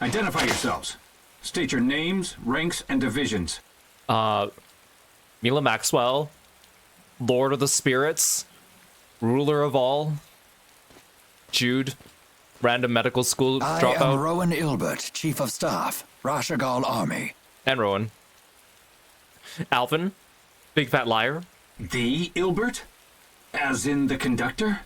Identify yourselves. State your names, ranks, and divisions. Milla Maxwell, Lord of the Spirits, Ruler of all. Jude, random medical school dropout. I am Rowan Ilbert, Chief of Staff, Rashagal Army. And Rowan. Alvin, Big Fat Liar. The Ilbert? As in the conductor?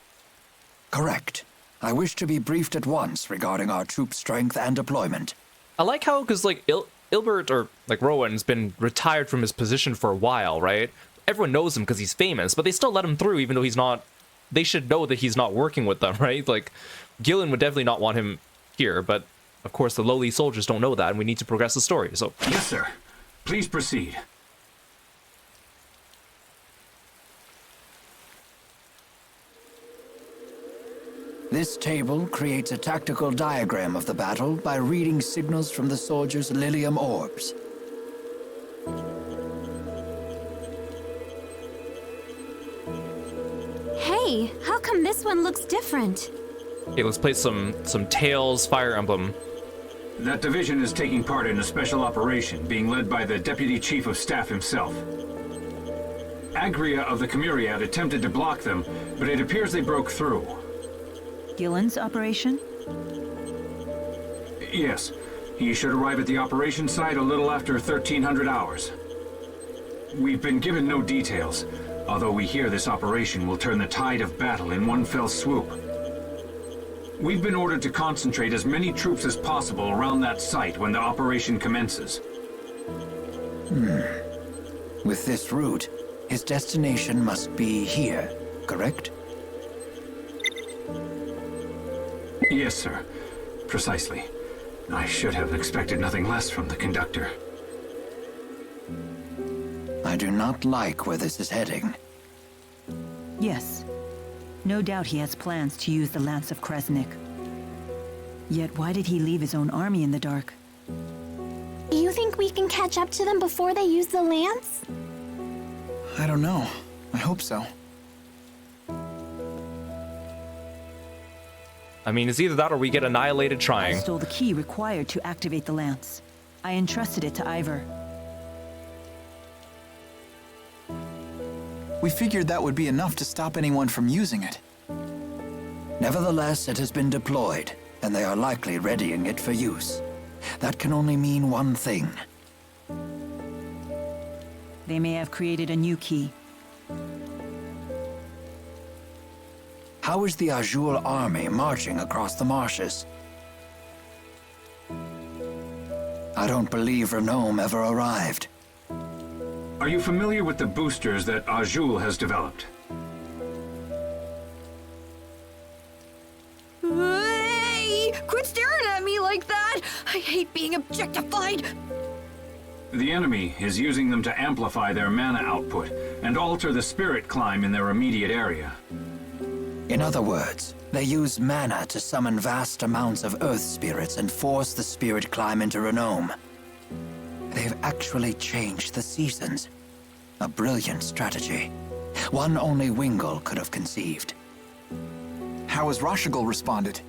Correct. I wish to be briefed at once regarding our troop strength and deployment. I like how, because, like, Ilbert, or, like, Rowan's been retired from his position for a while, right? Everyone knows him because he's famous, but they still let him through even though he's not... They should know that he's not working with them, right? Like, Gillen would definitely not want him here, but, of course, the lowly soldiers don't know that, and we need to progress the story, so... Yes, sir. Please proceed. This table creates a tactical diagram of the battle by reading signals from the soldiers' Lilium orbs. Hey, how come this one looks different? Okay, let's play some Tales Fire Emblem. That division is taking part in a special operation being led by the Deputy Chief of Staff himself. Agria of the Camuriad attempted to block them, but it appears they broke through. Gillen's operation? Yes. He should arrive at the operation site a little after 1300 hours. We've been given no details, although we hear this operation will turn the tide of battle in one fell swoop. We've been ordered to concentrate as many troops as possible around that site when the operation commences. With this route, his destination must be here, correct? Yes, sir. Precisely. I should have expected nothing less from the conductor. I do not like where this is heading. Yes. No doubt he has plans to use the Lance of Kresnik. Yet why did he leave his own army in the dark? You think we can catch up to them before they use the lance? I don't know. I hope so. I mean, it's either that or we get annihilated I trying. stole the key required to activate the lance. I entrusted it to Ivor. We figured that would be enough to stop anyone from using it. Nevertheless, it has been deployed, and they are likely readying it for use. That can only mean one thing. They may have created a new key. How is the Azul army marching across the marshes? I don't believe Renome ever arrived. Are you familiar with the boosters that Azul has developed? Hey! Quit staring at me like that! I hate being objectified! The enemy is using them to amplify their mana output and alter the spirit climb in their immediate area. In other words, they use mana to summon vast amounts of earth spirits and force the spirit climb into Renome. They've actually changed the seasons. A brilliant strategy. One only Wingle could have conceived. How has Rashagal responded?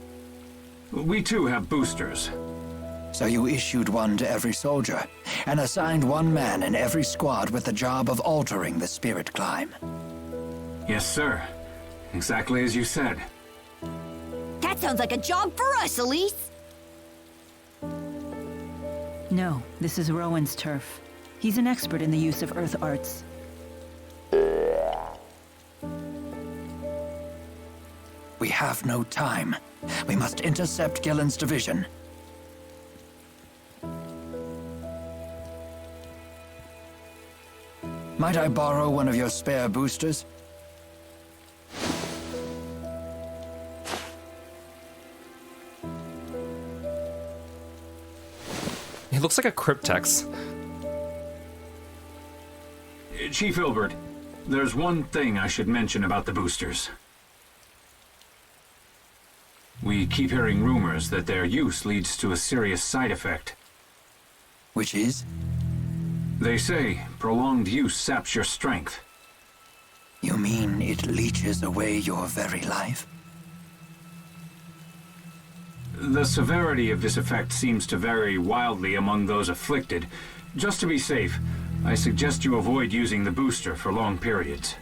We too have boosters. So you issued one to every soldier, and assigned one man in every squad with the job of altering the spirit climb. Yes, sir. Exactly as you said. That sounds like a job for us, Elise! No, this is Rowan's turf. He's an expert in the use of earth arts. We have no time. We must intercept Gillen's division. Might I borrow one of your spare boosters? He looks like a cryptex. Chief Ilbert, there's one thing I should mention about the boosters. We keep hearing rumors that their use leads to a serious side effect. Which is? They say prolonged use saps your strength. You mean it leeches away your very life? The severity of this effect seems to vary wildly among those afflicted. Just to be safe, I suggest you avoid using the booster for long periods.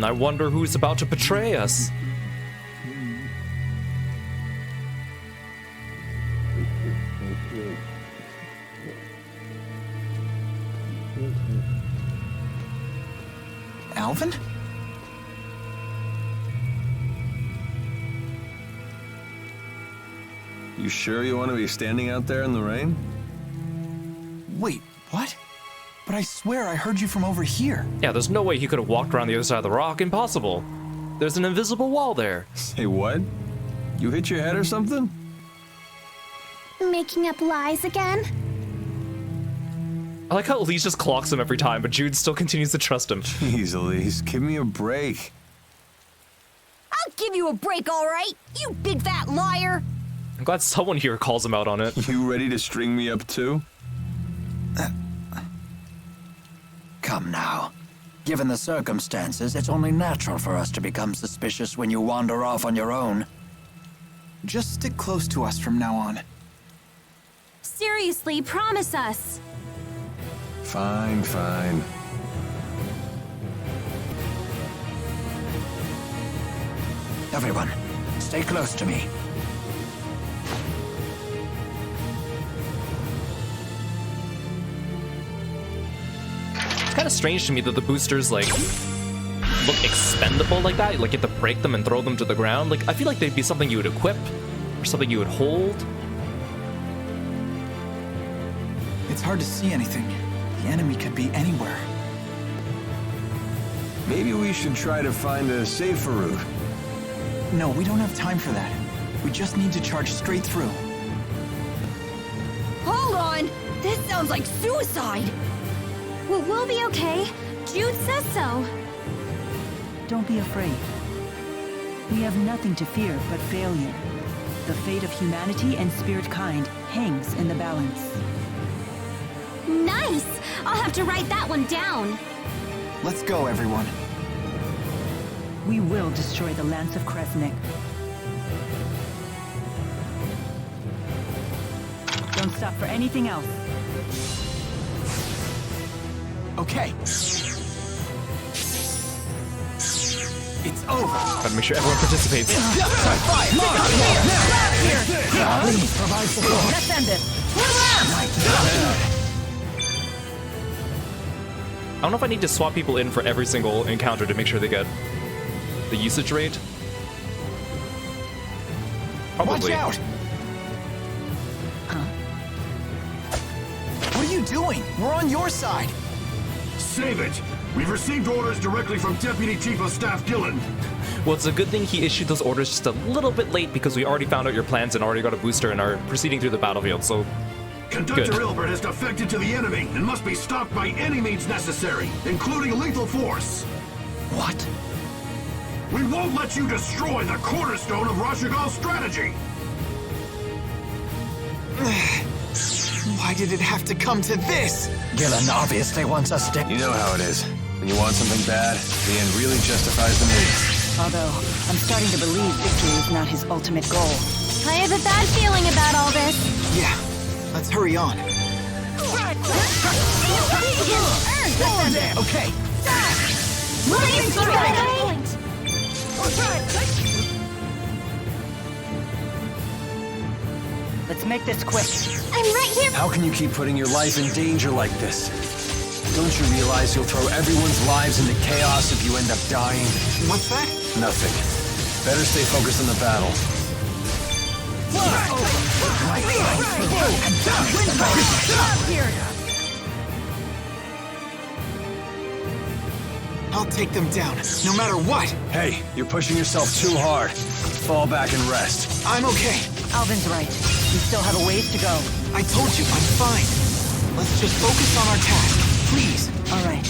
I wonder who's about to betray us. Alvin? You sure you want to be standing out there in the rain? Wait, what? But I swear I heard you from over here. Yeah, there's no way he could have walked around the other side of the rock. Impossible. There's an invisible wall there. Say what? You hit your head or something? Making up lies again? I like how Elise just clocks him every time, but Jude still continues to trust him. Jeez, Elise, give me a break. I'll give you a break, all right? You big fat liar! I'm glad someone here calls him out on it. You ready to string me up too? Come now. Given the circumstances, it's only natural for us to become suspicious when you wander off on your own. Just stick close to us from now on. Seriously, promise us. Fine, fine. Everyone, stay close to me. It's kind of strange to me that the boosters, like, look expendable like that. Like, you have to break them and throw them to the ground. Like, I feel like they'd be something you would equip or something you would hold. It's hard to see anything. The enemy could be anywhere. Maybe we should try to find a safer route. No, we don't have time for that. We just need to charge straight through. Hold on! This sounds like suicide! We'll be okay. Jude says so. Don't be afraid. We have nothing to fear but failure. The fate of humanity and spirit kind hangs in the balance. Nice! I'll have to write that one down. Let's go, everyone. We will destroy the Lance of Kresnik. Don't stop for anything else. Okay. It's over. Gotta make sure everyone participates. Let's end this. I don't know if I need to swap people in for every single encounter to make sure they get the usage rate. Probably. Watch out! What are you doing? We're on your side. Save it! We've received orders directly from Deputy Chief of Staff Gillen. Well, it's a good thing he issued those orders just a little bit late because we already found out your plans and already got a booster and are proceeding through the battlefield, so Conductor good. Ilbert has defected to the enemy and must be stopped by any means necessary, including lethal force. What? We won't let you destroy the cornerstone of Rashigal's strategy. Why did it have to come to this? Gillen obviously wants us to... You know how it is. When you want something bad, the end really justifies the means. Although, I'm starting to believe victory is not his ultimate goal. I have a bad feeling about all this. Yeah, let's hurry on. Okay. Please, point. Let's make this quick. I'm right here. How can you keep putting your life in danger like this? Don't you realize you'll throw everyone's lives into chaos if you end up dying? What's that? Nothing. Better stay focused on the battle. I'll take them down, no matter what. Hey, you're pushing yourself too hard. Fall back and rest. I'm okay. Alvin's right. We still have a ways to go. I told you, I'm fine. Let's just focus on our task, please. All right.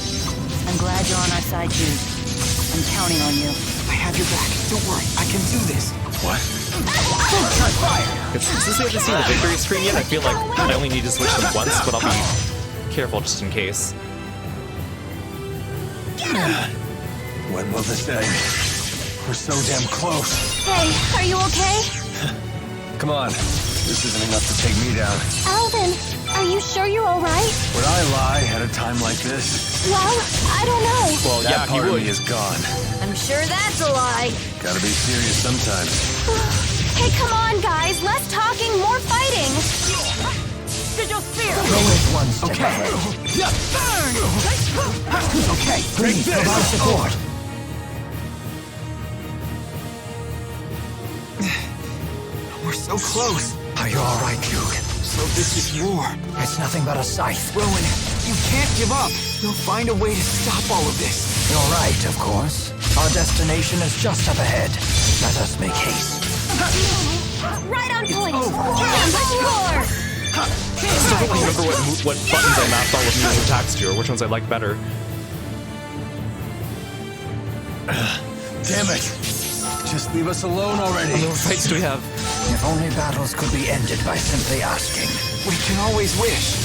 I'm glad you're on our side, Jude. I'm counting on you. I have your back. Don't worry, I can do this. What? Since we haven't seen the victory screen yet, I feel like I only need to switch them once, but I'll be careful just in case. When will this end? We're so damn close. Hey, are you okay? Come on. This isn't enough to take me down. Alvin, are you sure you're alright? Would I lie at a time like this? Well, I don't know. Well, That yeah, part he of would. me is gone. I'm sure that's a lie. Gotta be serious sometimes. Hey, come on, guys. Less talking, more fighting. Always one step ahead. Okay, please provide support. We're so close. Are you all right, Jude? So this is war. It's nothing but a scythe. Rowan, you can't give up. We'll find a way to stop all of this. You're right, of course. Our destination is just up ahead. Let us make haste. Right on point. Roar! I still don't remember what buttons I mapped on with moving attacks to, or which ones I like better. Damn it! Just leave us alone already. How many fights do we have? If only battles could be ended by simply asking. We can always wish.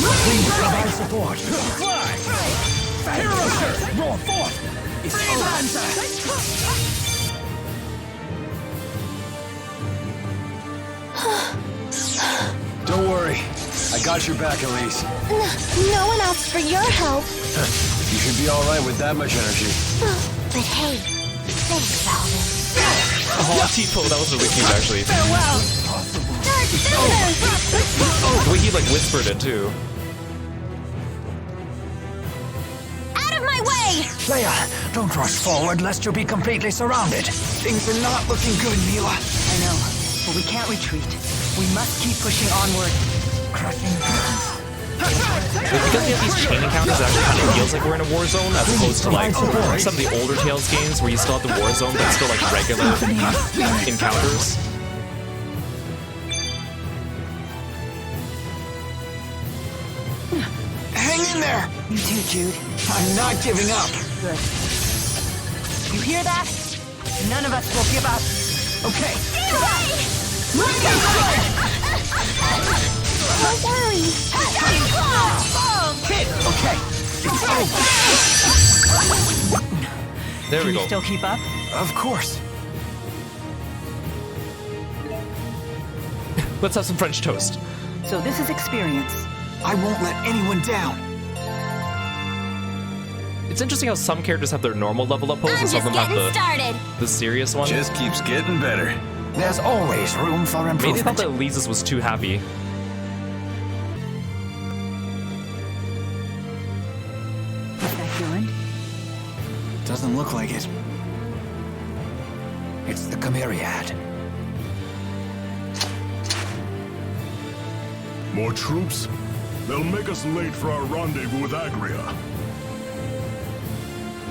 Please provide support. Roll forth! It's Don't worry. I got your back, Elise. No one asked for your help. You should be alright with that much energy. But hey, thanks, Alvin. Oh, T-Po, that was really cute, actually. Farewell! The way he, like, whispered it, too. Out of my way! Leia, don't rush forward lest you be completely surrounded. Things are not looking good, Milla. I know, but we can't retreat. We must keep pushing onward. Crushing presence. Because we have these chain encounters, it actually kind of feels like we're in a war zone, as opposed to, like, some of the older Tales games where you still have the war zone, but still, like, regular encounters. Hang in there! You too, Jude. I'm not giving up. Good. You hear that? None of us will give up. Okay. Don't worry. Okay. It's over. There Can we you go. still keep up? Of course. Let's have some French toast. So this is experience. I won't let anyone down. It's interesting how some characters have their normal level up pose I'm and some of just them have getting started. the serious one. Just keeps getting better. There's always room for Maybe they thought improvement. that Lisa's was too happy. Is that Gillen? Doesn't look like it. It's the Chimeriad. More troops? They'll make us late for our rendezvous with Agria.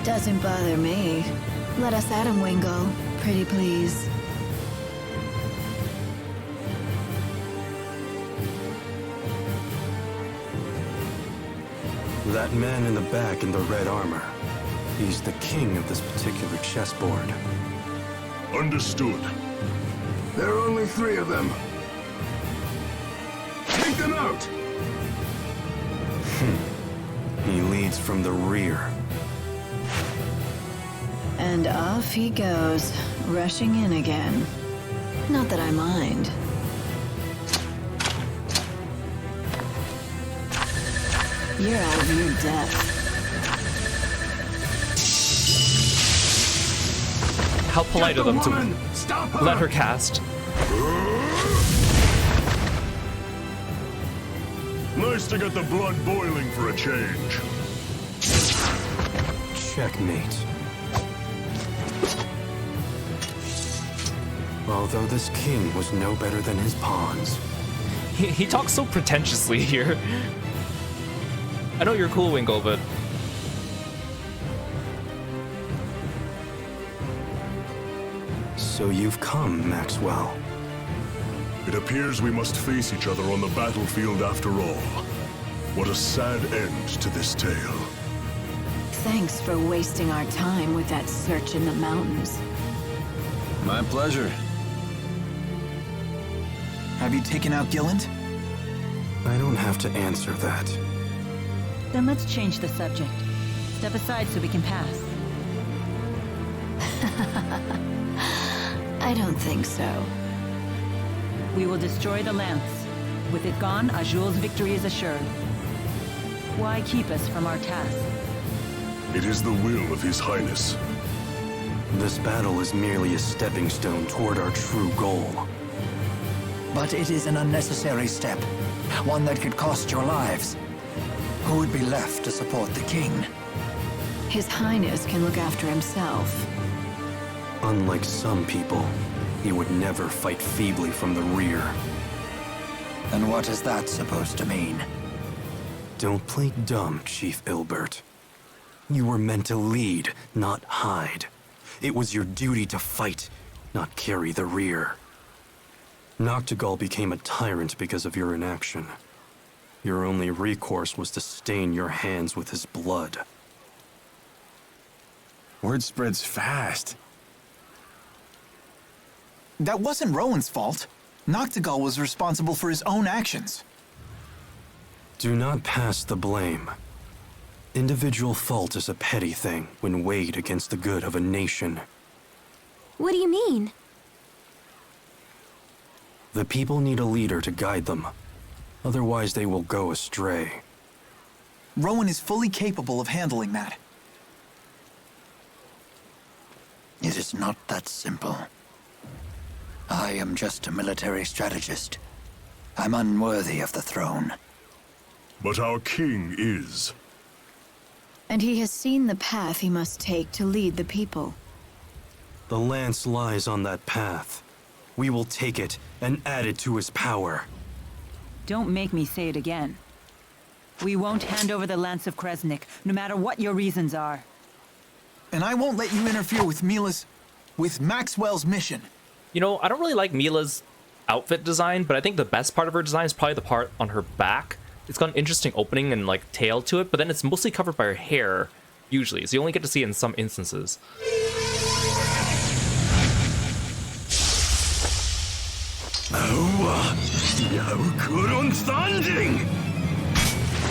Doesn't bother me. Let us at him, Wingo. Pretty please. That man in the back in the red armor. He's the king of this particular chessboard. Understood. There are only 3 of them. Take them out! He leads from the rear. And off he goes, rushing in again. Not that I mind. You're out of your depth. How polite of them to Stop let her cast. Nice to get the blood boiling for a change. Checkmate. Although this king was no better than his pawns. He talks so pretentiously here. I know you're cool, Winkle, but So you've come, Maxwell. It appears we must face each other on the battlefield after all. What a sad end to this tale. Thanks for wasting our time with that search in the mountains. My pleasure. Have you taken out Gilland? I don't have to answer that. Then let's change the subject. Step aside so we can pass. I don't think so. We will destroy the lance. With it gone, Azul's victory is assured. Why keep us from our task? It is the will of His Highness. This battle is merely a stepping stone toward our true goal. But it is an unnecessary step. One that could cost your lives. Who would be left to support the king? His Highness can look after himself. Unlike some people, he would never fight feebly from the rear. And what is that supposed to mean? Don't play dumb, Chief Ilbert. You were meant to lead, not hide. It was your duty to fight, not carry the rear. Noctigal became a tyrant because of your inaction. Your only recourse was to stain your hands with his blood. Word spreads fast. That wasn't Rowan's fault. Noctigal was responsible for his own actions. Do not pass the blame. Individual fault is a petty thing when weighed against the good of a nation. What do you mean? The people need a leader to guide them. Otherwise, they will go astray. Rowan is fully capable of handling that. It is not that simple. I am just a military strategist. I'm unworthy of the throne. But our king is. And he has seen the path he must take to lead the people. The lance lies on that path. We will take it and add it to his power. Don't make me say it again. We won't hand over the Lance of Kresnik, no matter what your reasons are. And I won't let you interfere with Maxwell's mission. You know, I don't really like Milla's outfit design, but I think the best part of her design is probably the part on her back. It's got an interesting opening and like tail to it, but then it's mostly covered by her hair, usually, so you only get to see it in some instances.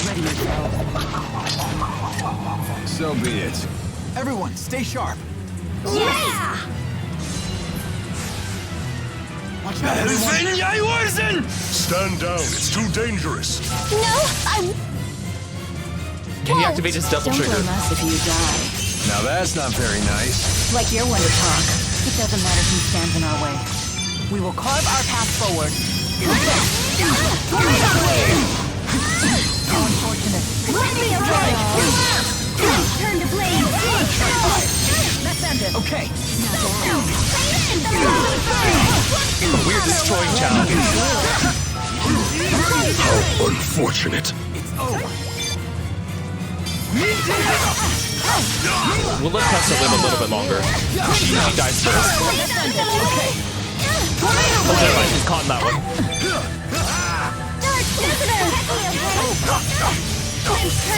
Ready yourself. So be it. Everyone, stay sharp. Yeah! Watch out, everyone. Stand down, it's too dangerous. No, I'm... Can he activate his double Don't trigger? blame us if you die. Now that's not very nice. Like you're one to talk. It doesn't matter who stands in our way. We will carve our path forward. How unfortunate. Let me away! Turn to blade! Let's end it. Okay. Weird destroying challenge. How unfortunate. It's over. We'll let Tessa live a little bit longer. She dies first. Okay. Oh, never mind, she's caught in that one.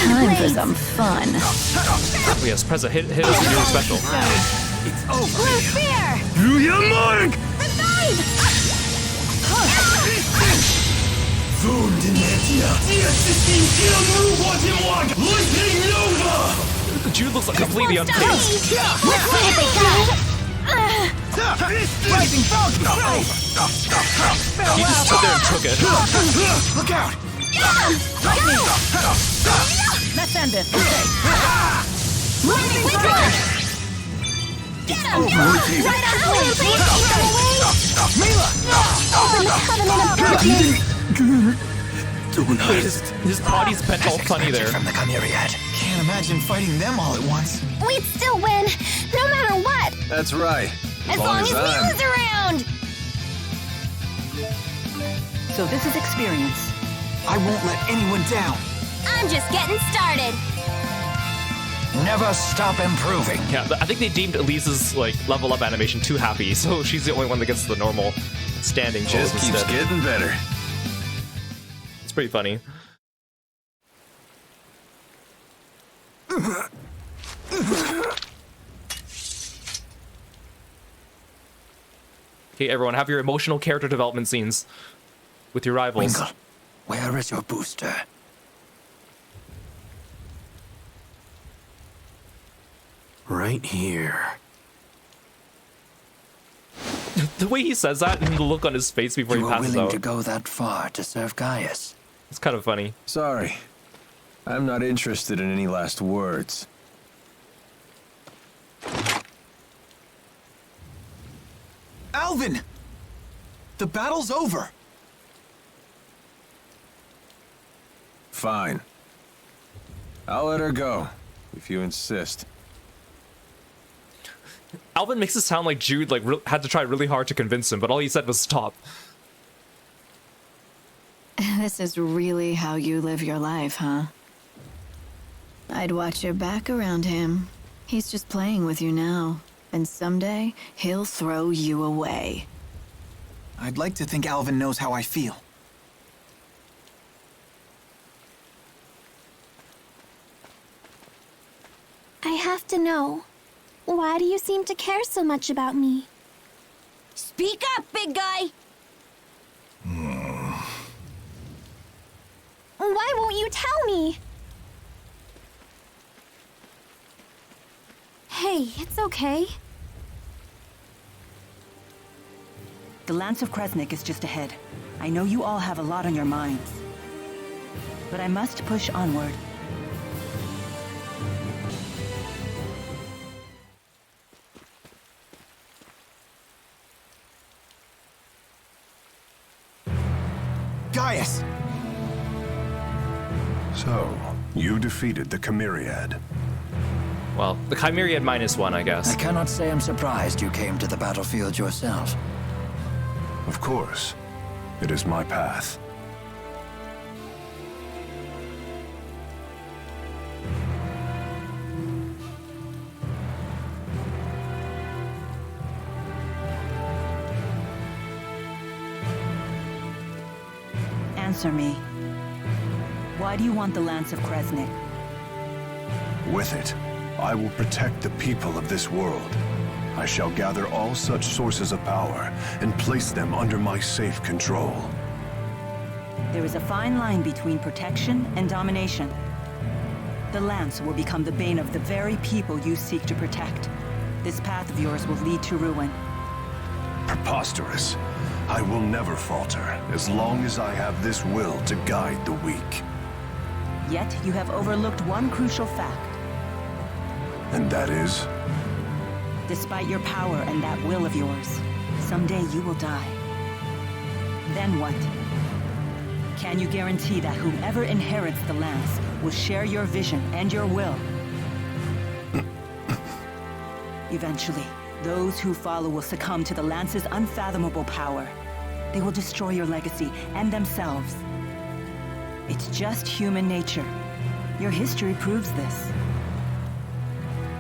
Time for some fun. Oh, yes, Preza, hit us with your special. It's over. Blue spear! Mark! Jude looks like completely unfazed. Rising Falcon! He just stood there and took it. Look out! Let's end it. Get him! Right on point! Milla! Open the covenant of darkness! Wait, his body's bent all funny there. From the Chimeriad. Can't imagine fighting them all at once. We'd still win, no matter what! That's right. As long as I'm- Milla's around! So this is experience. I won't let anyone down. I'm just getting started! Never stop improving. Yeah, I think they deemed Elise's like level up animation too happy, so she's the only one that gets the normal standing pose Just keeps instead. getting better. It's pretty funny. Okay, everyone, have your emotional character development scenes with your rivals. Winkle, where is your booster? Right here. The way he says that and the look on his face before You he were passes willing out. to go that far to serve Gaius. It's kind of funny. Sorry. I'm not interested in any last words. Alvin! The battle's over. Fine. I'll let her go, if you insist. Alvin makes it sound like Jude like had to try really hard to convince him, but all he said was stop. This is really how you live your life, huh? I'd watch your back around him. He's just playing with you now. And someday, he'll throw you away. I'd like to think Alvin knows how I feel. I have to know. Why do you seem to care so much about me? Speak up, big guy! Why won't you tell me? Hey, it's okay. The Lance of Kresnik is just ahead. I know you all have a lot on your minds. But I must push onward. Gaius! So, you defeated the Chimeriad. Well, the Chimeriad -1, I guess. I cannot say I'm surprised you came to the battlefield yourself. Of course. It is my path. Answer me. Why do you want the Lance of Kresnik? With it, I will protect the people of this world. I shall gather all such sources of power and place them under my safe control. There is a fine line between protection and domination. The Lance will become the bane of the very people you seek to protect. This path of yours will lead to ruin. Preposterous. I will never falter as long as I have this will to guide the weak. Yet you have overlooked one crucial fact. And that is? Despite your power and that will of yours, someday you will die. Then what? Can you guarantee that whomever inherits the Lance will share your vision and your will? Eventually, those who follow will succumb to the Lance's unfathomable power. They will destroy your legacy and themselves. It's just human nature. Your history proves this.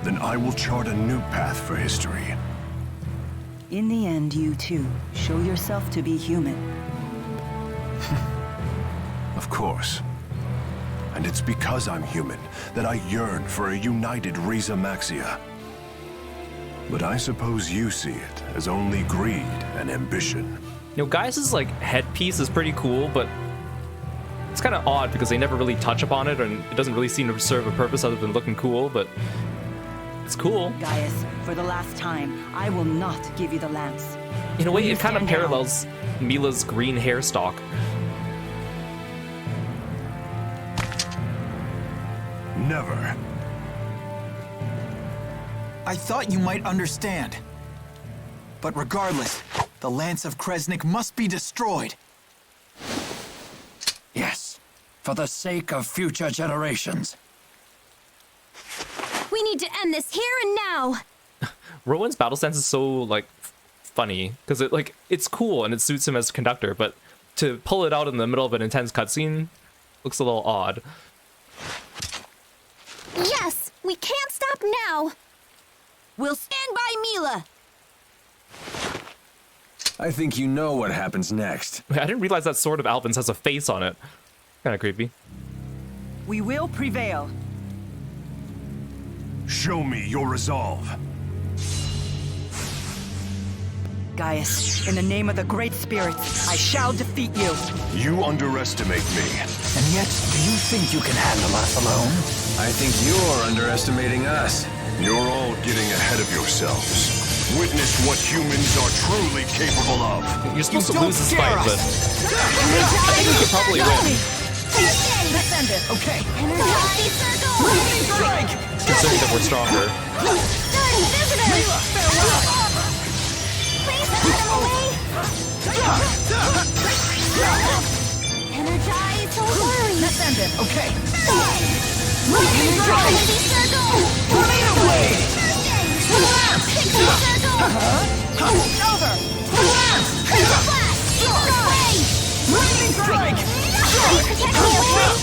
Then I will chart a new path for history. In the end, you too show yourself to be human. Of course. And it's because I'm human that I yearn for a united Riza Maxia. But I suppose you see it as only greed and ambition. You know, Gaius' like headpiece is pretty cool, but it's kind of odd because they never really touch upon it, and it doesn't really seem to serve a purpose other than looking cool, but it's cool. Gaius, for the last time, I will not give you the Lance. In a way, Will it kind of you stand parallels Milla's green hair stalk. Never. I thought you might understand. But regardless, the Lance of Kresnik must be destroyed. Yes, for the sake of future generations. We need to end this here and now! Rowan's battle stance is so like funny because it's cool and it suits him as conductor, but to pull it out in the middle of an intense cutscene looks a little odd. Yes! We can't stop now! We'll stand by Milla! I think you know what happens next. I didn't realize that sword of Alvin's has a face on it. Kinda creepy. We will prevail. Show me your resolve. Gaius, in the name of the Great Spirits, I shall defeat you. You underestimate me. And yet, do you think you can handle us alone? I think you're underestimating us. You're all getting ahead of yourselves. Witness what humans are truly capable of. You're supposed to lose this fight, but I think we could probably win. Defend it. Okay. Energy circle! Considering that we're stronger. Starting visitor! Please put him away! Energize, don't worry! Defend it. Okay. Energy circle! Pixie circle! Over. Flash! Lightning strike! Protect me, okay?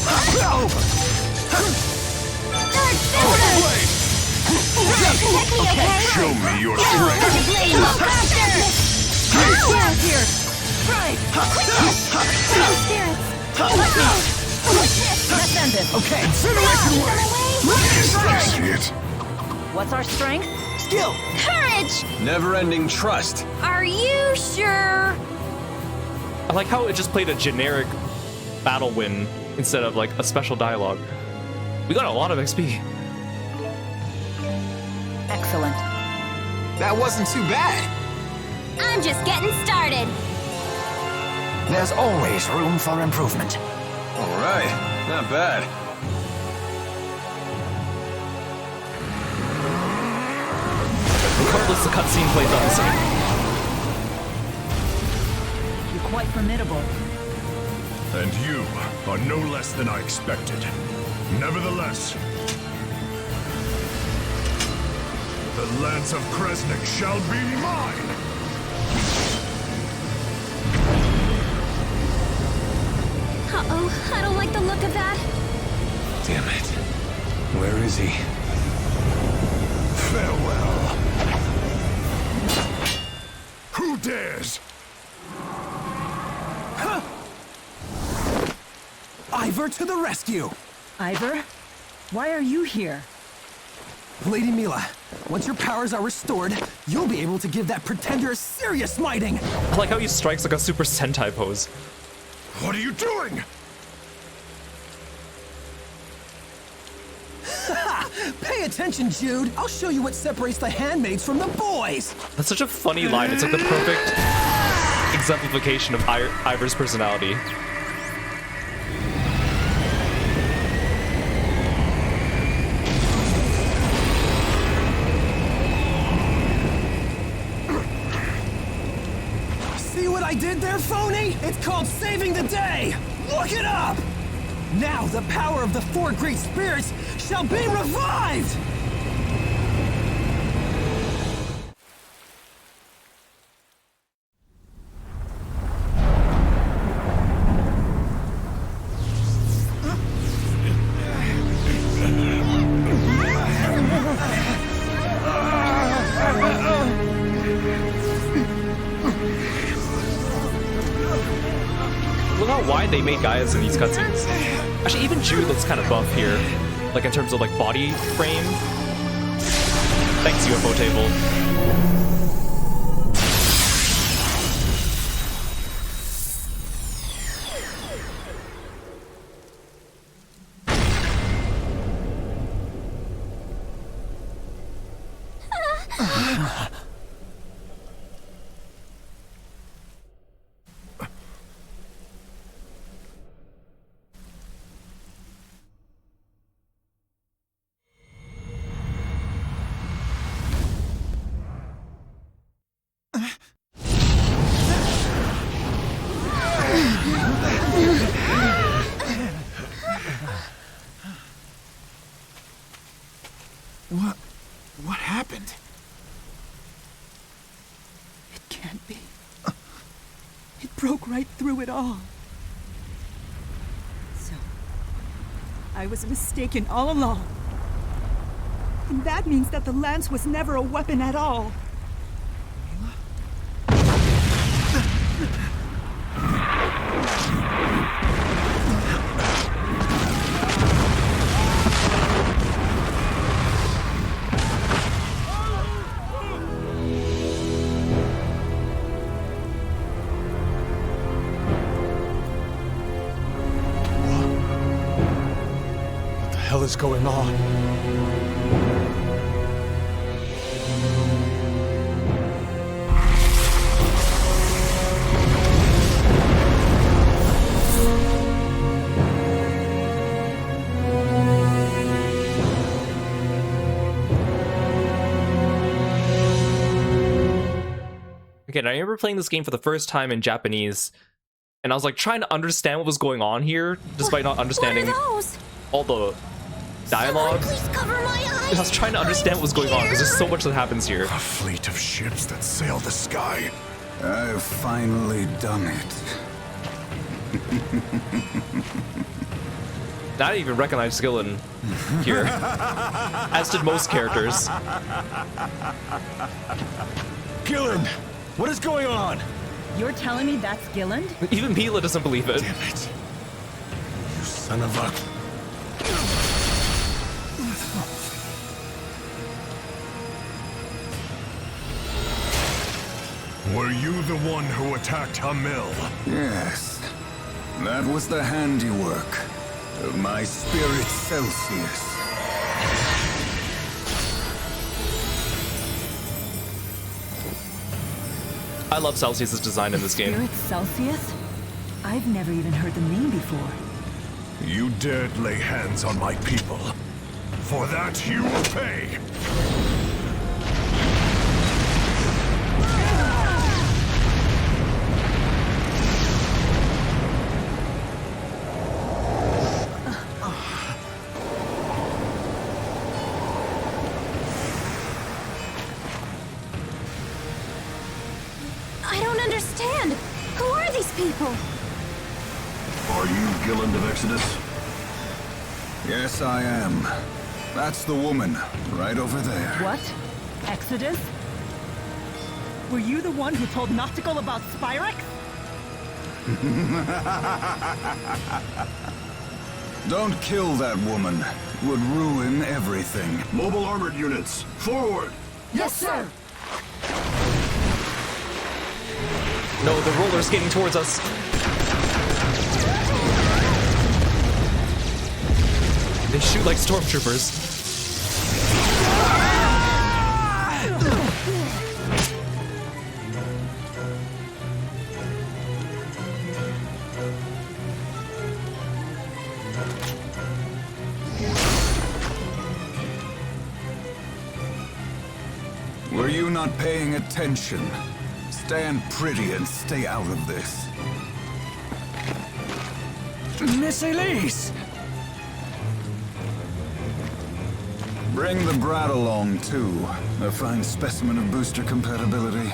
Dark visitor! Protect me, okay? Show me your strength. Blade! Faster! Down here. Right. Spirits! Defend it. Okay. Incineration work! I see it. What's our strength? Skill! Courage! Never-ending trust. Are you sure? I like how it just played a generic battle win instead of like a special dialogue. We got a lot of XP. Excellent. That wasn't too bad. I'm just getting started. There's always room for improvement. All right, not bad. Regardless, the cutscene plays out the same. You're quite formidable. And you are no less than I expected. Nevertheless, the Lance of Kresnik shall be mine! Uh-oh, I don't like the look of that. Damn it. Where is he? Farewell. Who dares? Ivor to the rescue! Ivor, why are you here? Lady Milla, once your powers are restored, you'll be able to give that pretender a serious smiting! I like how he strikes like a Super Sentai pose. What are you doing? Pay attention, Jude! I'll show you what separates the handmaids from the boys! That's such a funny line. It's like the perfect exemplification of Ivor's personality. See what I did there, phony? It's called saving the day! Look it up! Now the power of the four great spirits shall be revived! Look how wide they made Gaius in these cutscenes. Actually, even Jude looks kind of buff here, like in terms of like body frame. Thanks, Ufotable. What happened? It can't be. It broke right through it all. So, I was mistaken all along. And that means that the lance was never a weapon at all. What the hell is going on? Okay, now I remember playing this game for the first time in Japanese, and I was like trying to understand what was going on here, despite not understanding all the dialogue. Please cover my eyes. I was trying to understand what was going on because there's so much that happens here. A fleet of ships that sail the sky. I've finally done it. I didn't even recognize Skillen here, as did most characters. Gillen, what is going on? You're telling me that's Gilland? Even Milla doesn't believe it. Damn it. You son of a... Were you the one who attacked Hamil? Yes. That was the handiwork of my spirit Celsius. I love Celsius' design in this game. Spirit Celsius? I've never even heard the name before. You dared lay hands on my people. For that you will pay! I don't understand. Who are these people? Are you Gilland of Exodus? Yes, I am. That's the woman, right over there. What? Exodus? Were you the one who told Nautical about Spyrex? Don't kill that woman. It would ruin everything. Mobile armored units, forward! Yes, sir! No, the roller's skating towards us. They shoot like stormtroopers. Were you not paying attention? Stand pretty and stay out of this. Miss Elise! Bring the brat along, too. A fine specimen of booster compatibility.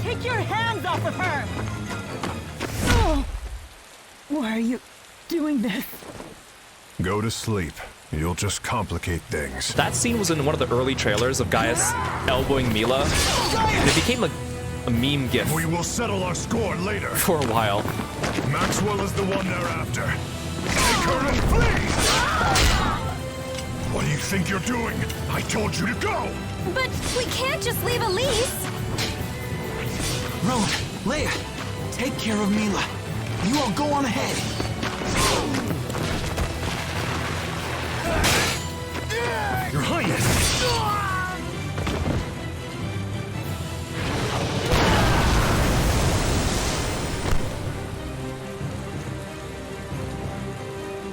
Take your hands off of her! Oh! Why are you doing this? Go to sleep. You'll just complicate things. That scene was in one of the early trailers of Gaius elbowing Milla, and it became a meme gif. We will settle our score later. For a while. Maxwell is the one they're after. Take her and flee! What do you think you're doing? I told you to go! But we can't just leave Elise. Rowan, Leia, take care of Milla. You all go on ahead. Your Highness!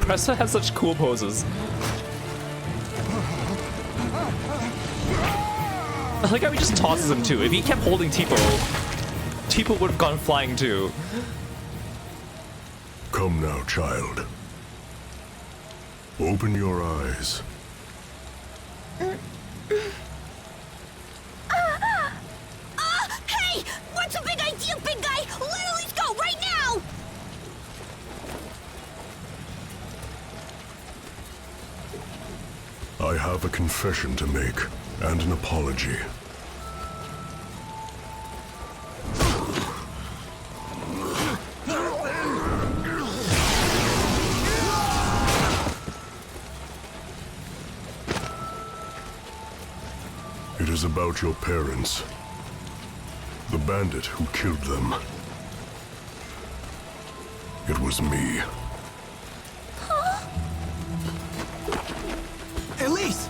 Pressa has such cool poses. I like how he just tosses him too. If he kept holding Tipo, Tipo would have gone flying too. Come now, child. Open your eyes. Hey! What's a big idea, big guy? Let Elise go right now! I have a confession to make, and an apology. It is about your parents. The bandit who killed them. It was me. Elise!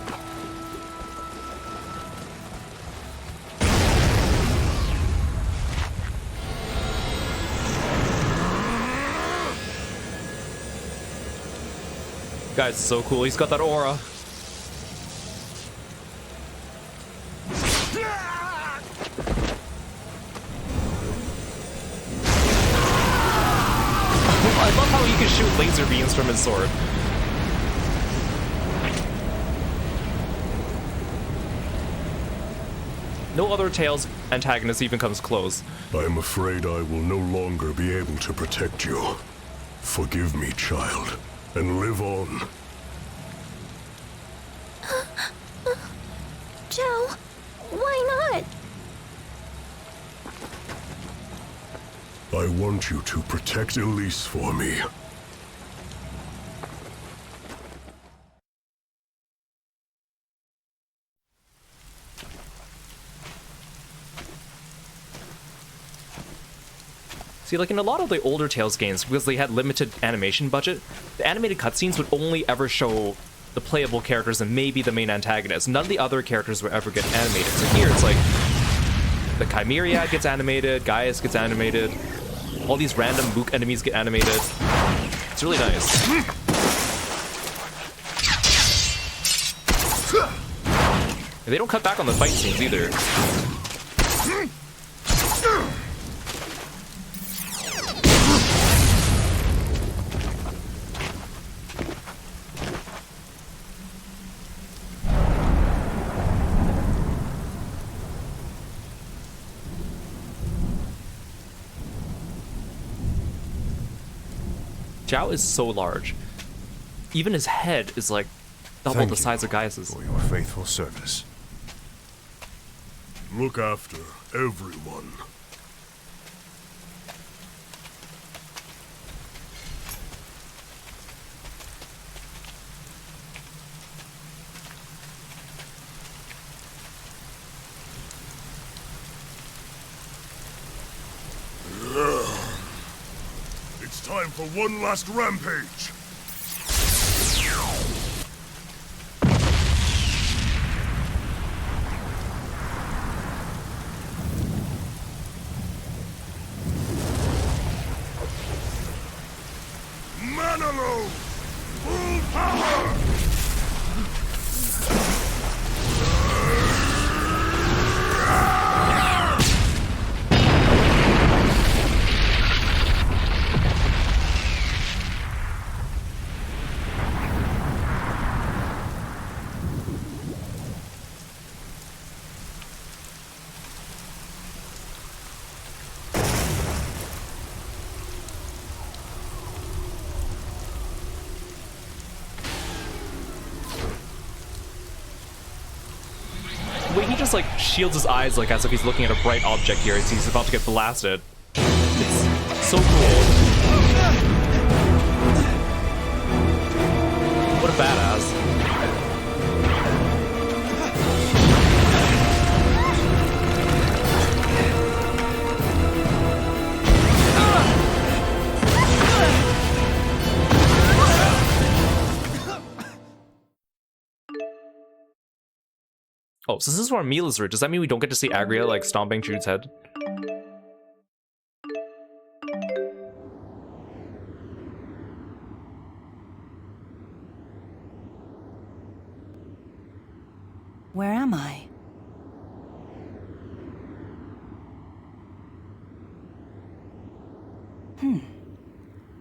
Guy's so cool. He's got that aura. I love how he can shoot laser beams from his sword. No other Tales antagonist even comes close. I'm afraid I will no longer be able to protect you. Forgive me, child, and live on. Joe, why not? I want you to protect Elise for me. See, like in a lot of the older Tales games, because they had limited animation budget, the animated cutscenes would only ever show the playable characters and maybe the main antagonist. None of the other characters would ever get animated. So here it's like the Chimera gets animated, Gaius gets animated, all these random Mook enemies get animated. It's really nice. And they don't cut back on the fight scenes either. Zhao is so large. Even his head is like double the size of Gaius's. For your faithful service. Look after everyone. It's time for one last rampage. Manalo! Full power! Wait, he just like shields his eyes like as if he's looking at a bright object here as he's about to get blasted. It's so cool. What a badass. Oh, so this is where Milla's route. Does that mean we don't get to see Agria like stomping Jude's head? Where am I?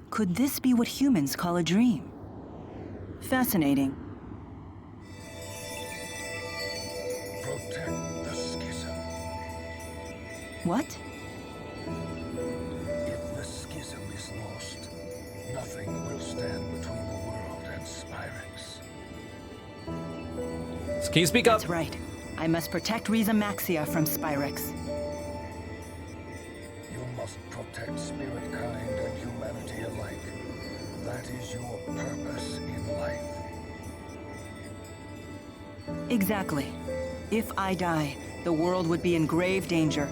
Could this be what humans call a dream? Fascinating. Protect the schism. What? If the schism is lost, nothing will stand between the world and Spyrex. Can you speak up? That's right. I must protect Remaster from Spyrex. You must protect spirit kind and humanity alike. That is your purpose in life. Exactly. If I die, the world would be in grave danger.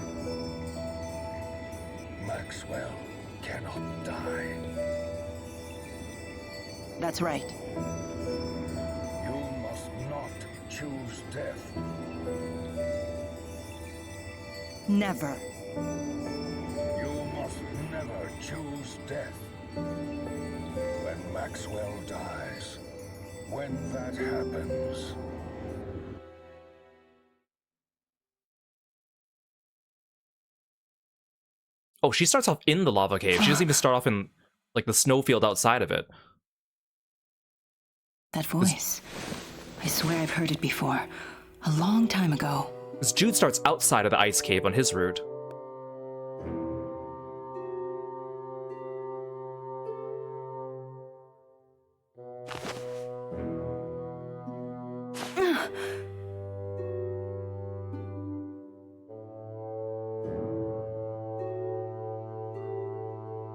Maxwell cannot die. That's right. You must not choose death. Never. You must never choose death. When Maxwell dies, when that happens... Oh, she starts off in the lava cave. She doesn't even start off in, like, the snowfield outside of it. That voice. I swear I've heard it before. A long time ago. Because Jude starts outside of the ice cave on his route.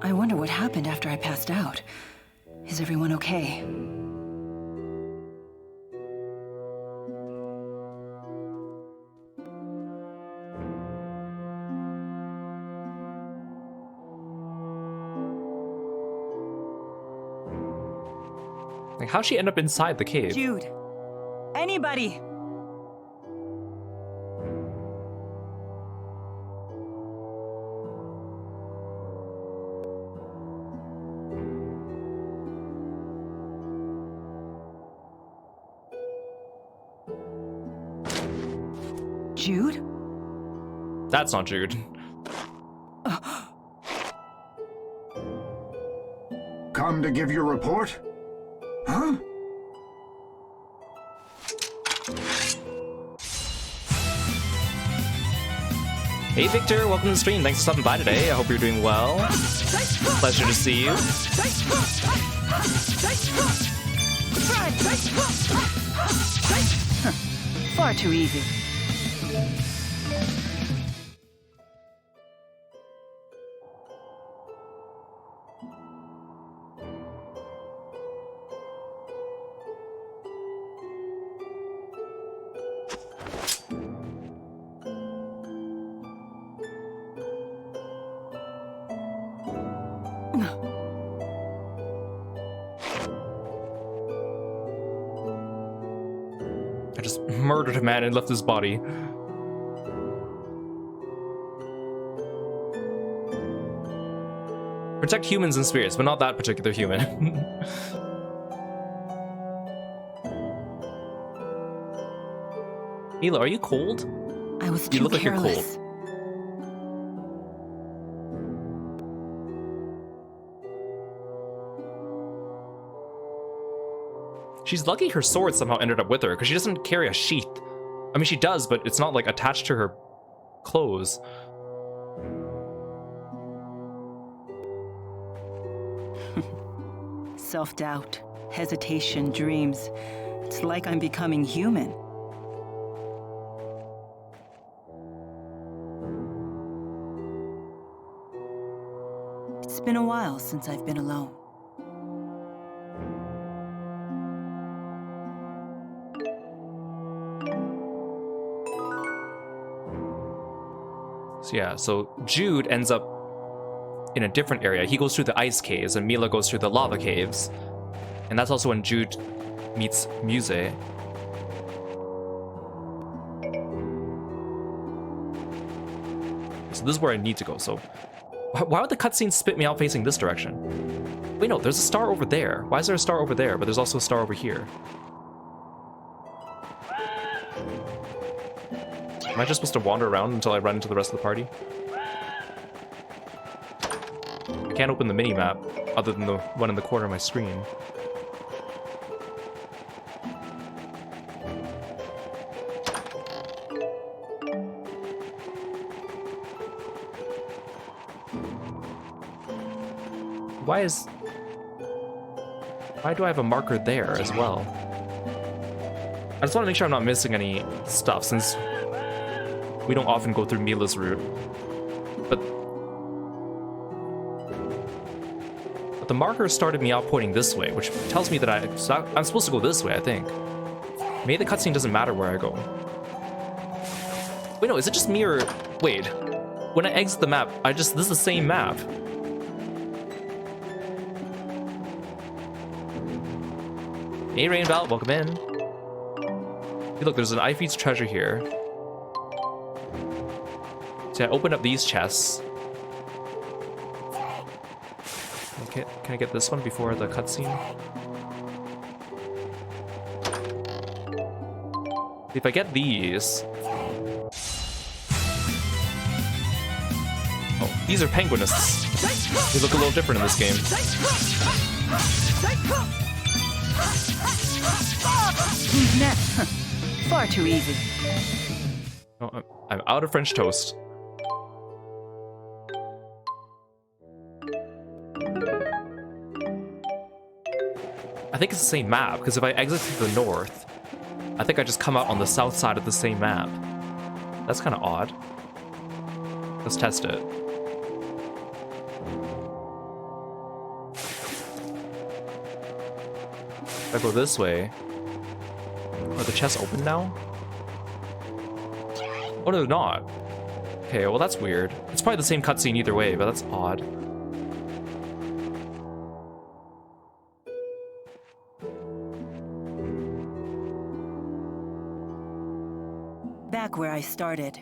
I wonder what happened after I passed out. Is everyone okay? Like, how'd she end up inside the cave? Jude! Anybody! Jude? That's not Jude. Come to give your report? Huh? Hey Victor, welcome to the stream. Thanks for stopping by today. I hope you're doing well. Pleasure to see you. Far too easy. I just murdered a man and left his body. Protect humans and spirits, but not that particular human. Milla, are you cold? I was You too look like you're careless. cold. She's lucky her sword somehow ended up with her, because she doesn't carry a sheath. I mean, she does, but it's not, like, attached to her clothes. Self-doubt, hesitation, dreams. It's like I'm becoming human. It's been a while since I've been alone. So yeah, so Jude ends up in a different area. He goes through the ice caves, and Milla goes through the lava caves. And that's also when Jude meets Muse. So this is where I need to go. So why would the cutscene spit me out facing this direction? Wait, no, there's a star over there. Why is there a star over there, but there's also a star over here? Am I just supposed to wander around until I run into the rest of the party? I can't open the mini-map other than the one in the corner of my screen. Why do I have a marker there as well? I just want to make sure I'm not missing any stuff since we don't often go through Milla's route. But the marker started me out pointing this way, which tells me that I'm supposed to go this way, I think. Maybe the cutscene doesn't matter where I go. Wait, no, is it just me or... Wait. When I exit the map, this is the same map. Hey, Rainbow, welcome in. Hey, look, there's an Ifeat's treasure here. So I open up these chests. Okay, can I get this one before the cutscene? If I get these... Oh, these are penguinists. They look a little different in this game. Who's next? Far too easy. Oh, I'm out of French toast. I think it's the same map, because if I exit to the north, I think I just come out on the south side of the same map. That's kind of odd. Let's test it. If I go this way... Are the chests open now? Oh, no, they're not. Okay, well that's weird. It's probably the same cutscene either way, but that's odd. Back where I started.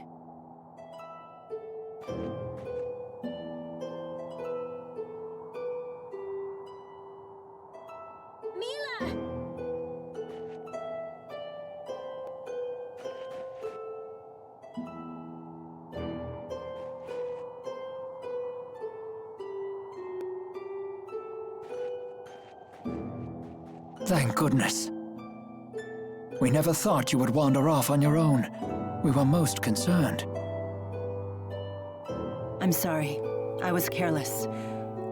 Thank goodness. We never thought you would wander off on your own. We were most concerned. I'm sorry. I was careless.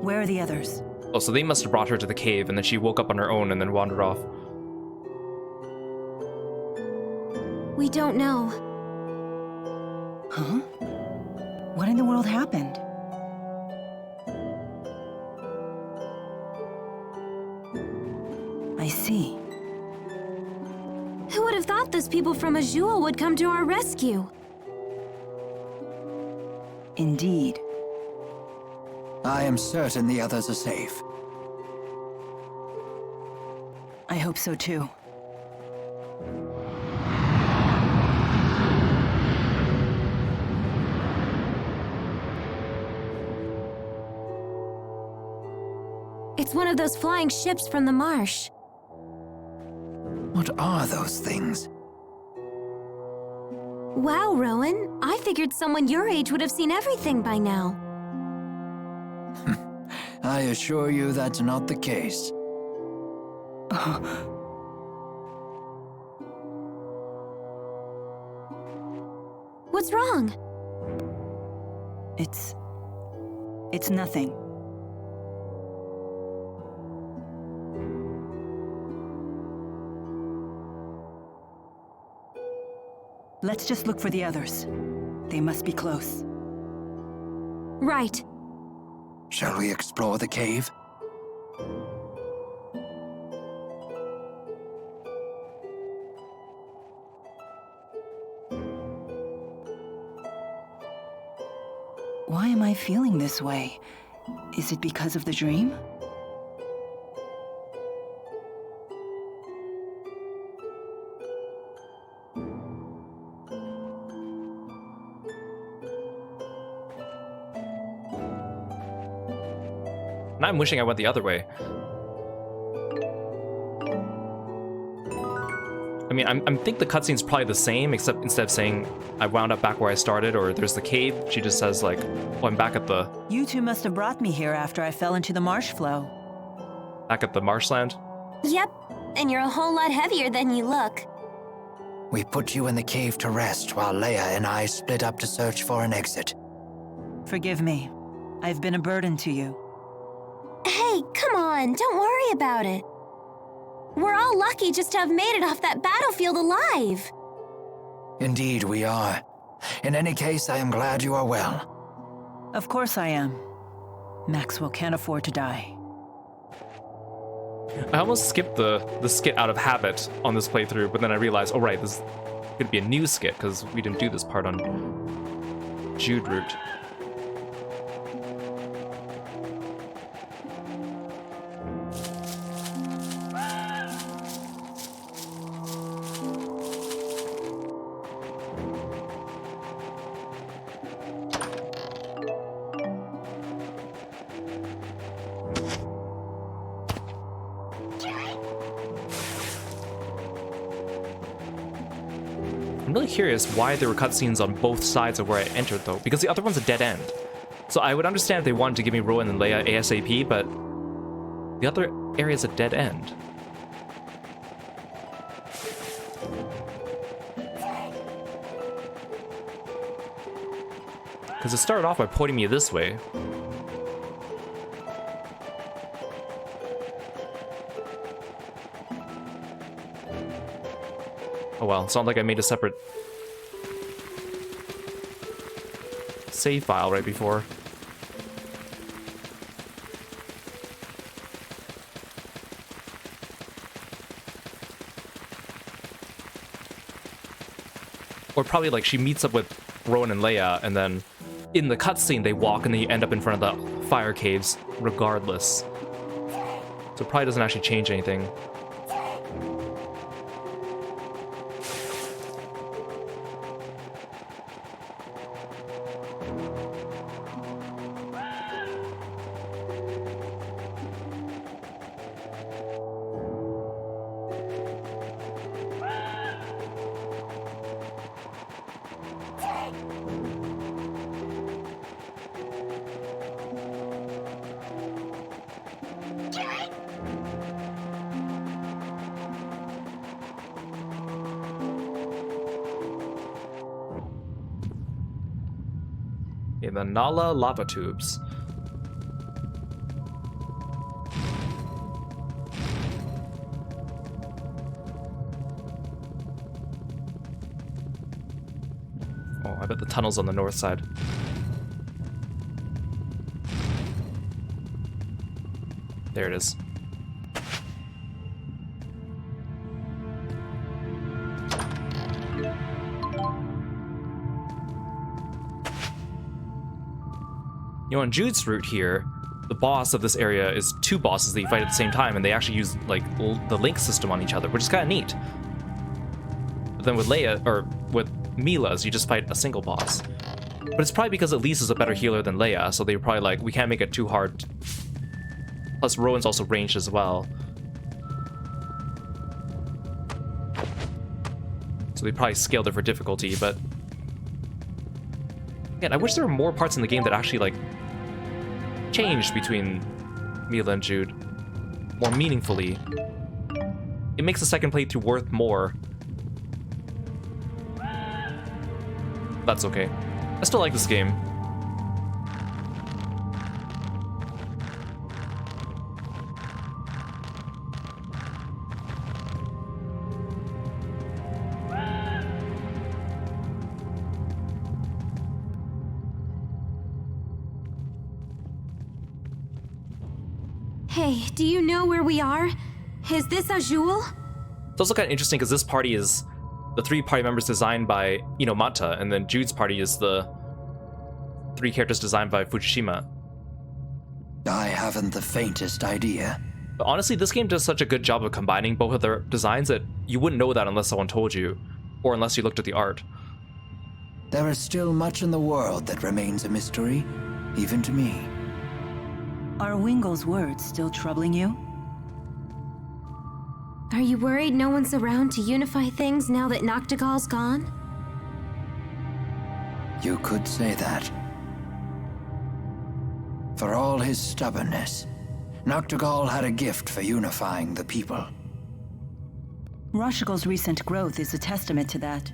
Where are the others? Oh, so they must have brought her to the cave, and then she woke up on her own and then wandered off. We don't know. Huh? What in the world happened? I see. Who would have thought those people from Azul would come to our rescue? Indeed. I am certain the others are safe. I hope so too. It's one of those flying ships from the marsh. What are those things? Wow, Rowan. I figured someone your age would have seen everything by now. I assure you that's not the case. What's wrong? It's nothing. Let's just look for the others. They must be close. Right. Shall we explore the cave? Why am I feeling this way? Is it because of the dream? And I'm wishing I went the other way. I mean, I think the cutscene's probably the same, except instead of saying I wound up back where I started or there's the cave, she just says like, oh, I'm back at the... You two must have brought me here after I fell into the marsh flow. Back at the marshland? Yep, and you're a whole lot heavier than you look. We put you in the cave to rest while Leia and I split up to search for an exit. Forgive me. I've been a burden to you. Hey, come on, don't worry about it. We're all lucky just to have made it off that battlefield alive. Indeed, we are. In any case, I am glad you are well. Of course I am. Maxwell can't afford to die. I almost skipped the skit out of habit on this playthrough, but then I realized, oh right, this could be a new skit because we didn't do this part on Jude route. I'm really curious why there were cutscenes on both sides of where I entered, though, because the other one's a dead end. So I would understand if they wanted to give me Rowan and Leia ASAP, but the other area's a dead end. Because it started off by pointing me this way. Oh well, it's not like I made a separate save file right before. Or probably like she meets up with Rowan and Leia, and then in the cutscene they walk and they end up in front of the fire caves regardless. So it probably doesn't actually change anything. In the Nala lava tubes. Oh, I bet the tunnel's on the north side. There it is. You know, on Jude's route here, the boss of this area is two bosses that you fight at the same time, and they actually use, like, the link system on each other, which is kind of neat. But then with Leia, or with Milla's, you just fight a single boss. But it's probably because Elise is a better healer than Leia, so they were probably like, we can't make it too hard. Plus, Rowan's also ranged as well. So they probably scaled it for difficulty, but... Again, I wish there were more parts in the game that actually, like, changed between Milla and Jude more meaningfully. It makes the second playthrough worth more. That's okay. I still like this game. Hey, do you know where we are? Is this Azul? It's also kind of interesting because this party is the 3 party members designed by Inomata, and then Jude's party is the 3 characters designed by Fujishima. I haven't the faintest idea. But honestly, this game does such a good job of combining both of their designs that you wouldn't know that unless someone told you, or unless you looked at the art. There is still much in the world that remains a mystery, even to me. Are Wingo's words still troubling you? Are you worried no one's around to unify things now that Noctigal's gone? You could say that. For all his stubbornness, Noctigal had a gift for unifying the people. Rashigal's recent growth is a testament to that.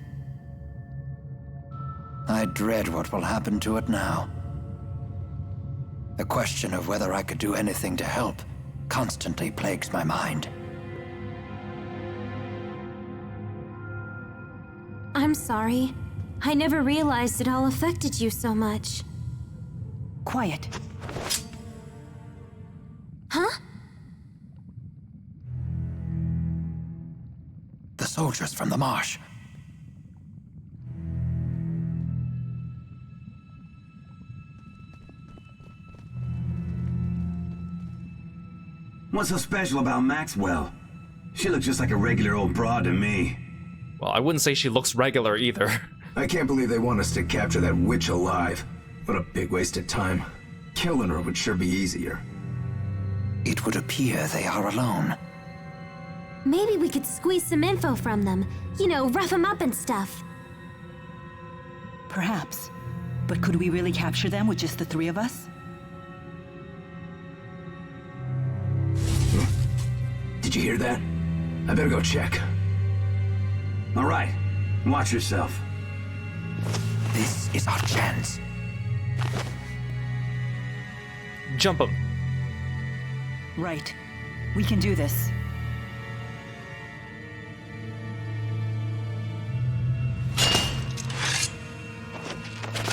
I dread what will happen to it now. The question of whether I could do anything to help constantly plagues my mind. I'm sorry. I never realized it all affected you so much. Quiet. Huh? The soldiers from the marsh. What's so special about Maxwell? She looks just like a regular old broad to me. Well, I wouldn't say she looks regular either. I can't believe they want us to capture that witch alive. What a big waste of time. Killing her would sure be easier. It would appear they are alone. Maybe we could squeeze some info from them. You know, rough them up and stuff. Perhaps. But could we really capture them with just the three of us? Did you hear that? I better go check. All right, watch yourself. This is our chance. Jump him. Right. We can do this.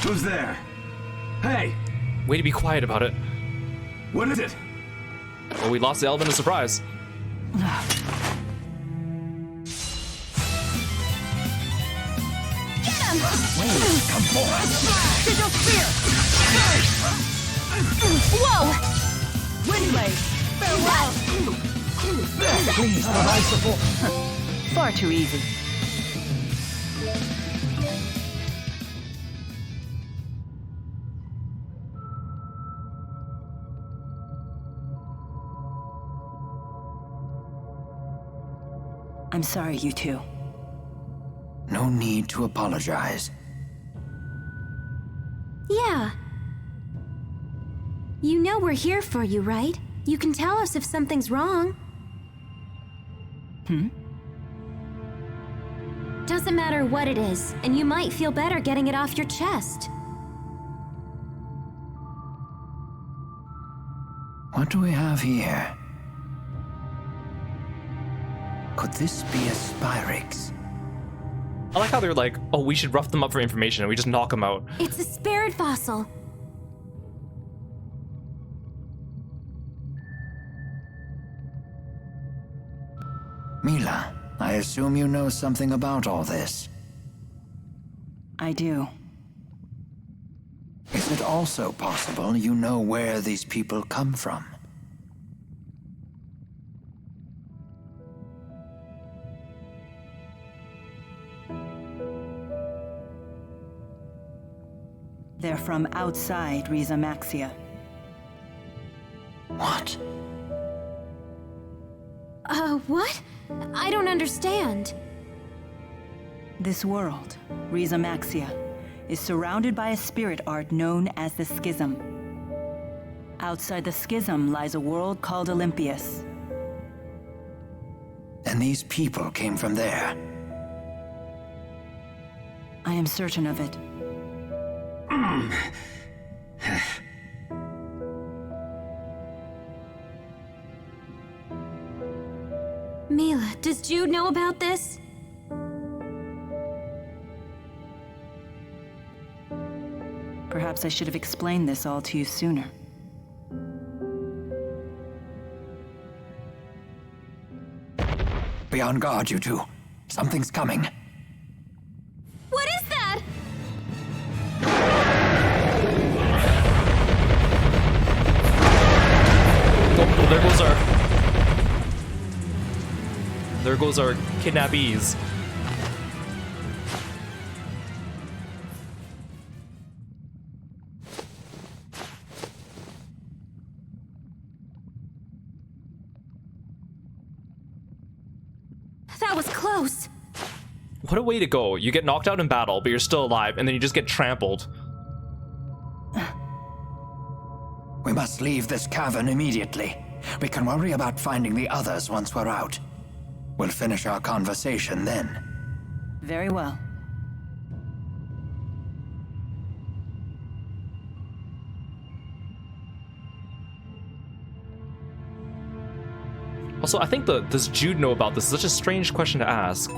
Who's there? Hey! Way to be quiet about it. What is it? Well, we lost the element of surprise. Sigil Spear! Whoa! Windblade! Farewell! Please provide support. Far too easy. I'm sorry, you two. No need to apologize. Yeah. You know we're here for you, right? You can tell us if something's wrong. Doesn't matter what it is, and you might feel better getting it off your chest. What do we have here? Could this be a Spyrix? I like how they're like, oh, we should rough them up for information, and we just knock them out. It's a spirit fossil. Milla, I assume you know something about all this. I do. Is it also possible you know where these people come from? They're from outside Remaster. What? What? I don't understand. This world, Remaster, is surrounded by a spirit art known as the Schism. Outside the Schism lies a world called Olympius. And these people came from there? I am certain of it. Milla, does Jude know about this? Perhaps I should have explained this all to you sooner. Be on guard, you two. Something's coming. What is that? Oh, there goes our kidnappees. That was close. What a way to go. You get knocked out in battle, but you're still alive, and then you just get trampled. We must leave this cavern immediately. We can worry about finding the others once we're out. We'll finish our conversation then. Very well. Also, I think does Jude know about this? It's such a strange question to ask.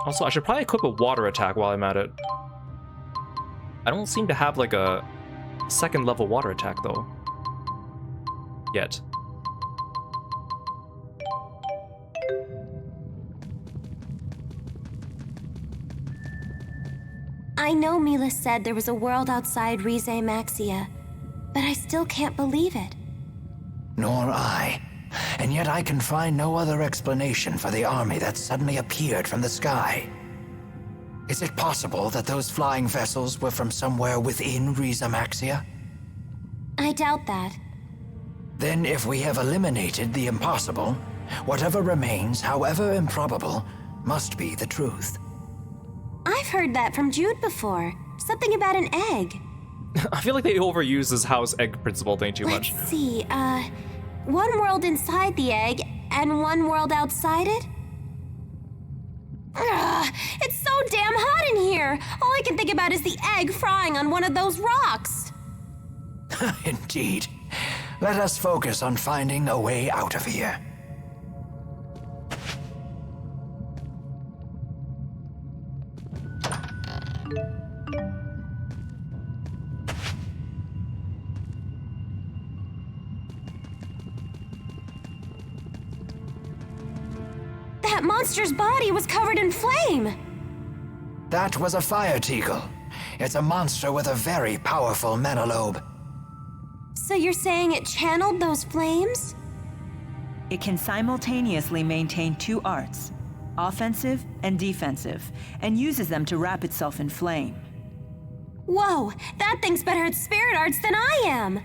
Also, I should probably equip a water attack while I'm at it. I don't seem to have like a second level water attack though. Yet. I know Milla said there was a world outside Remaster, but I still can't believe it. Nor I. And yet I can find no other explanation for the army that suddenly appeared from the sky. Is it possible that those flying vessels were from somewhere within Remaster? I doubt that. Then if we have eliminated the impossible, whatever remains, however improbable, must be the truth. I've heard that from Jude before. Something about an egg. I feel like they overuse this house egg principle thing too much. Let's see, one world inside the egg and one world outside it? Ugh, it's so damn hot in here! All I can think about is the egg frying on one of those rocks. Indeed. Let us focus on finding a way out of here. That monster's body was covered in flame! That was a fire teagle. It's a monster with a very powerful menalobe. So you're saying it channeled those flames? It can simultaneously maintain two arts, offensive and defensive, and uses them to wrap itself in flame. Whoa, that thing's better at spirit arts than I am!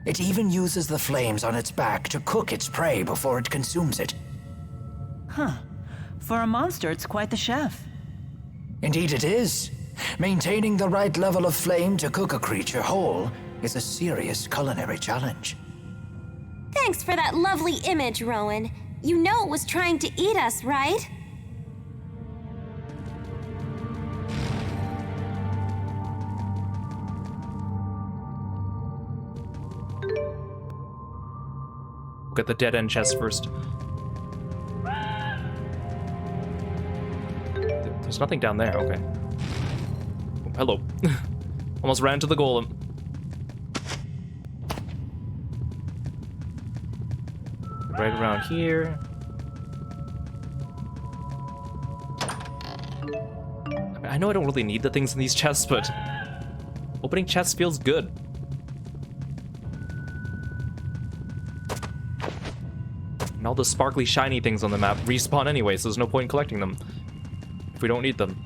It even uses the flames on its back to cook its prey before it consumes it. Huh. For a monster, it's quite the chef. Indeed it is. Maintaining the right level of flame to cook a creature whole is a serious culinary challenge. Thanks for that lovely image, Rowan. You know it was trying to eat us, right? We'll get the dead end chest first. There's nothing down there, okay. Oh, hello. Almost ran to the golem. Right around here. I know I don't really need the things in these chests, but opening chests feels good. And all the sparkly shiny things on the map respawn anyway, so there's no point in collecting them if we don't need them.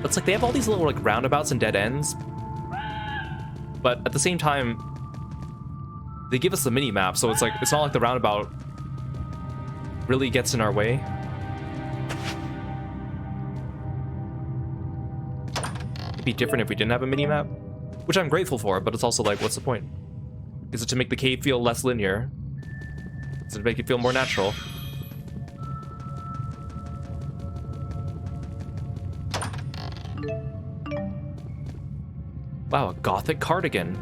It's like they have all these little like roundabouts and dead ends, but at the same time they give us the mini map, so it's like it's not like the roundabout really gets in our way. It'd be different if we didn't have a mini map, which I'm grateful for, but it's also like, what's the point? Is it to make the cave feel less linear? Does it make it feel more natural? Wow, a gothic cardigan.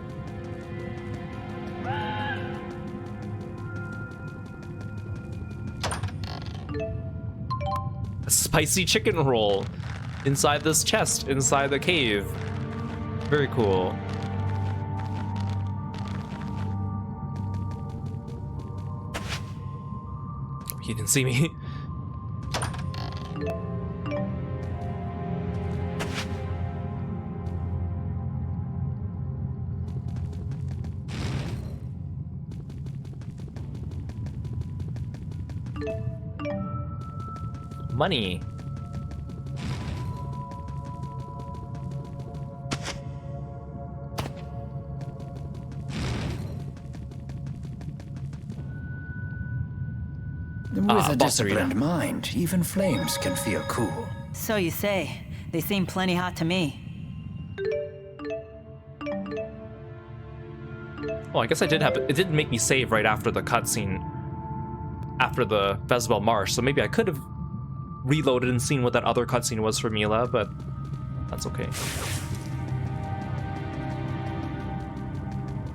A spicy chicken roll inside this chest, inside the cave. Very cool. He didn't see me. Money. With a disciplined mind, even flames can feel cool. So you say. They seem plenty hot to me. Oh, I guess I did have it. It didn't make me save right after the cutscene, after the Festival Marsh, so maybe I could have reloaded and seen what that other cutscene was for Milla, but that's okay.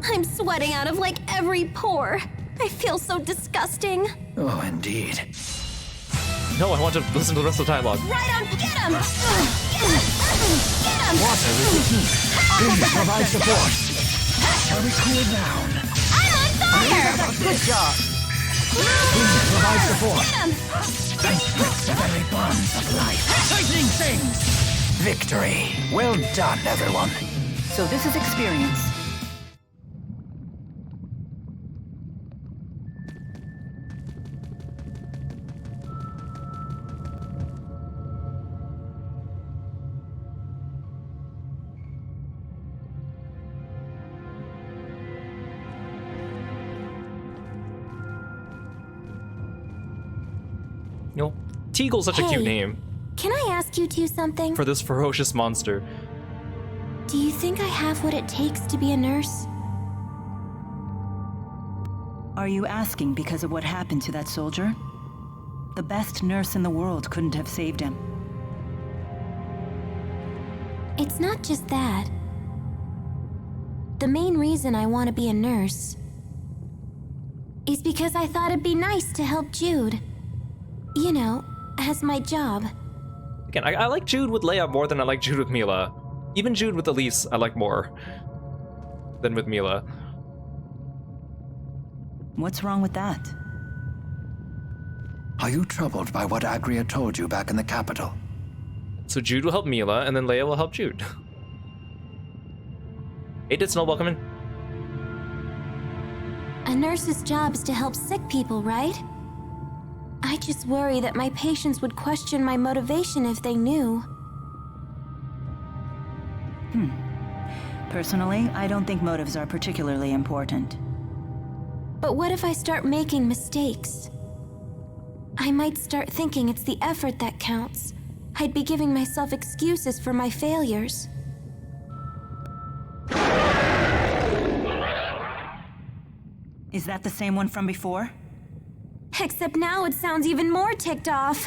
I'm sweating out of like every pore. I feel so disgusting. Oh, indeed. No, I want to listen to the rest of the dialogue. Right on, get him! Get him! Water is the key. Please provide support. Shall we cool down? I'm on fire! Good job. Please provide support. Get him! The very bonds of life. Tightening things. Victory. Well done, everyone. So this is experience. You know, Teagle's such a cute name Can I ask you two something? for this ferocious monster. Do you think I have what it takes to be a nurse? Are you asking because of what happened to that soldier? The best nurse in the world couldn't have saved him. It's not just that. The main reason I want to be a nurse is because I thought it'd be nice to help Jude. You know, as my job. Again, I like Jude with Leia more than I like Jude with Milla. Even Jude with Elise, I like more than with Milla. What's wrong with that? Are you troubled by what Agria told you back in the capital? So Jude will help Milla, and then Leia will help Jude. Hey, Ditsnell, welcome in. A nurse's job is to help sick people, right? I just worry that my patients would question my motivation if they knew. Personally, I don't think motives are particularly important. But what if I start making mistakes? I might start thinking it's the effort that counts. I'd be giving myself excuses for my failures. Is that the same one from before? Except now it sounds even more ticked off.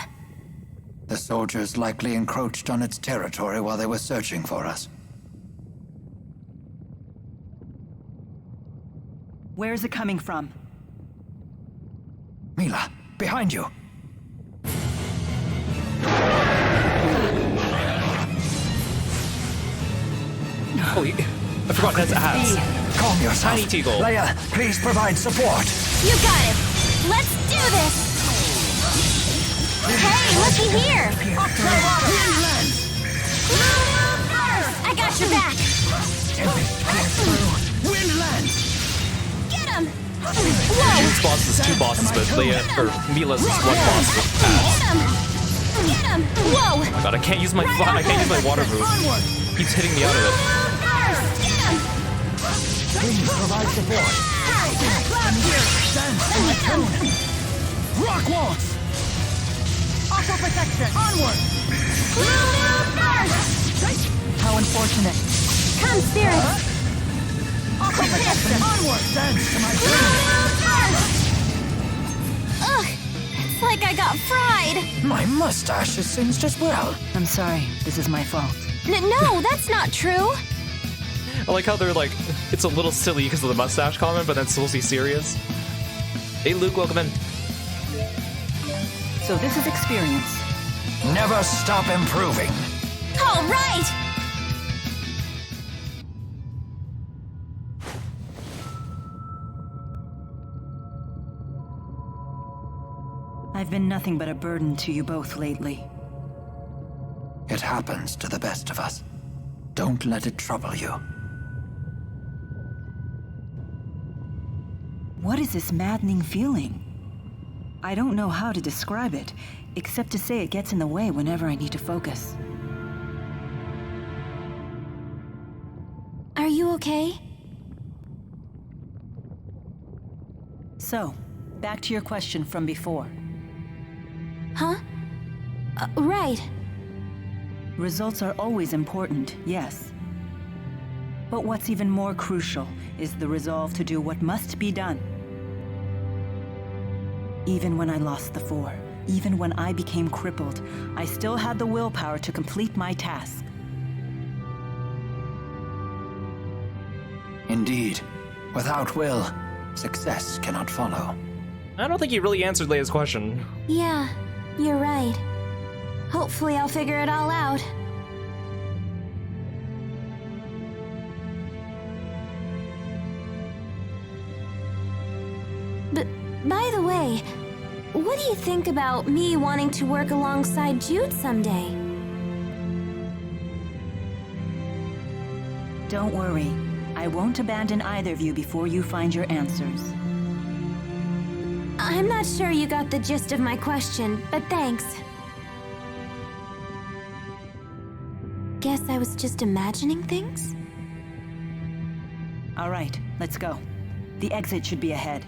The soldiers likely encroached on its territory while they were searching for us. Where is it coming from? Milla, behind you. Holy, I forgot that's ads. Calm yourself. Tiny Teagle. Leia, please provide support. You got it! Let's do this! Hey, looky here! I got your back! Get him! Whoa! Jude's boss is two bosses, but Leia, or Milla's is one boss with Get ads. him! Get him! Whoa! Oh god, I can't use my water move. Keeps hitting me out of it. Get him! Please provide support. Rock waltz! Aqua protection! Onward! How unfortunate. Come, Spirit! Aqua protection! Onward! Dance to my Ugh! It's like I got fried! My mustache is singed as well. I'm sorry, this is my fault. No, that's not true! I like how they're like, it's a little silly because of the mustache comment, but then supposed to be serious. Hey Luke, welcome in. So this is experience. Never stop improving. All right! I've been nothing but a burden to you both lately. It happens to the best of us. Don't let it trouble you. What is this maddening feeling? I don't know how to describe it, except to say it gets in the way whenever I need to focus. Are you okay? So, back to your question from before. Huh? Right. Results are always important, yes. But what's even more crucial is the resolve to do what must be done. Even when I lost the four, even when I became crippled, I still had the willpower to complete my task. Indeed. Without will, success cannot follow. I don't think you really answered Leia's question. Yeah, you're right. Hopefully I'll figure it all out. But, by the way, what do you think about me wanting to work alongside Jude someday? Don't worry. I won't abandon either of you before you find your answers. I'm not sure you got the gist of my question, but thanks. Guess I was just imagining things? All right, let's go. The exit should be ahead.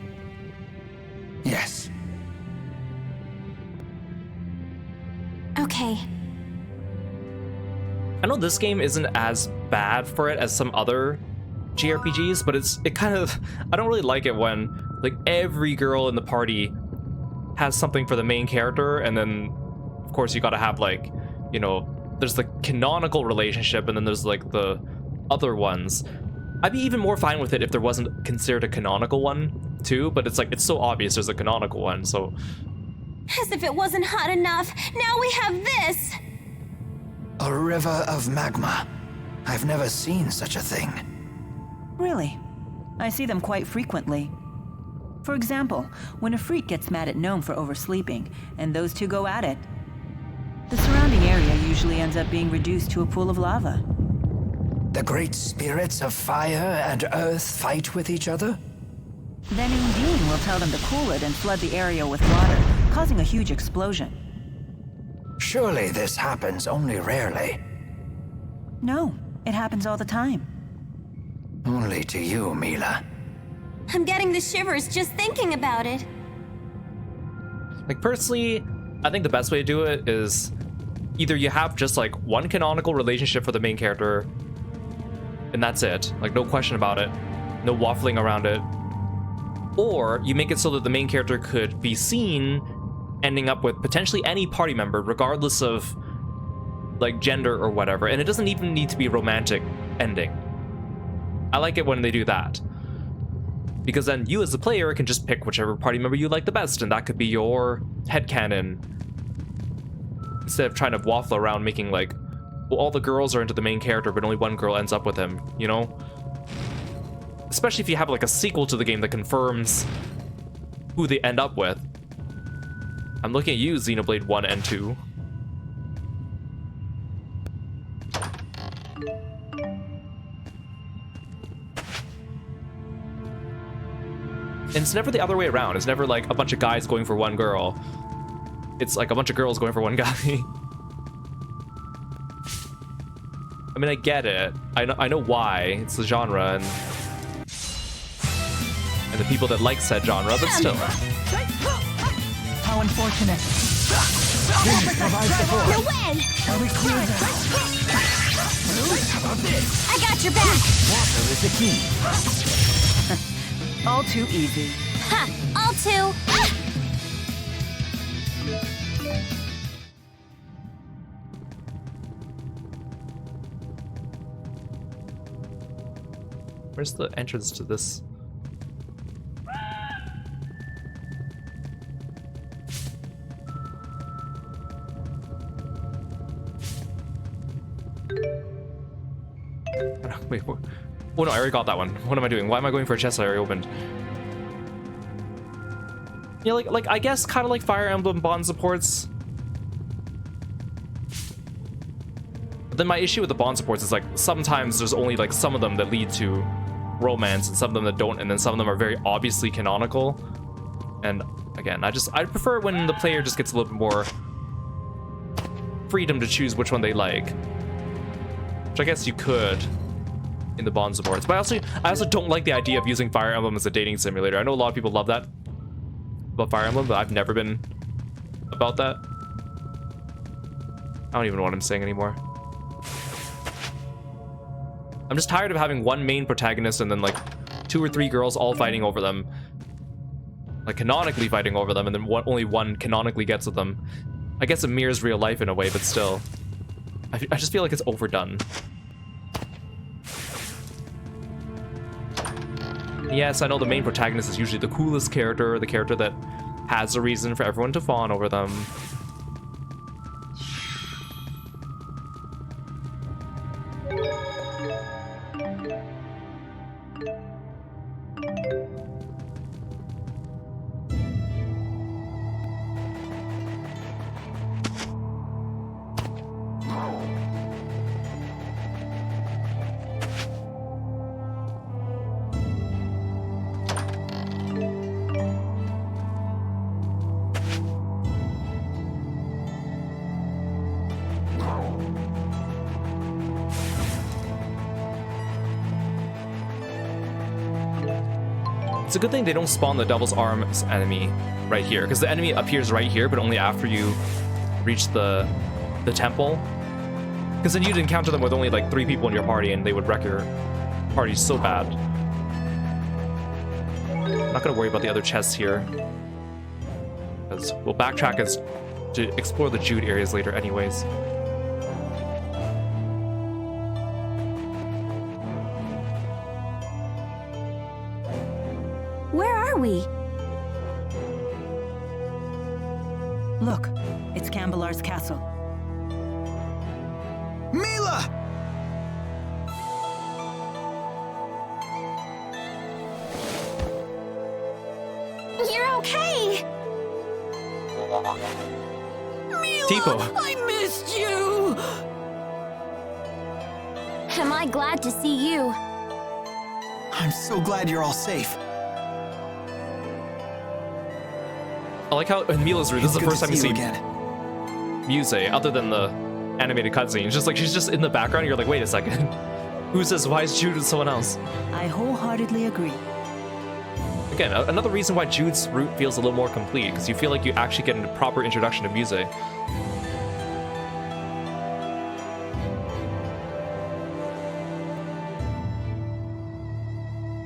Yes. Okay. I know this game isn't as bad for it as some other JRPGs, but it kind of, I don't really like it when like every girl in the party has something for the main character, and then of course you gotta have like, you know, there's the canonical relationship and then there's like the other ones. I'd be even more fine with it if there wasn't considered a canonical one too, but it's like, it's so obvious there's a canonical one, so. As if it wasn't hot enough, now we have this! A river of magma. I've never seen such a thing. Really? I see them quite frequently. For example, when a freak gets mad at Gnome for oversleeping, and those two go at it, the surrounding area usually ends up being reduced to a pool of lava. The great spirits of fire and earth fight with each other? Then Undine will tell them to cool it and flood the area with water, causing a huge explosion. Surely this happens only rarely. No, it happens all the time. Only to you, Milla. I'm getting the shivers just thinking about it. Like personally, I think the best way to do it is either you have just like one canonical relationship for the main character, and that's it, like no question about it, no waffling around it, or you make it so that the main character could be seen ending up with potentially any party member, regardless of like gender or whatever, and it doesn't even need to be a romantic ending. I like it when they do that, because then you as the player can just pick whichever party member you like the best, and that could be your headcanon, instead of trying to waffle around making like, well, all the girls are into the main character but only one girl ends up with him, you know? Especially if you have like a sequel to the game that confirms who they end up with. I'm looking at you, Xenoblade 1 and 2. And it's never the other way around. It's never like a bunch of guys going for one girl. It's like a bunch of girls going for one guy. I mean, I get it. I know why. It's the genre and the people that like said genre, but still. How unfortunate. No way! Are we clear now? How about this? I got your back! Water is the key. All too easy. Ha! All too... Ah! Where's the entrance to this? Wait, oh no, I already got that one. What am I doing? Why am I going for a chest I already opened? Yeah, like I guess kind of like Fire Emblem bond supports. But then my issue with the bond supports is like sometimes there's only like some of them that lead to romance and some of them that don't, and then some of them are very obviously canonical. And again, I prefer when the player just gets a little bit more freedom to choose which one they like. Which I guess you could in the bond supports, but I also don't like the idea of using Fire Emblem as a dating simulator. I know a lot of people love that about Fire Emblem, but I've never been about that. I don't even know what I'm saying anymore. I'm just tired of having one main protagonist and then like 2 or 3 girls all fighting over them, like canonically fighting over them, and then only one canonically gets with them. I guess it mirrors real life in a way, but still, I just feel like it's overdone. Yes, I know the main protagonist is usually the coolest character, the character that has a reason for everyone to fawn over them. It's a good thing they don't spawn the Devil's Arms enemy right here, because the enemy appears right here, but only after you reach the temple. Because then you'd encounter them with only like 3 people in your party, and they would wreck your party so bad. I'm not gonna worry about the other chests here, because we'll backtrack as to explore the Jude areas later anyways. We? Look, it's Cambelar's castle. Milla! You're okay! Milla, Tipo. I missed you! Am I glad to see you? I'm so glad you're all safe. I like how in Milla's room, this is the first time you see again. Muse, other than the animated cutscene. It's just like she's just in the background, and you're like, wait a second. Who's this? Why is Jude with someone else? I wholeheartedly agree. Again, another reason why Jude's route feels a little more complete, because you feel like you actually get a proper introduction to Muse.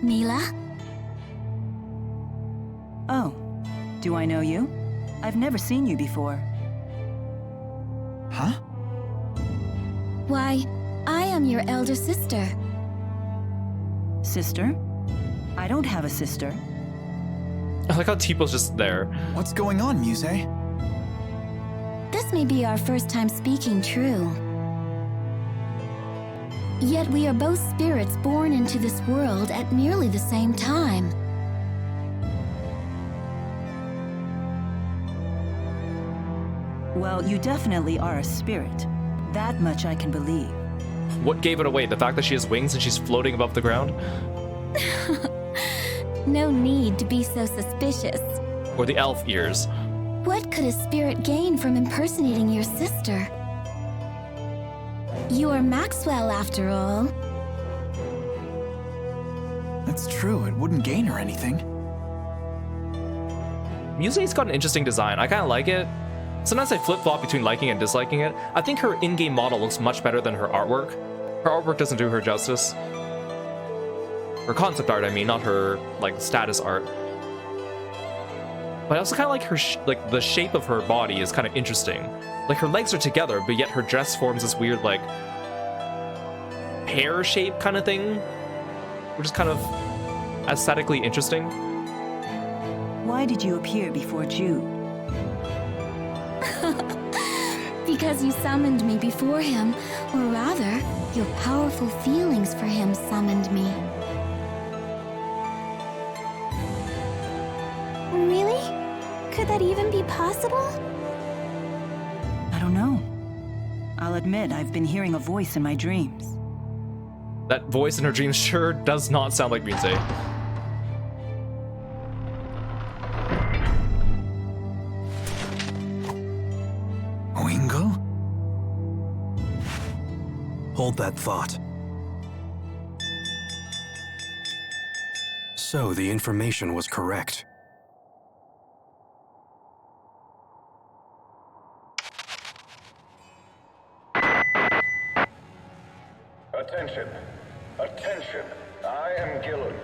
Milla? Oh, do I know you? I've never seen you before. Huh? Why, I am your elder sister. Sister? I don't have a sister. I like how Tipo's just there. What's going on, Muse? This may be our first time speaking true. Yet we are both spirits born into this world at nearly the same time. Well, you definitely are a spirit. That much I can believe. What gave it away? The fact that she has wings and she's floating above the ground? No need to be so suspicious. Or the elf ears? What could a spirit gain from impersonating your sister? You are Maxwell, after all. That's true, it wouldn't gain her anything. Muse's got an interesting design. I kind of like it. Sometimes I flip-flop between liking and disliking it. I think her in-game model looks much better than her artwork. Her artwork doesn't do her justice. Her concept art, I mean, not her, like, status art. But I also kind of like her, like, the shape of her body is kind of interesting. Like, her legs are together, but yet her dress forms this weird, like, pear shape kind of thing, which is kind of aesthetically interesting. Why did you appear before Jude? Because you summoned me before him, or rather, your powerful feelings for him summoned me. Really? Could that even be possible? I don't know. I'll admit I've been hearing a voice in my dreams. That voice in her dreams sure does not sound like Muse. Wingo? Hold that thought. So the information was correct. Attention. Attention. I am Gillen.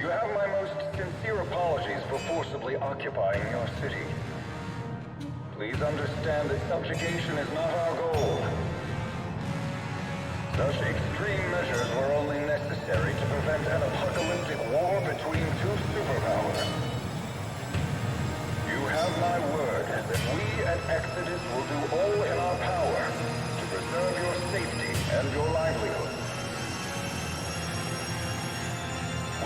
You have my most sincere apologies for forcibly occupying your city. Please understand that subjugation is not our goal. Such extreme measures were only necessary to prevent an apocalyptic war between two superpowers. You have my word that we at Exodus will do all in our power to preserve your safety and your livelihood.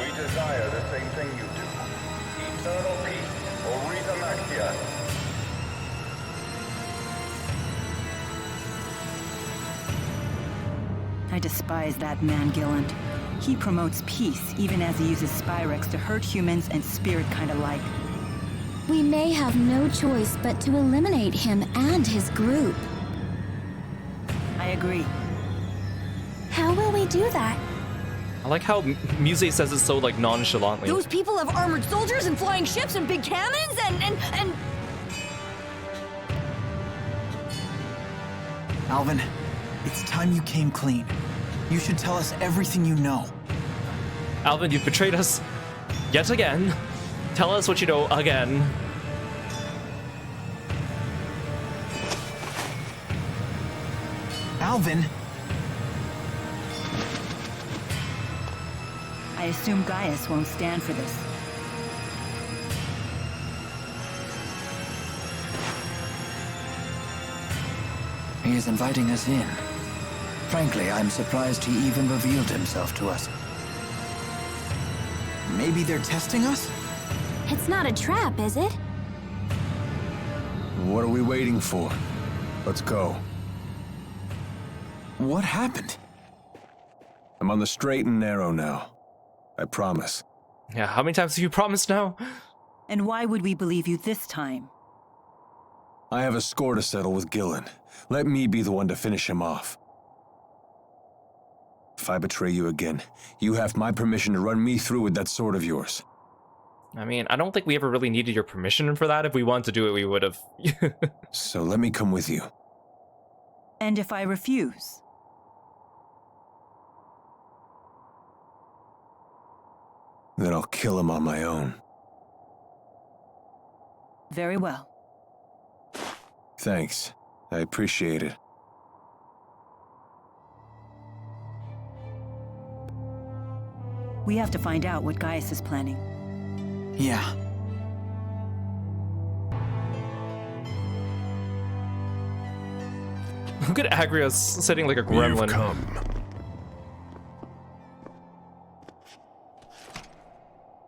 We desire the same thing you do. Eternal peace for Rita Maxia. I despise that man, Gilland. He promotes peace, even as he uses Spyrex to hurt humans and spirit kind alike. We may have no choice but to eliminate him and his group. I agree. How will we do that? I like how Muse says it so like nonchalantly. Those people have armored soldiers and flying ships and big cannons and... Alvin, it's time you came clean. You should tell us everything you know. Alvin, you've betrayed us yet again. Tell us what you know again. Alvin! I assume Gaius won't stand for this. He is inviting us in. Frankly, I'm surprised he even revealed himself to us. Maybe they're testing us? It's not a trap, is it? What are we waiting for? Let's go. What happened? I'm on the straight and narrow now. I promise. Yeah, how many times have you promised now? And why would we believe you this time? I have a score to settle with Gillen. Let me be the one to finish him off. If I betray you again, you have my permission to run me through with that sword of yours. I mean, I don't think we ever really needed your permission for that. If we wanted to do it, we would have. So let me come with you. And if I refuse? Then I'll kill him on my own. Very well. Thanks. I appreciate it. We have to find out what Gaius is planning. Yeah. Look at Agrias sitting like a gremlin. You've come.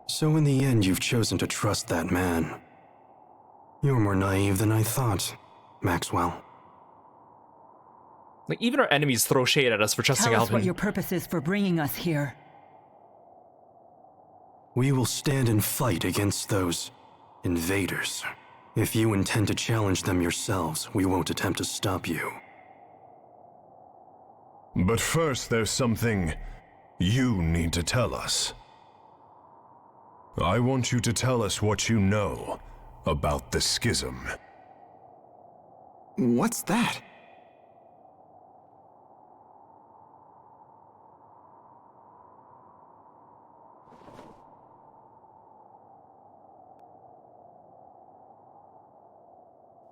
So in the end, you've chosen to trust that man. You're more naive than I thought, Maxwell. Like, even our enemies throw shade at us for trusting Tell us Alvin. what your purpose is for bringing us here. We will stand and fight against those invaders. If you intend to challenge them yourselves, we won't attempt to stop you. But first, there's something you need to tell us. I want you to tell us what you know about the schism. What's that?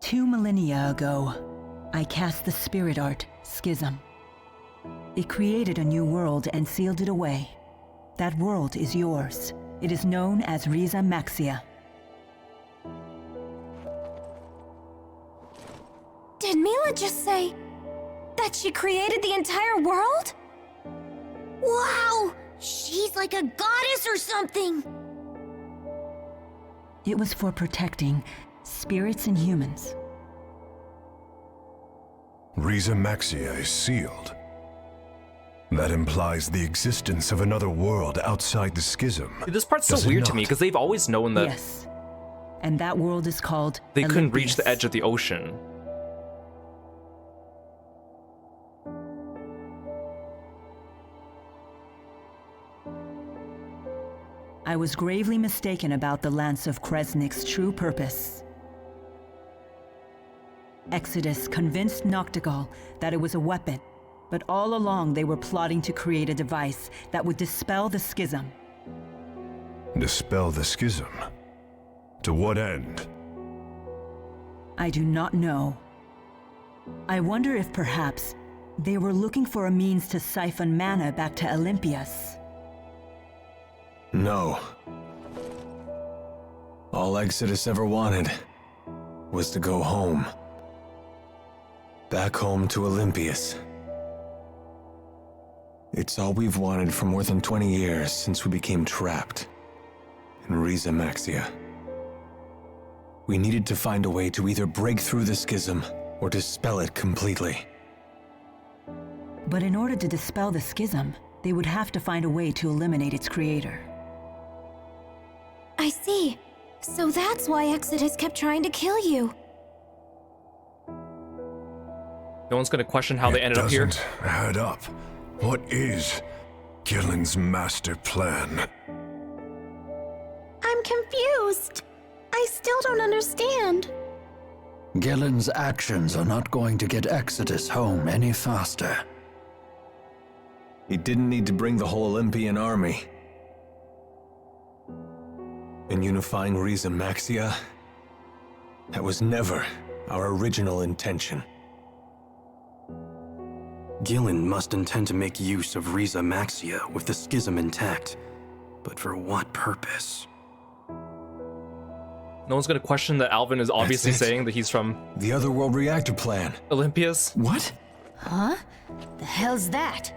Two millennia ago, I cast the spirit art, Schism. It created a new world and sealed it away. That world is yours. It is known as Rita Maxia. Did Milla just say that she created the entire world? Wow! She's like a goddess or something! It was for protecting spirits and humans. Rita Maxia is sealed. That implies the existence of another world outside the schism. Dude, this part's so weird to me because they've always known that. Yes. And that world is called they couldn't Olympias. reach the edge of the ocean. I was gravely mistaken about the Lance of Kresnik's true purpose. Exodus convinced Noctigal that it was a weapon, but all along they were plotting to create a device that would dispel the schism. Dispel the schism? To what end? I do not know. I wonder if perhaps They were looking for a means to siphon mana back to Olympias. No. All Exodus ever wanted was to go home. Back home to Olympias. It's all we've wanted for more than 20 years since we became trapped in Riza Maxia. We needed to find a way to either break through the schism or dispel it completely. But in order to dispel the schism, they would have to find a way to eliminate its creator. I see. So that's why Exodus kept trying to kill you. No one's gonna question how they ended up here. It doesn't add up. What is Gillen's master plan? I'm confused. I still don't understand. Gillen's actions are not going to get Exodus home any faster. He didn't need to bring the whole Olympian army. In unifying Riza Maxia, that was never our original intention. Gillen must intend to make use of Riza Maxia with the schism intact. But for what purpose? No one's gonna question that Alvin is obviously saying that he's from the Otherworld Reactor Plan. Olympias. What? Huh? The hell's that?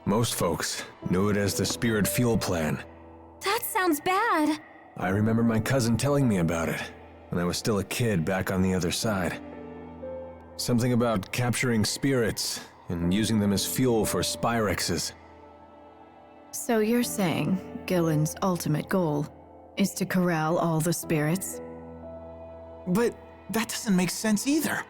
Most folks knew it as the Spirit Fuel Plan. That sounds bad. I remember my cousin telling me about it when I was still a kid back on the other side. Something about capturing spirits and using them as fuel for Spyrexes. So you're saying Gillen's ultimate goal is to corral all the spirits? But that doesn't make sense either.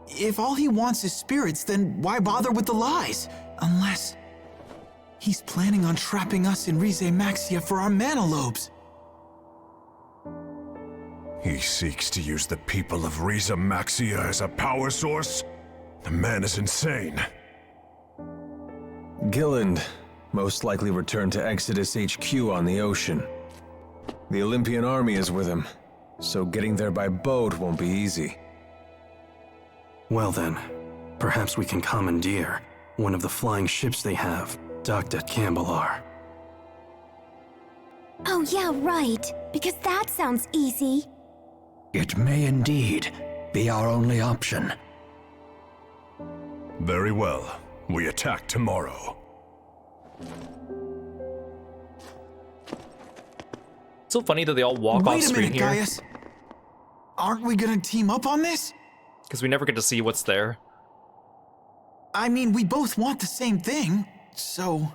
If all he wants is spirits, then why bother with the lies? Unless he's planning on trapping us in Rize Maxia for our mana lobes. He seeks to use the people of Riza Maxia as a power source? The man is insane. Gillen most likely returned to Exodus HQ on the ocean. The Olympian army is with him, so getting there by boat won't be easy. Well then, perhaps we can commandeer one of the flying ships they have docked at Cambalar. Oh yeah, right. Because that sounds easy. It may indeed be our only option. Very well. We attack tomorrow. So funny that they all walk off screen here. Gaius. Aren't we gonna team up on this? Because we never get to see what's there. I mean, we both want the same thing, so...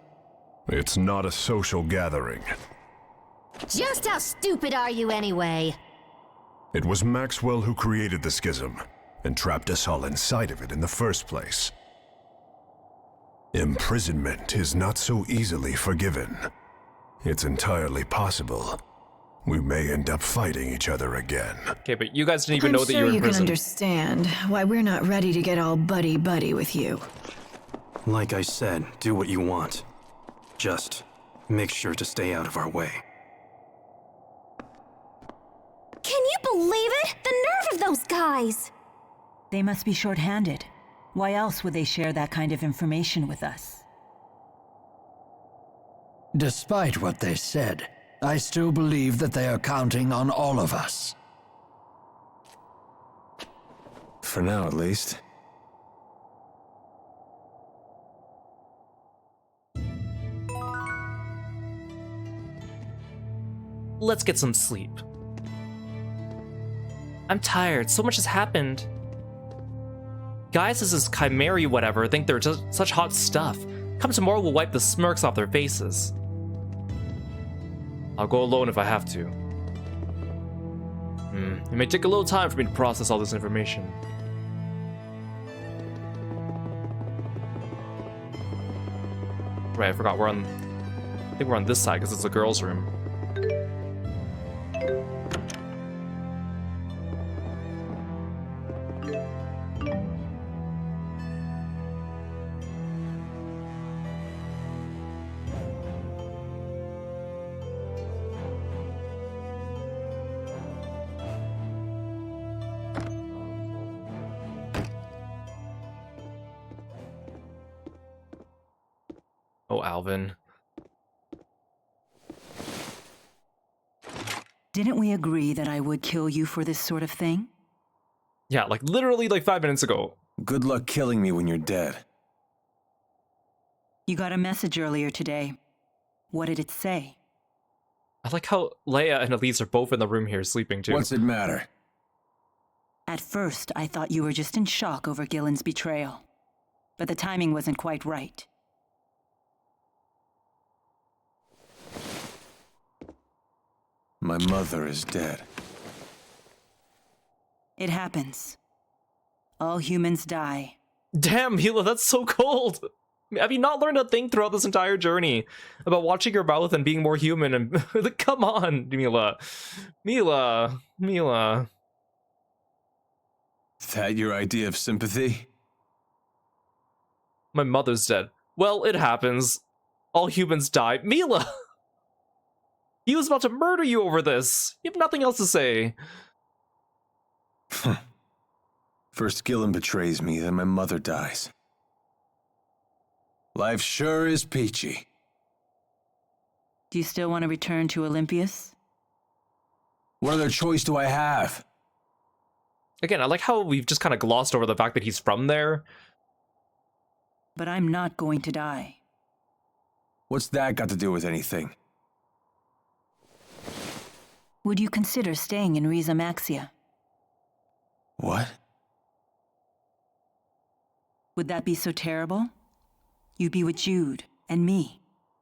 It's not a social gathering. Just how stupid are you anyway? It was Maxwell who created the schism, and trapped us all inside of it in the first place. Imprisonment is not so easily forgiven. It's entirely possible we may end up fighting each other again. Okay, but you guys didn't even know that you were in I'm sure you can prison. understand why we're not ready to get all buddy-buddy with you. Like I said, do what you want. Just make sure to stay out of our way. Can you believe it? The nerve of those guys! They must be short-handed. Why else would they share that kind of information with us? Despite what they said, I still believe that they are counting on all of us. For now, at least. Let's get some sleep. I'm tired. So much has happened. Guys, this is chimera whatever think they're just such hot stuff. Come tomorrow, we'll wipe the smirks off their faces. I'll go alone if I have to. It may take a little time for me to process all this information. Right, I forgot we're on... I think we're on this side because it's the girls' room. Oh, Alvin. Didn't we agree that I would kill you for this sort of thing? Yeah, like literally like 5 minutes ago. Good luck killing me when you're dead. You got a message earlier today. What did it say? I like how Leia and Elise are both in the room here sleeping too. What's it matter? At first, I thought you were just in shock over Gillen's betrayal. But the timing wasn't quite right. My mother is dead. It happens. All humans die. Damn, Milla, that's so cold! Have you not learned a thing throughout this entire journey about watching your mouth and being more human? And like, come on, Milla. Milla. Is that your idea of sympathy? My mother's dead. Well, it happens. All humans die. Milla! He was about to murder you over this. You have nothing else to say. First Gillen betrays me, then my mother dies. Life sure is peachy. Do you still want to return to Olympias? What other choice do I have? Again, I like how we've just kind of glossed over the fact that he's from there. But I'm not going to die. What's that got to do with anything? Would you consider staying in Riza Maxia? What? Would that be so terrible? You'd be with Jude, and me,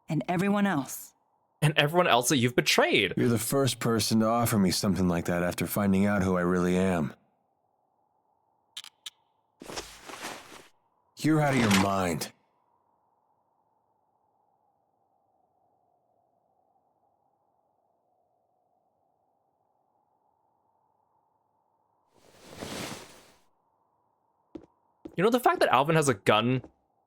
and everyone else. And everyone else that you've betrayed. You're the first person to offer me something like that after finding out who I really am. You're out of your mind. You know, the fact that Alvin has a gun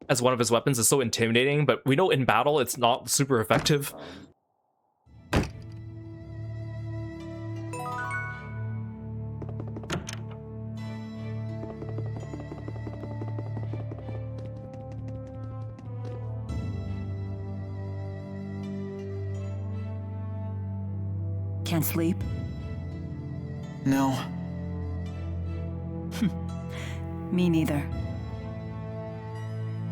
as one of his weapons is so intimidating, but we know in battle it's not super effective. Can't sleep? No. Me neither.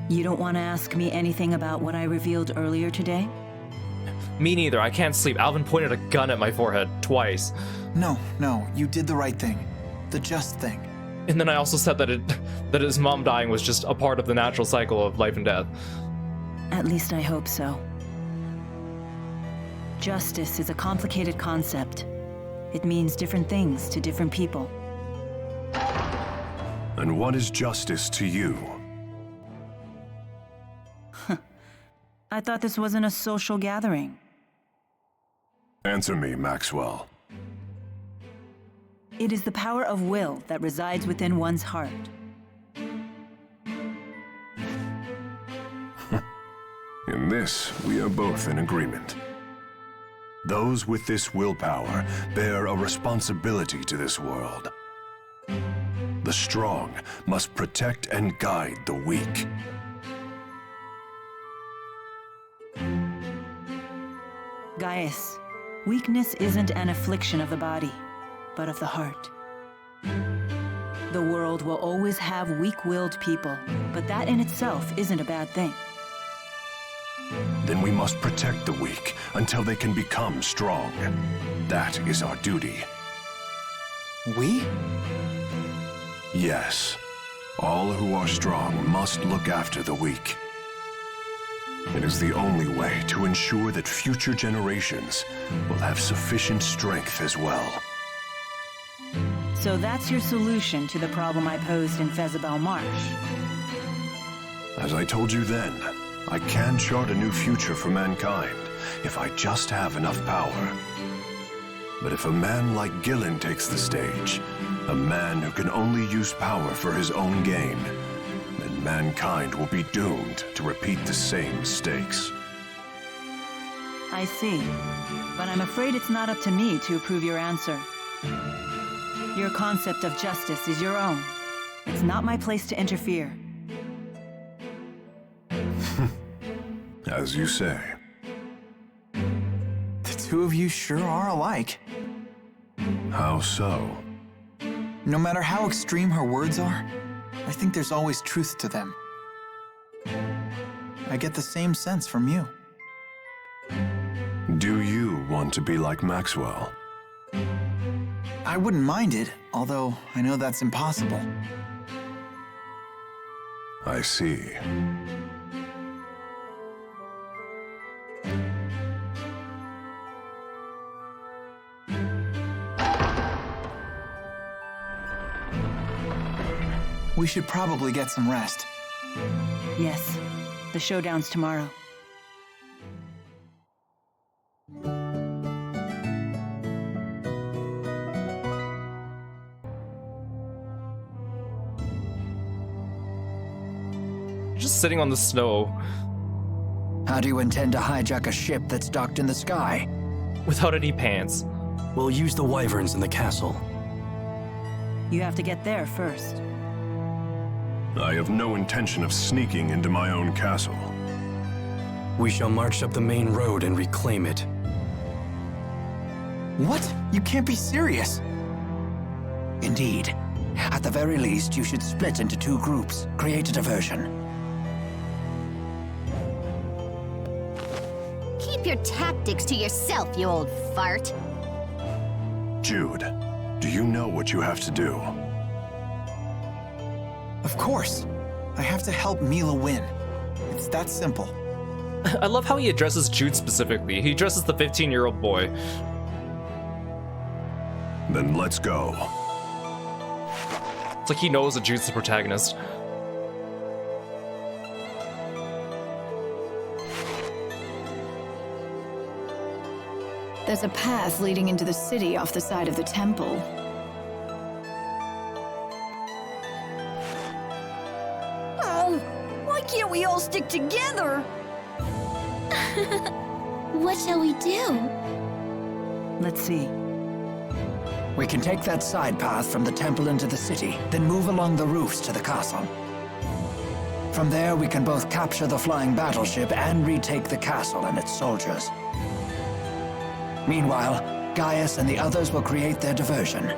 You don't want to ask me anything about what I revealed earlier today? Me neither. I can't sleep. Alvin pointed a gun at my forehead twice. No, you did the right thing. The just thing. And then I also said that his mom dying was just a part of the natural cycle of life and death. At least I hope so. Justice is a complicated concept. It means different things to different people. And what is justice to you? I thought this wasn't a social gathering. Answer me, Maxwell. It is the power of will that resides within one's heart. In this, we are both in agreement. Those with this willpower bear a responsibility to this world. The strong must protect and guide the weak. Gaius, weakness isn't an affliction of the body, but of the heart. The world will always have weak-willed people, but that in itself isn't a bad thing. Then we must protect the weak until they can become strong. That is our duty. We? Yes. All who are strong must look after the weak. It is the only way to ensure that future generations will have sufficient strength as well. So that's your solution to the problem I posed in Fezabel Marsh. As I told you then, I can chart a new future for mankind if I just have enough power. But if a man like Gillen takes the stage, a man who can only use power for his own gain, then mankind will be doomed to repeat the same mistakes. I see. But I'm afraid it's not up to me to approve your answer. Your concept of justice is your own. It's not my place to interfere. As you say. The two of you sure are alike. How so? No matter how extreme her words are, I think there's always truth to them. I get the same sense from you. Do you want to be like Maxwell? I wouldn't mind it, although I know that's impossible. I see. We should probably get some rest. Yes, the showdown's tomorrow. Just sitting on the snow. How do you intend to hijack a ship that's docked in the sky? Without any pants. We'll use the wyverns in the castle. You have to get there first. I have no intention of sneaking into my own castle. We shall march up the main road and reclaim it. What? You can't be serious. Indeed. At the very least, you should split into two groups, create a diversion. Keep your tactics to yourself, you old fart. Jude, do you know what you have to do? Of course. I have to help Milla win. It's that simple. I love how he addresses Jude specifically. He addresses the 15-year-old boy. Then let's go. It's like he knows that Jude's the protagonist. There's a path leading into the city off the side of the temple. Oh, why can't we all stick together? What shall we do? Let's see. We can take that side path from the temple into the city, then move along the roofs to the castle. From there, we can both capture the flying battleship and retake the castle and its soldiers. Meanwhile, Gaius and the others will create their diversion.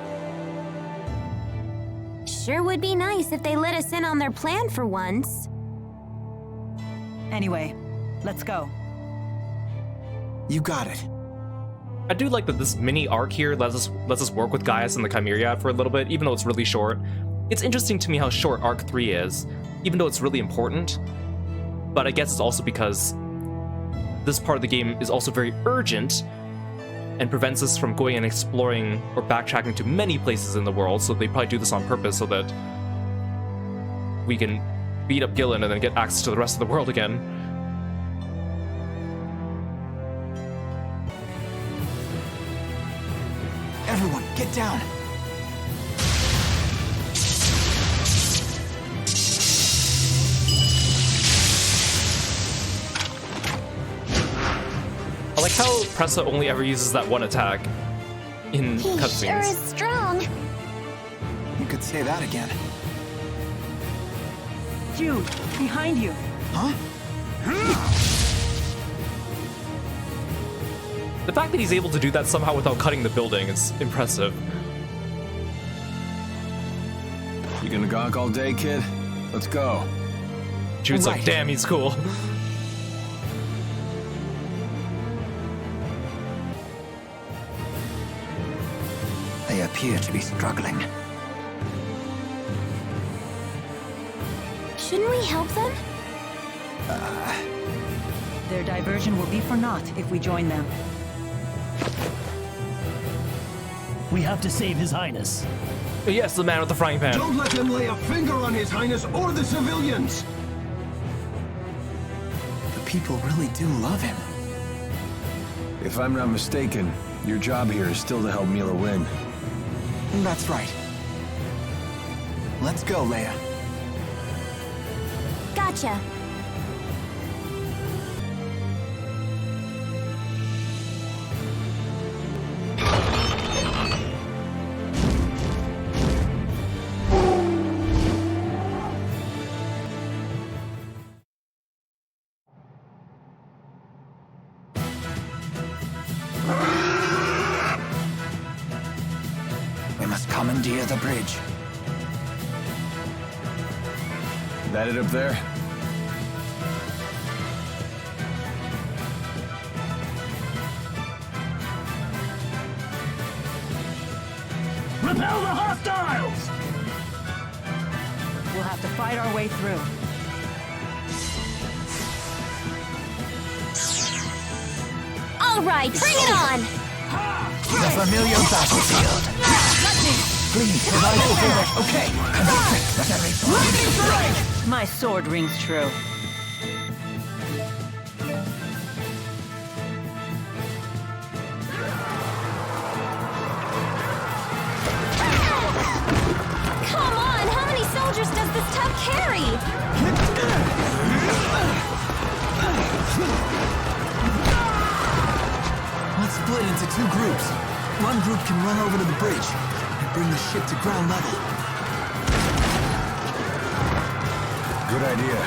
Sure would be nice if they let us in on their plan for once. Anyway, let's go. You got it. I do like that this mini arc here lets us work with Gaius and the Chimera for a little bit, even though it's really short. It's interesting to me how short Arc 3 is, even though it's really important. But I guess it's also because this part of the game is also very urgent and prevents us from going and exploring or backtracking to many places in the world, so they probably do this on purpose so that we can beat up Gillen and then get access to the rest of the world again. Everyone, get down! I like how Pressa only ever uses that one attack in He cutscenes. sure is strong. You could say that again. Jude, behind you. Huh? The fact that he's able to do that somehow without cutting the building is impressive. You gonna gawk all day, kid? Let's go. Jude's like, damn, he's cool. They appear to be struggling. Shouldn't we help them? Their diversion will be for naught if we join them. We have to save His Highness. Yes, the man with the frying pan. Don't let him lay a finger on His Highness or the civilians! The people really do love him. If I'm not mistaken, your job here is still to help Milla win. That's right. Let's go, Leia. Gotcha. the bridge. That it up there? Repel the hostiles! We'll have to fight our way through. All right, bring it on! The familiar battlefield. Please provide support. Okay. My sword rings true. Come on, how many soldiers does this tub carry? Let's split into 2 groups. One group can run over to the bridge and bring the ship to ground level. Good idea.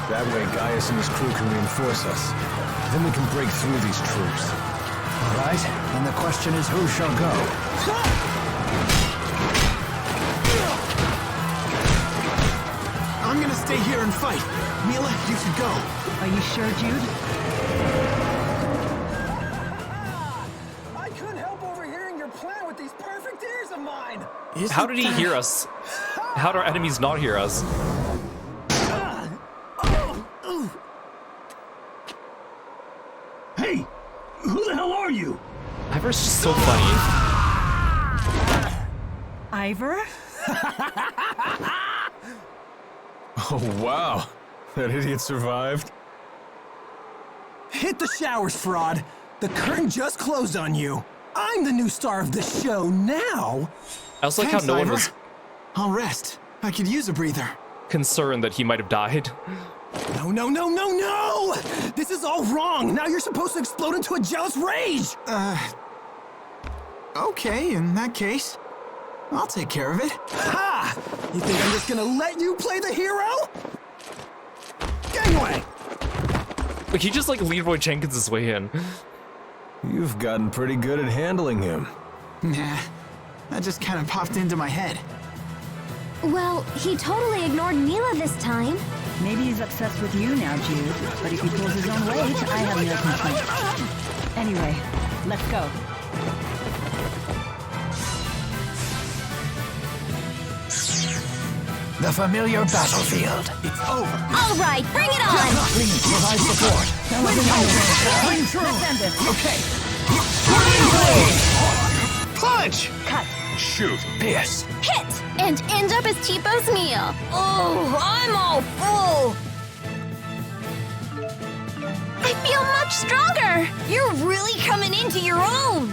That way Gaius and his crew can reinforce us. Then we can break through these troops. All right, and the question is who shall go? I'm gonna stay here and fight. Milla, you should go. Are you sure, Jude? I couldn't help overhearing your plan with these perfect ears of mine. How did he hear us? How do our enemies not hear us? Hey, who the hell are you? Ivor's just so funny. Ivor? Oh, wow. That idiot survived. Hit the showers, fraud. The curtain just closed on you. I'm the new star of the show now. I also like Thanks, how no one Ivor. was I'll rest. I could use a breather. concerned that he might have died. No, no, no, no, no! This is all wrong! Now you're supposed to explode into a jealous rage! Okay, in that case, I'll take care of it. Ha! You think I'm just gonna let you play the hero? Gangway! Like, he just like Leroy Jenkins his way in. You've gotten pretty good at handling him. Nah, that just kind of popped into my head. Well, he totally ignored Milla this time. Maybe he's obsessed with you now, Jude. But if he pulls his own weight, I have no complaint. Anyway, let's go. The familiar battlefield. It's over. All right, bring it on! Please provide support. Let's end this. Okay. Punch! Cut. Shoot. Pierce. Hit! And end up as Cheapo's meal. Oh, I'm all full. I feel much stronger. You're really coming into your own.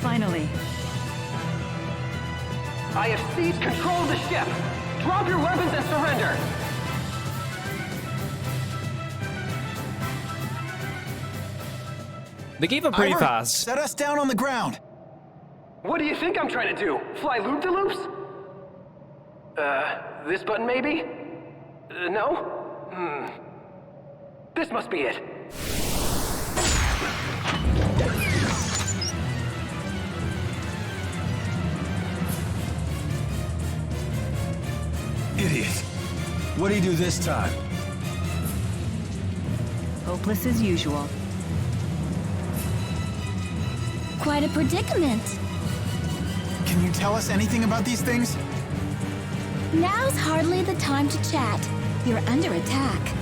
Finally. I have seized control of the ship. Drop your weapons and surrender. They gave up pretty Ivor, fast. Set us down on the ground. What do you think I'm trying to do? Fly loop-de-loops? This button maybe? No? This must be it. Idiot. What do you do this time? Hopeless as usual. Quite a predicament. Can you tell us anything about these things? Now's hardly the time to chat. You're under attack.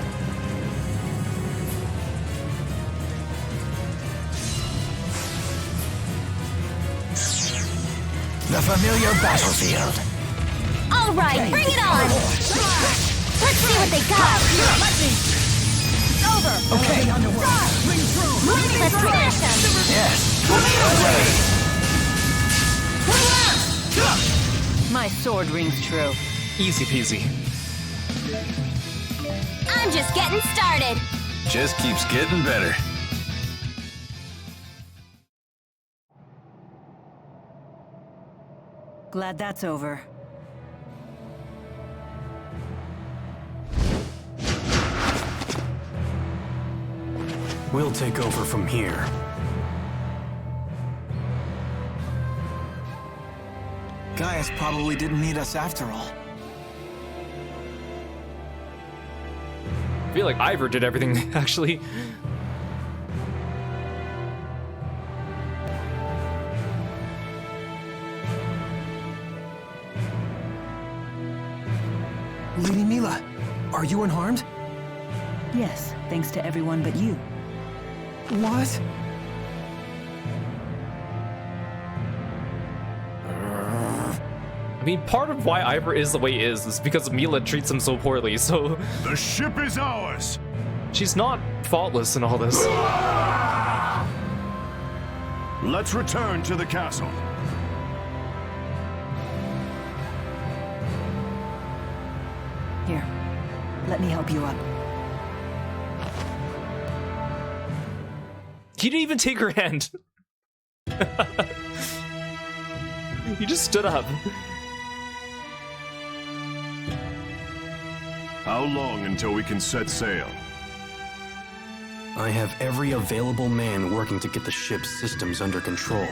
The familiar battlefield. All right, bring it on! Let's see what they got. It's over. Okay. Let's smash them. Yes. My sword rings true. Easy peasy. I'm just getting started. Just keeps getting better. Glad that's over. We'll take over from here. Gaius probably didn't need us after all. I feel like Ivor did everything, actually. Lady Milla, are you unharmed? Yes, thanks to everyone but you. What? I mean, part of why Ivor is the way he is because Milla treats him so poorly, so... The ship is ours! She's not faultless in all this. Let's return to the castle. Here, let me help you up. He didn't even take her hand. He just stood up. How long until we can set sail? I have every available man working to get the ship's systems under control.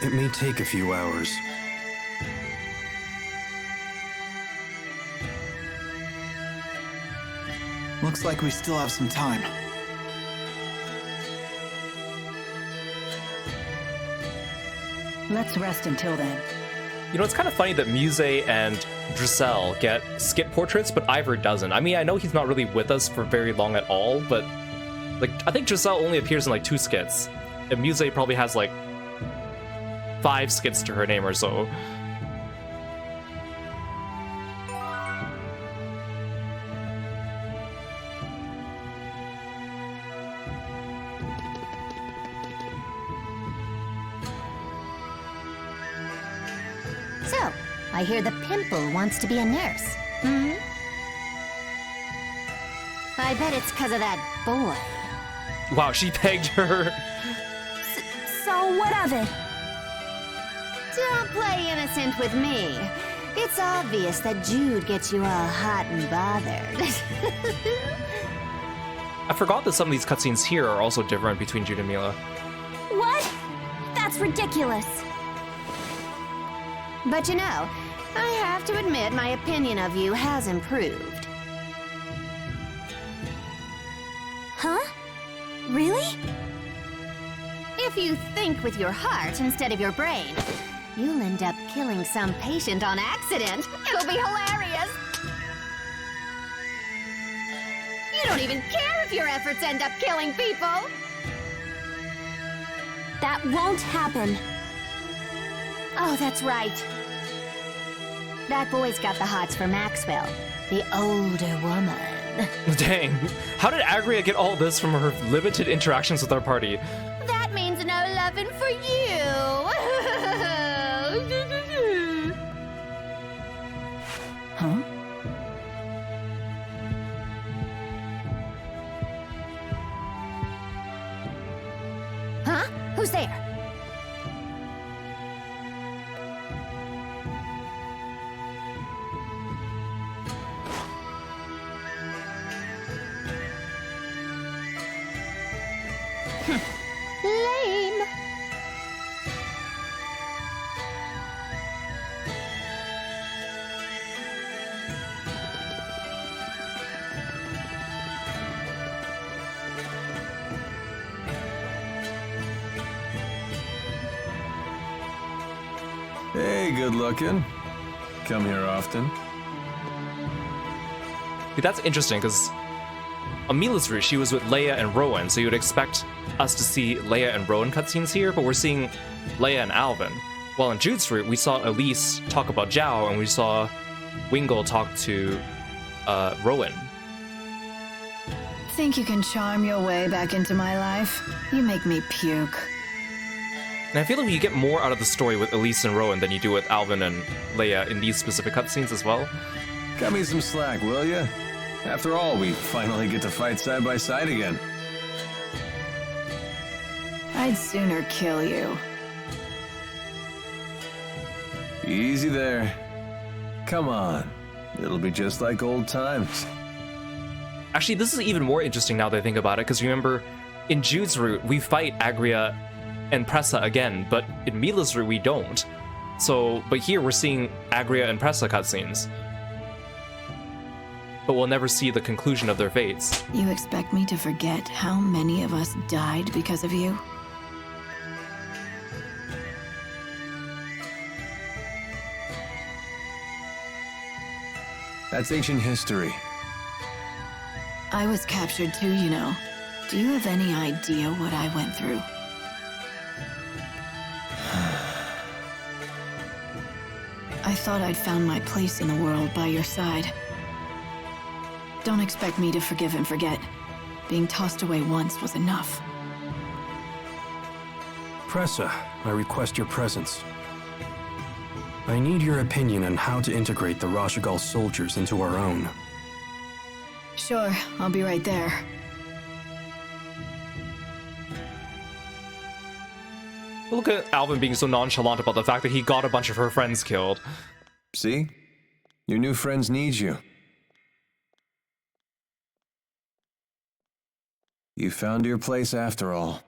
It may take a few hours. Looks like we still have some time. Let's rest until then. You know, it's kind of funny that Muse and Drissel get skit portraits, but Ivor doesn't. I mean, I know he's not really with us for very long at all, but like, I think Drissel only appears in like 2 skits, and Muse probably has like 5 skits to her name or so. So, I hear the pimple wants to be a nurse. Hmm? I bet it's because of that boy. Wow, she pegged her. So what of it? Don't play innocent with me. It's obvious that Jude gets you all hot and bothered. I forgot that some of these cutscenes here are also different between Jude and Milla. What? That's ridiculous. But you know, I have to admit my opinion of you has improved. Huh? Really? If you think with your heart instead of your brain, you'll end up killing some patient on accident. It'll be hilarious. You don't even care if your efforts end up killing people. That won't happen. Oh, that's right. That boy's got the hots for Maxwell, the older woman. Dang. How did Agria get all this from her limited interactions with our party? That means no lovin' for you. Huh? Huh? Who's there? Lame. Hey, good looking. Come here often. See, that's interesting, because on Milla's route, she was with Leia and Rowan, so you would expect us to see Leia and Rowan cutscenes here, but we're seeing Leia and Alvin. While in Jude's route, we saw Elise talk about Zhao, and we saw Wingle talk to Rowan. Think you can charm your way back into my life? You make me puke. And I feel like you get more out of the story with Elise and Rowan than you do with Alvin and Leia in these specific cutscenes as well. Cut me some slack, will ya? After all, we finally get to fight side by side again. I'd sooner kill you. Easy there. Come on. It'll be just like old times. Actually, this is even more interesting now that I think about it, because remember, in Jude's route, we fight Agria and Pressa again, but in Milla's route, we don't. So, but here we're seeing Agria and Pressa cutscenes. But we'll never see the conclusion of their fates. You expect me to forget how many of us died because of you? That's ancient history. I was captured too, you know. Do you have any idea what I went through? I thought I'd found my place in the world by your side. Don't expect me to forgive and forget. Being tossed away once was enough. Pressa, I request your presence. I need your opinion on how to integrate the Rashigal soldiers into our own. Sure, I'll be right there. Look at Alvin being so nonchalant about the fact that he got a bunch of her friends killed. See? Your new friends need you. You found your place after all.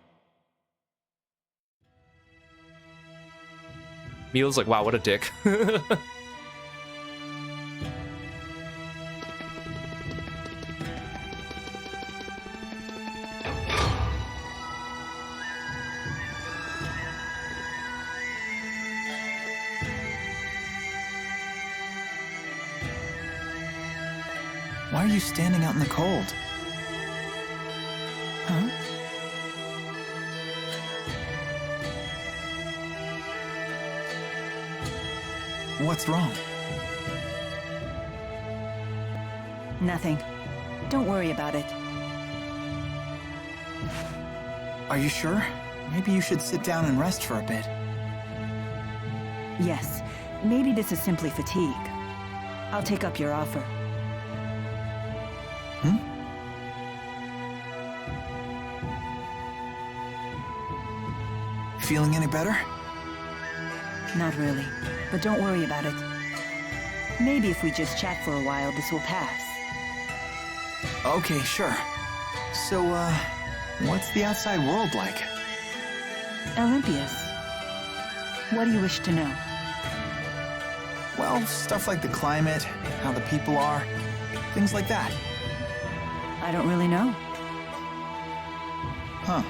Milla's like, wow, what a dick. Why are you standing out in the cold? Huh? What's wrong? Nothing. Don't worry about it. Are you sure? Maybe you should sit down and rest for a bit. Yes, maybe this is simply fatigue. I'll take up your offer. Feeling any better? Not really, but don't worry about it. Maybe if we just chat for a while, this will pass. Okay, sure. So, what's the outside world like? Olympias. What do you wish to know? Well, stuff like the climate, how the people are, things like that. I don't really know. Huh.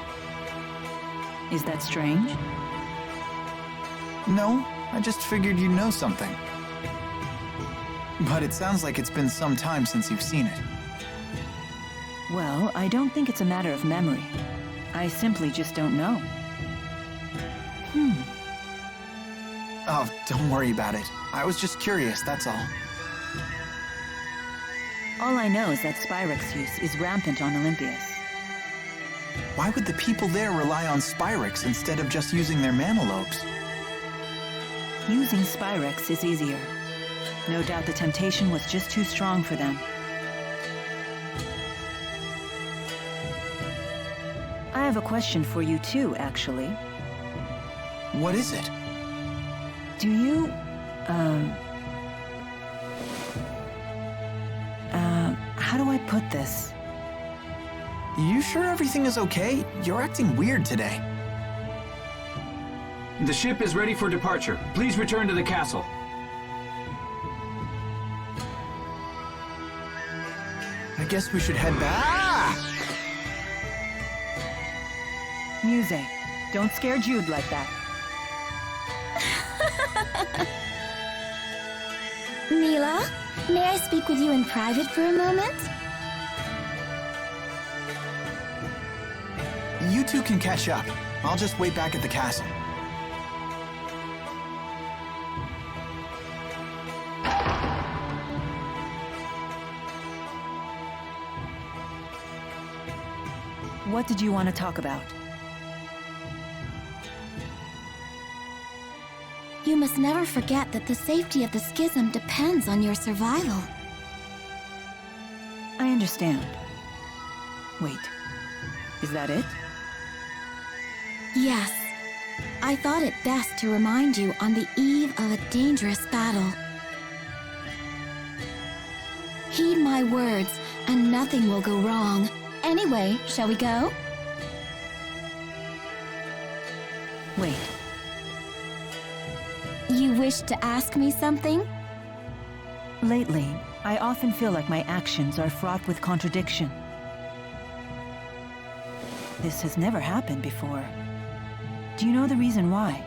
Is that strange? No, I just figured you'd know something. But it sounds like it's been some time since you've seen it. Well, I don't think it's a matter of memory. I simply just don't know. Oh, don't worry about it. I was just curious, that's all. All I know is that Spyrix use is rampant on Olympias. Why would the people there rely on Spyrix instead of just using their mana lobes? Using Spyrix is easier. No doubt the temptation was just too strong for them. I have a question for you too, actually. What is it? Do you, how do I put this? You sure everything is okay? You're acting weird today. The ship is ready for departure. Please return to the castle. I guess we should head back. Muse, don't scare Jude like that. Milla, may I speak with you in private for a moment? You two can catch up. I'll just wait back at the castle. What did you want to talk about? You must never forget that the safety of the schism depends on your survival. I understand. Wait, is that it? Yes. I thought it best to remind you on the eve of a dangerous battle. Heed my words, and nothing will go wrong. Anyway, shall we go? Wait. You wish to ask me something? Lately, I often feel like my actions are fraught with contradiction. This has never happened before. Do you know the reason why?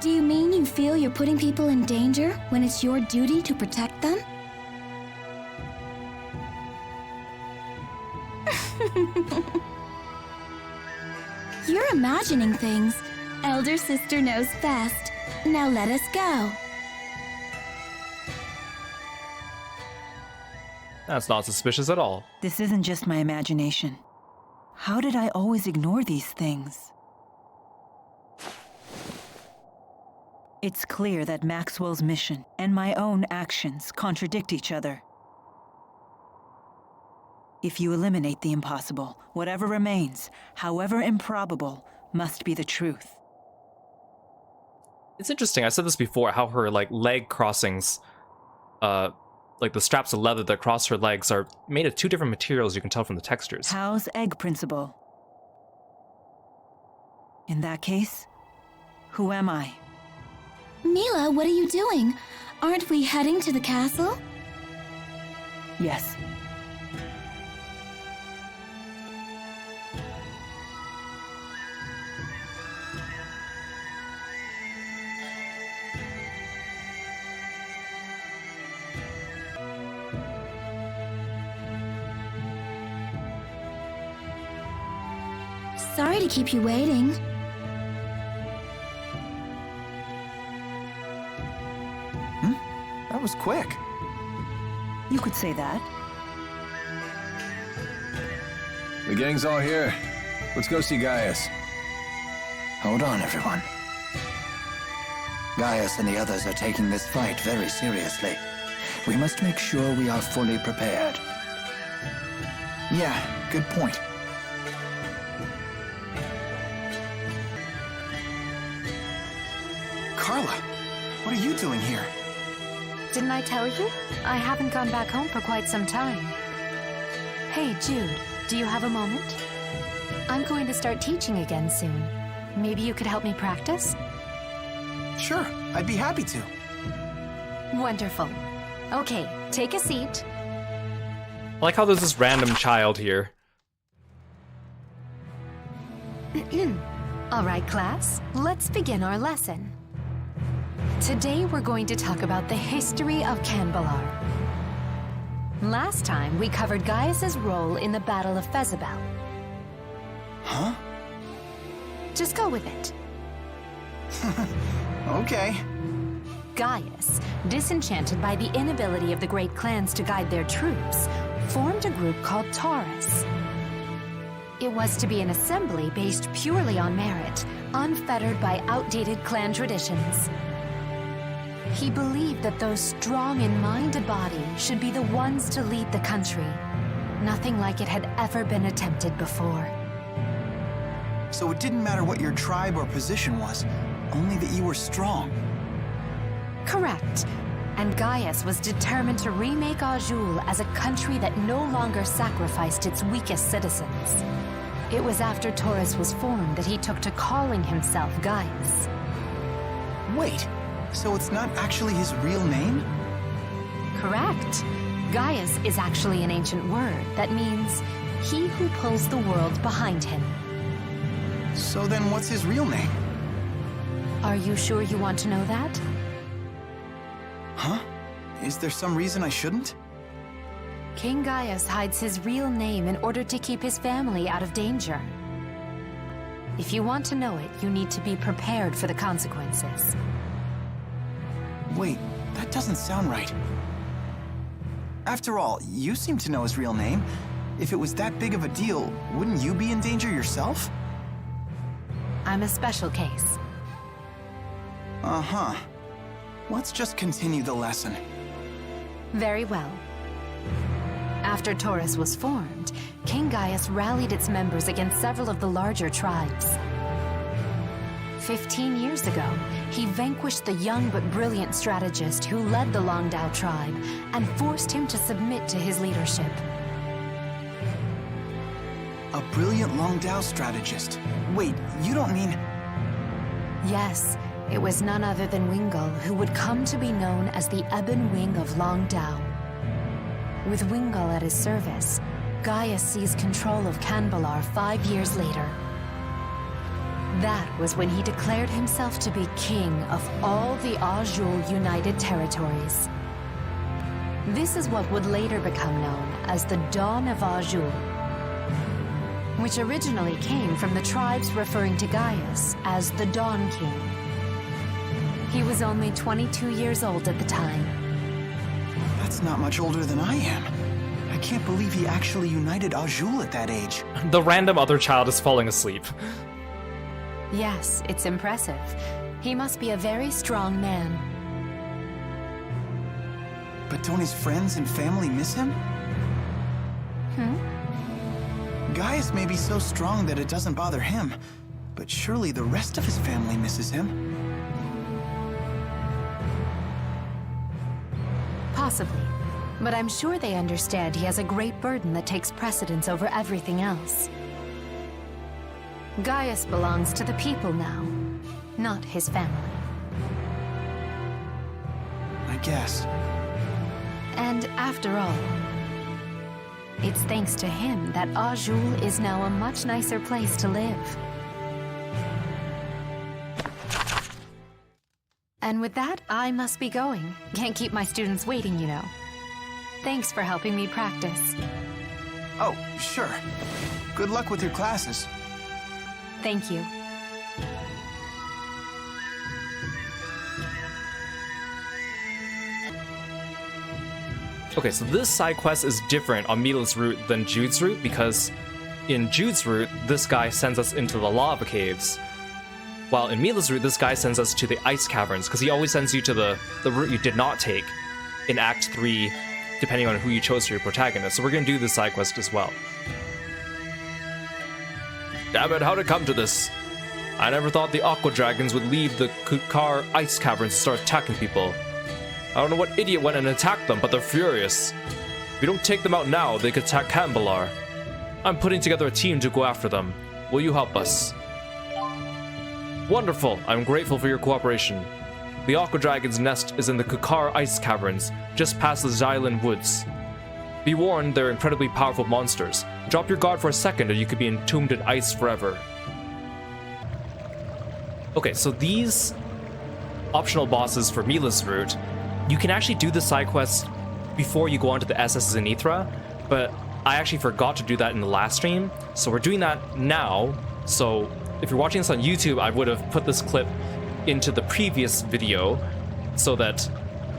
Do you mean you feel you're putting people in danger when it's your duty to protect them? You're imagining things. Elder sister knows best. Now let us go. That's not suspicious at all. This isn't just my imagination. How did I always ignore these things? It's clear that Maxwell's mission and my own actions contradict each other. If you eliminate the impossible, whatever remains, however improbable, must be the truth. It's interesting, I said this before, how her, like, leg crossings, like the straps of leather that cross her legs are made of two different materials, you can tell from the textures. Howe's egg principle. In that case, who am I? Milla, what are you doing? Aren't we heading to the castle? Yes. Sorry to keep you waiting. That was quick. You could say that. The gang's all here. Let's go see Gaius. Hold on, everyone. Gaius and the others are taking this fight very seriously. We must make sure we are fully prepared. Yeah, good point. Carla, what are you doing here? Didn't I tell you? I haven't gone back home for quite some time. Hey, Jude, do you have a moment? I'm going to start teaching again soon. Maybe you could help me practice? Sure, I'd be happy to. Wonderful. Okay, take a seat. I like how there's this random child here. All right, class, let's begin our lesson. Today we're going to talk about the history of Canbalar. Last time we covered Gaius's role in the Battle of Fezabel. Huh? Just go with it. Okay. Gaius, disenchanted by the inability of the great clans to guide their troops, formed a group called Taurus. It was to be an assembly based purely on merit, unfettered by outdated clan traditions. He believed that those strong in mind and body should be the ones to lead the country. Nothing like it had ever been attempted before. So it didn't matter what your tribe or position was, only that you were strong. Correct. And Gaius was determined to remake Azul as a country that no longer sacrificed its weakest citizens. It was after Taurus was formed that he took to calling himself Gaius. Wait, so it's not actually his real name? Correct. Gaius is actually an ancient word that means he who pulls the world behind him. So then what's his real name? Are you sure you want to know that? Huh? Is there some reason I shouldn't? King Gaius hides his real name in order to keep his family out of danger. If you want to know it, you need to be prepared for the consequences. Wait, that doesn't sound right. After all, you seem to know his real name. If it was that big of a deal, wouldn't you be in danger yourself? I'm a special case. Uh-huh. Let's just continue the lesson. Very well. After Taurus was formed, King Gaius rallied its members against several of the larger tribes. 15 years ago, he vanquished the young but brilliant strategist who led the Longdao tribe and forced him to submit to his leadership. A brilliant Long Dao strategist. Wait, you don't mean... Yes, it was none other than Wingull who would come to be known as the Ebon Wing of Long Dao. With Wingull at his service, Gaius seized control of Kanbalar 5 years later. That was when he declared himself to be king of all the Azul United Territories. This is what would later become known as the Dawn of Azul, which originally came from the tribes referring to Gaius as the Dawn King. He was only 22 years old at the time. That's not much older than I am. I can't believe he actually united Azul at that age. The random other child is falling asleep. Yes, it's impressive. He must be a very strong man. But don't his friends and family miss him? Gaius may be so strong that it doesn't bother him, but surely the rest of his family misses him. Possibly. But I'm sure they understand he has a great burden that takes precedence over everything else. Gaius belongs to the people now, not his family. I guess. And after all, it's thanks to him that Azul is now a much nicer place to live. And with that, I must be going. Can't keep my students waiting, you know. Thanks for helping me practice. Oh, sure. Good luck with your classes. Thank you. Okay, so this side quest is different on Milla's route than Jude's route, because in Jude's route, this guy sends us into the lava caves, while in Milla's route, this guy sends us to the ice caverns, because he always sends you to the route you did not take in Act 3, depending on who you chose for your protagonist. So we're going to do this side quest as well. Damn it, how'd it come to this? I never thought the Aqua Dragons would leave the Kukar ice caverns to start attacking people. I don't know what idiot went and attacked them, but they're furious. If we don't take them out now, they could attack Kanbalar. I'm putting together a team to go after them. Will you help us? Wonderful, I'm grateful for your cooperation. The Aqua Dragon's nest is in the Kukar ice caverns, just past the Xylan woods. Be warned, they're incredibly powerful monsters. Drop your guard for a second and you could be entombed in ice forever. Okay, so these optional bosses for Milla's route, you can actually do the side quests before you go on to the SS Zenithra, but I actually forgot to do that in the last stream, so we're doing that now. So if you're watching this on YouTube, I would have put this clip into the previous video so that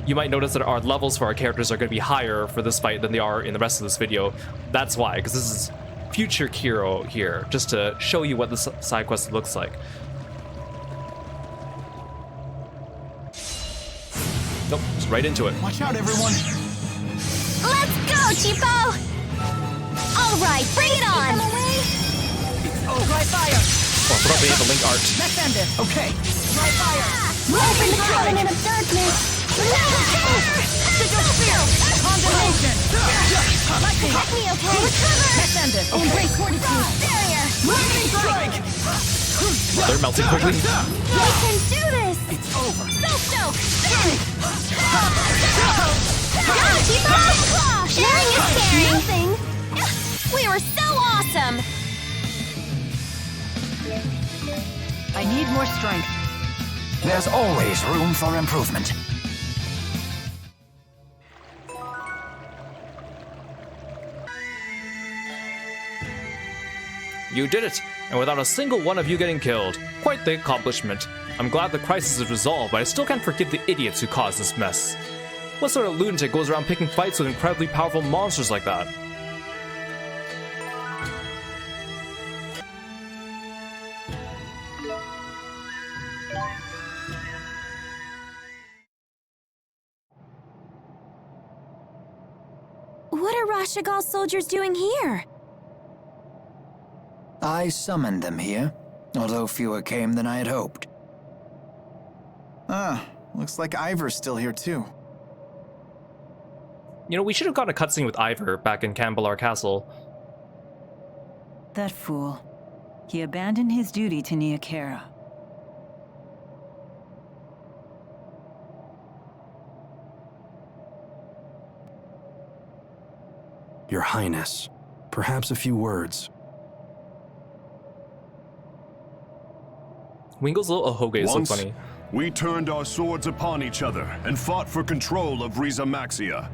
you might notice that our levels for our characters are going to be higher for this fight than they are in the rest of this video. That's why, because this is future Kiro here, just to show you what this side quest looks like. Nope, just right into it. Watch out, everyone! Let's go, Cheapo! All right, bring it on! Dry fire! Oh, I forgot they have the link art. Let's end it. Okay. Dry fire! Open the covenant of darkness! Sigil spear! Condemnation! Lightning! Protect me, okay? Recover! Let's end it. Embrace fortitude! Barrier! Lightning strike! They're melting quickly. We can do this! It's over. So stoked! Go, Cheapo! Sharing is caring! Nothing! We were so awesome! I need more strength. There's always room for improvement. You did it, and without a single one of you getting killed. Quite the accomplishment. I'm glad the crisis is resolved, but I still can't forgive the idiots who caused this mess. What sort of lunatic goes around picking fights with incredibly powerful monsters like that? What are Rashagal's soldiers doing here? I summoned them here, although fewer came than I had hoped. Ah, looks like Ivor's still here too. You know, we should have gotten a cutscene with Ivor back in Kanbalar Castle. That fool. He abandoned his duty to Neokera. Your Highness, perhaps a few words. Wingo's little ahoge is so Once, funny. we turned our swords upon each other and fought for control of Remaster.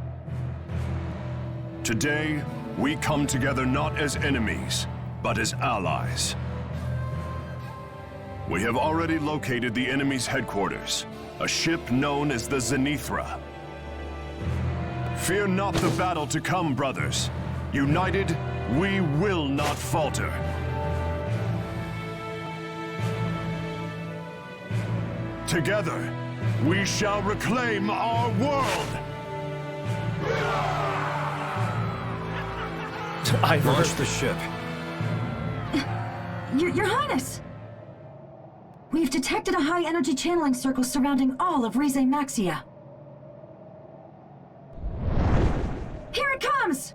Today, we come together not as enemies, but as allies. We have already located the enemy's headquarters, a ship known as the Zenithra. Fear not the battle to come, brothers. United, we will not falter. Together, we shall reclaim our world! I Launch the ship. Your Highness! We've detected a high-energy channeling circle surrounding all of Remaster. Here it comes!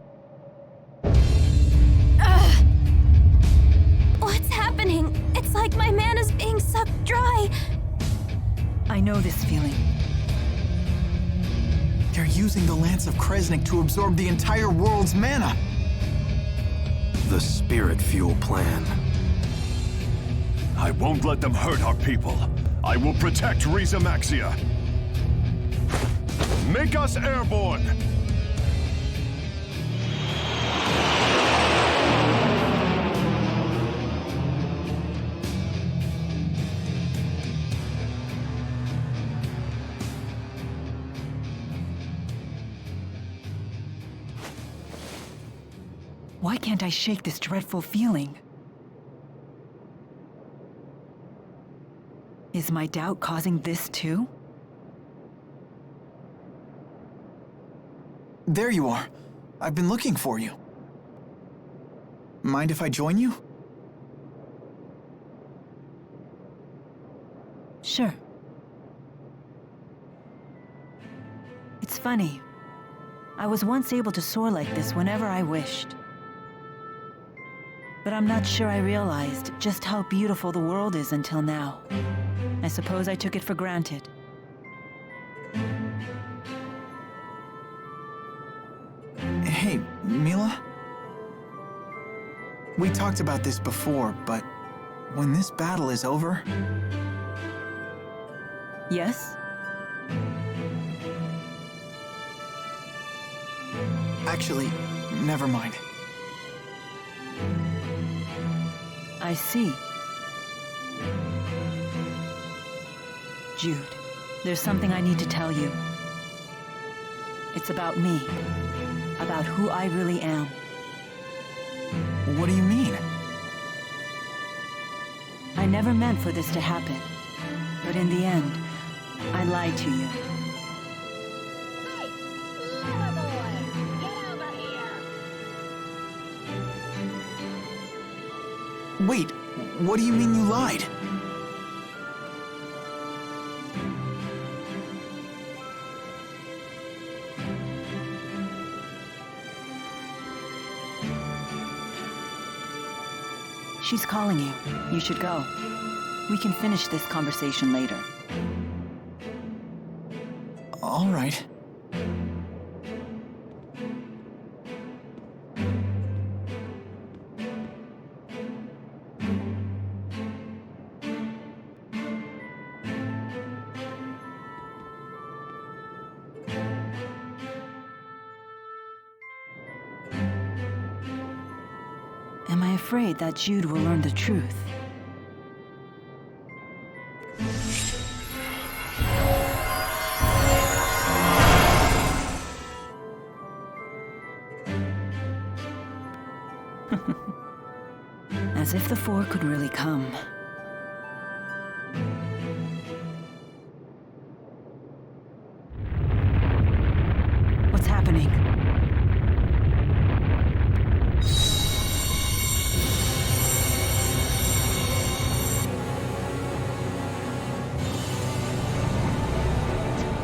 What's happening? It's like my mana's being sucked dry. I know this feeling. They're using the Lance of Kresnik to absorb the entire world's mana. The Spirit Fuel plan. I won't let them hurt our people. I will protect Remaster. Make us airborne! Why can't I shake this dreadful feeling? Is my doubt causing this too? There you are. I've been looking for you. Mind if I join you? Sure. It's funny. I was once able to soar like this whenever I wished. But I'm not sure I realized just how beautiful the world is until now. I suppose I took it for granted. Hey, Milla? We talked about this before, but when this battle is over... Yes? Actually, never mind. I see. Jude, there's something I need to tell you. It's about me. About who I really am. What do you mean? I never meant for this to happen. But in the end, I lied to you. Wait, what do you mean you lied? She's calling you. You should go. We can finish this conversation later. All right. Am I afraid that Jude will learn the truth? As if the four could really come. What's happening?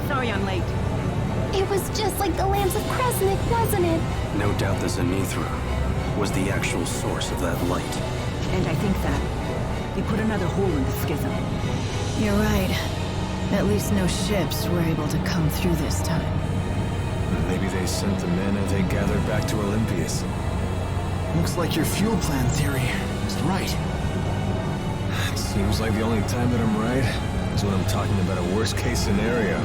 Sorry I'm late. It was just like the Lance of Kresnik, wasn't it? No doubt the Zenithra. was the actual source of that light. And I think that they put another hole in the schism. You're right. At least no ships were able to come through this time. Maybe they sent the mana they gathered back to Olympias. Looks like your fuel plan theory is right. It seems like the only time that I'm right is when I'm talking about a worst-case scenario.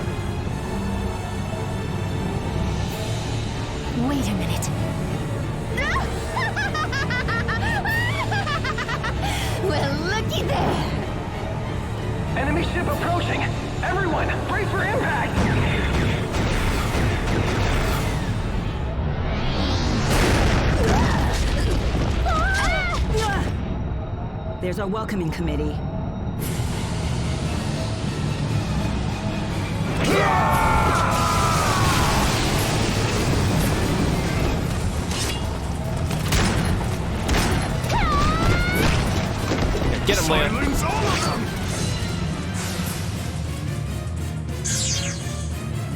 Wait a minute. Well, looky there! Enemy ship approaching! Everyone, brace for impact! There's our welcoming committee. Get him, Leia. Silence all of them!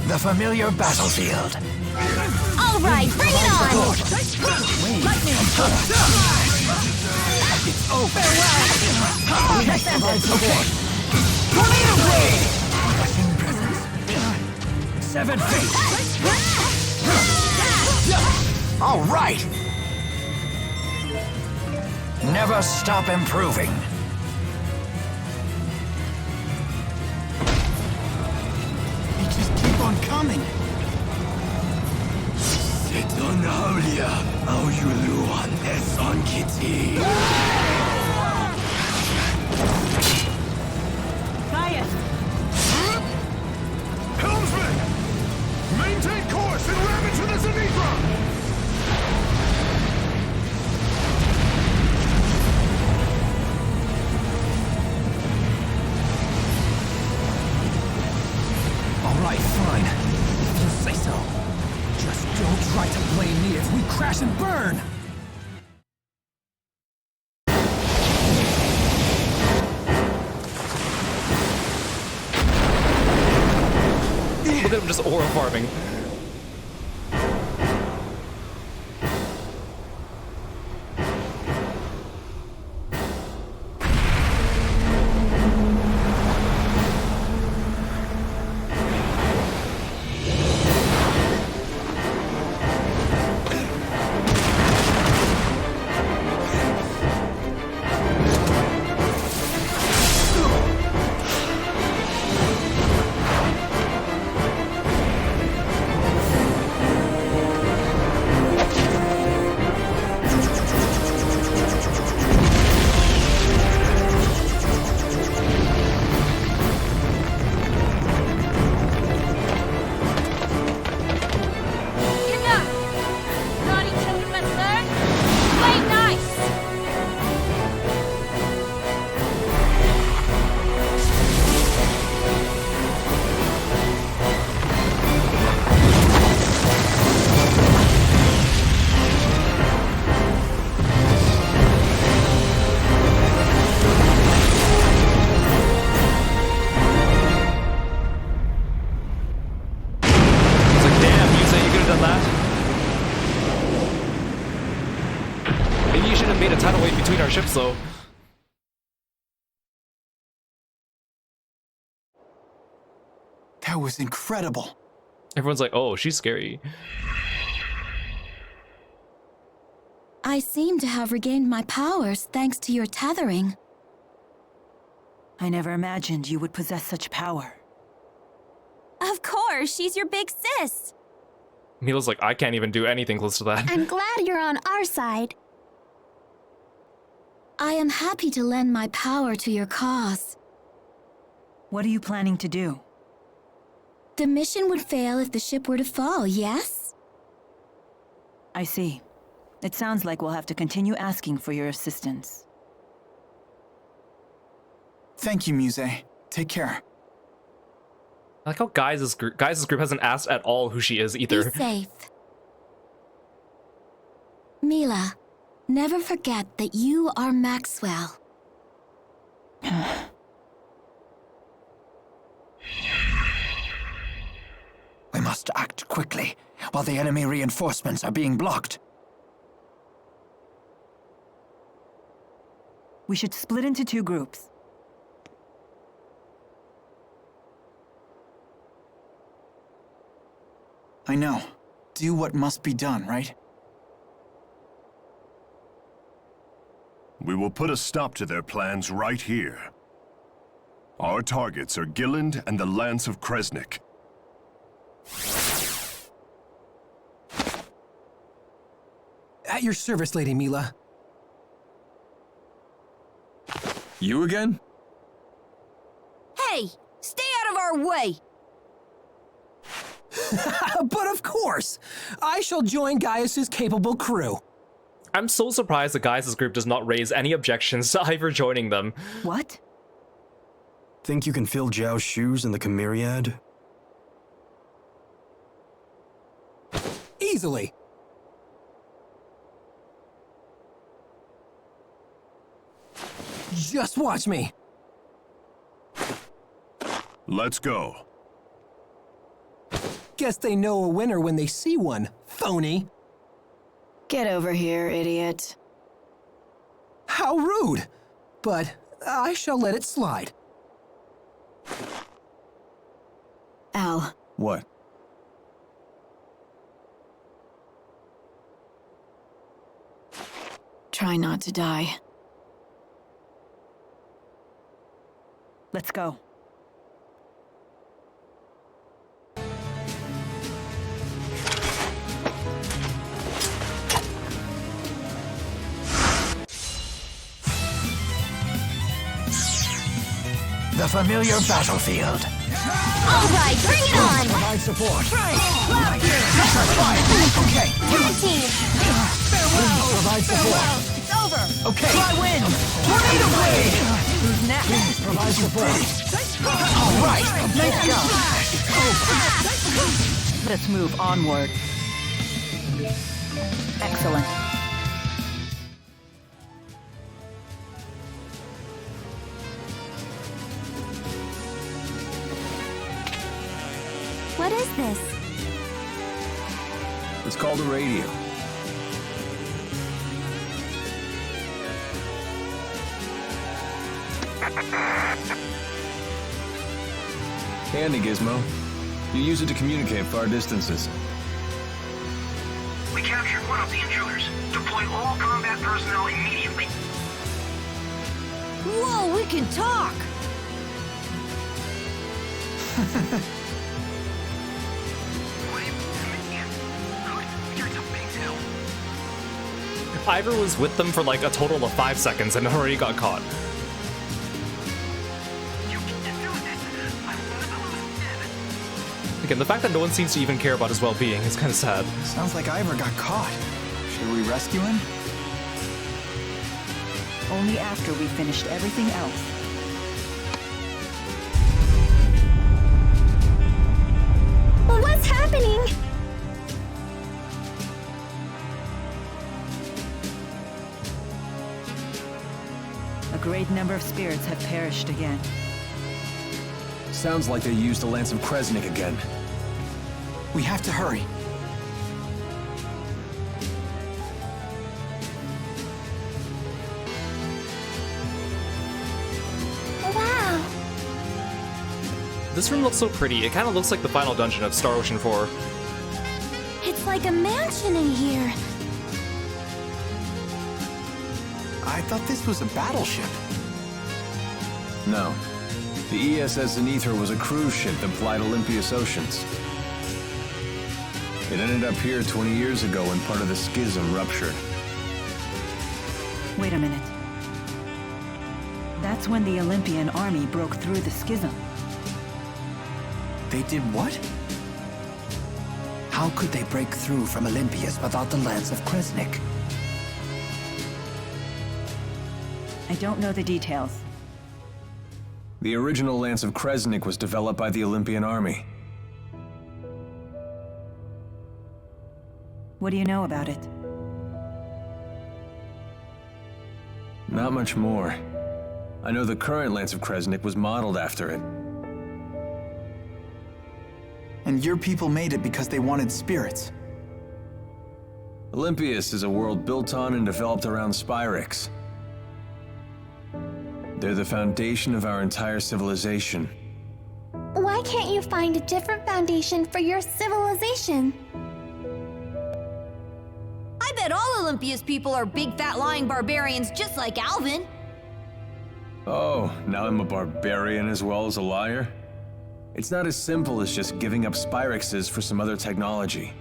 The familiar battlefield. All right, bring it on! Lightning! It's over! Okay! Tornado blade! Crushing presence. 7 feet! All right! Never stop improving. They just keep on coming. Setonalia, Auyuluan Eson Kitty. Gaius! Helmsman! Maintain course and ram into the Zenithra! Alright, fine. If you say so. Just don't try to blame me if we crash and burn! Look at him just aura farming. Ships though. That was incredible. Everyone's like, oh, she's scary. I seem to have regained my powers thanks to your tethering. I never imagined you would possess such power. Of course, she's your big sis. Milla's like, I can't even do anything close to that. I'm glad you're on our side. I am happy to lend my power to your cause. What are you planning to do? The mission would fail if the ship were to fall, yes? I see. It sounds like we'll have to continue asking for your assistance. Thank you, Muse. Take care. I like how Guys' group hasn't asked at all who she is either. Be safe. Milla, never forget that you are Maxwell. We must act quickly, while the enemy reinforcements are being blocked. We should split into 2 groups. I know. Do what must be done, right? We will put a stop to their plans right here. Our targets are Gilland and the Lance of Kresnik. At your service, Lady Milla. You again? Hey! Stay out of our way! But of course! I shall join Gaius's capable crew. I'm so surprised the Gaius' group does not raise any objections to Ivor joining them. What? Think you can fill Zhao's shoes in the Chimeriad? Easily. Just watch me. Let's go. Guess they know a winner when they see one, phony. Get over here, idiot. How rude. But I shall let it slide. Al. What? Try not to die. Let's go. The familiar battlefield. All right, bring it on! Provide support. Loud here! Okay. Tag team! Farewell. Provide support. It's over! Okay. Try win! Tornado blade. Who's next? Provide support. All right. Let's go. Let's move onward. Excellent. What is this? It's called a radio. Handy gizmo. You use it to communicate far distances. We captured one of the intruders. Deploy all combat personnel immediately. Whoa, we can talk! Ivor was with them for like a total of 5 seconds and already got caught. Again, the fact that no one seems to even care about his well-being is kind of sad. Sounds like Ivor got caught. Should we rescue him? Only after we finished everything else. What's happening? A great number of spirits have perished again. Sounds like they used the Lance of Kresnik again. We have to hurry. Wow. This room looks so pretty. It kind of looks like the final dungeon of Star Ocean 4. It's like a mansion in here. I thought this was a battleship. No. The ESS Zenithra was a cruise ship that plied Olympias oceans. It ended up here 20 years ago when part of the schism ruptured. Wait a minute. That's when the Olympian army broke through the schism. They did what? How could they break through from Olympias without the Lance of Kresnik? I don't know the details. The original Lance of Kresnik was developed by the Olympian army. What do you know about it? Not much more. I know the current Lance of Kresnik was modeled after it. And your people made it because they wanted spirits. Olympias is a world built on and developed around Spyrix. They're the foundation of our entire civilization. Why can't you find a different foundation for your civilization? I bet all Olympia's people are big fat lying barbarians just like Alvin. Oh, now I'm a barbarian as well as a liar? It's not as simple as just giving up Spyrexes for some other technology.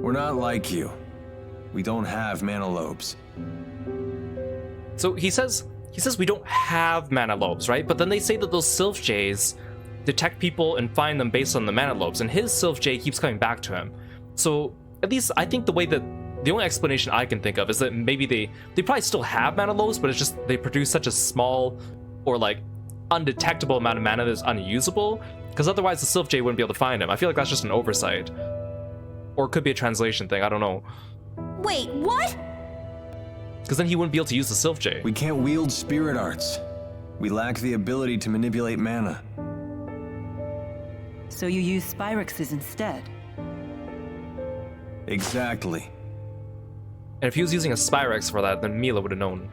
We're not like you. We don't have mana lobes. So he says we don't have mana lobes, right? But then they say that those Sylph Jays detect people and find them based on the mana lobes, and his Sylph Jay keeps coming back to him. So at least I think the only explanation I can think of is that maybe they probably still have mana lobes, but it's just they produce such a small or like undetectable amount of mana that's unusable, because otherwise the Sylph Jay wouldn't be able to find him. I feel like that's just an oversight. Or it could be a translation thing, I don't know. Wait, what? Because then he wouldn't be able to use the Sylph Jay. We can't wield spirit arts. We lack the ability to manipulate mana. So you use Spyrexes instead? Exactly. And if he was using a Spyrex for that, then Milla would have known.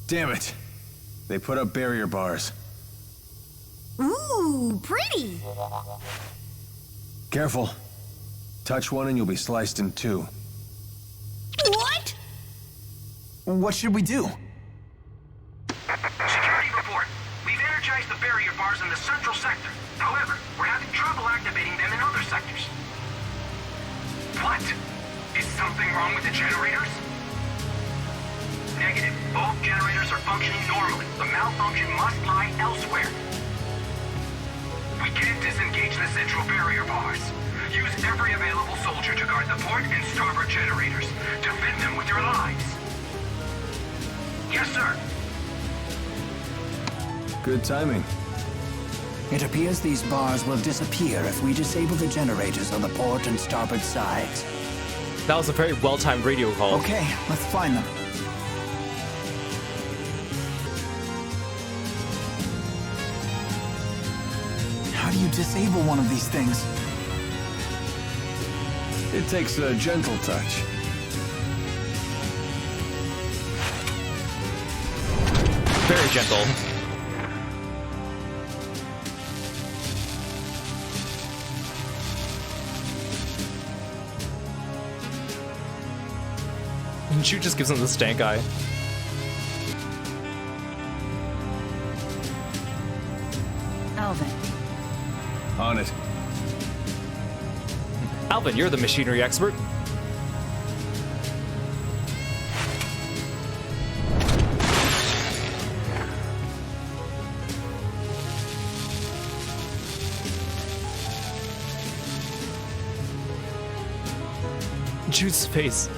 Damn it! They put up barrier bars. Ooh, pretty! Careful. Touch one and you'll be sliced in two. What? What should we do? Security report. We've energized the barrier bars in the central sector. However, we're having trouble activating them in other sectors. What? Is something wrong with the generators? Negative. Both generators are functioning normally. The malfunction must lie elsewhere. We can't disengage the central barrier bars. Use every available soldier to guard the port and starboard generators. Defend them with your lives. Yes, sir. Good timing. It appears these bars will disappear if we disable the generators on the port and starboard sides. That was a very well-timed radio call. Okay, let's find them. How do you disable one of these things? It takes a gentle touch. Very gentle. And Jude just gives him the stank eye. Alvin. On it. Alvin, you're the machinery expert. Jude's face.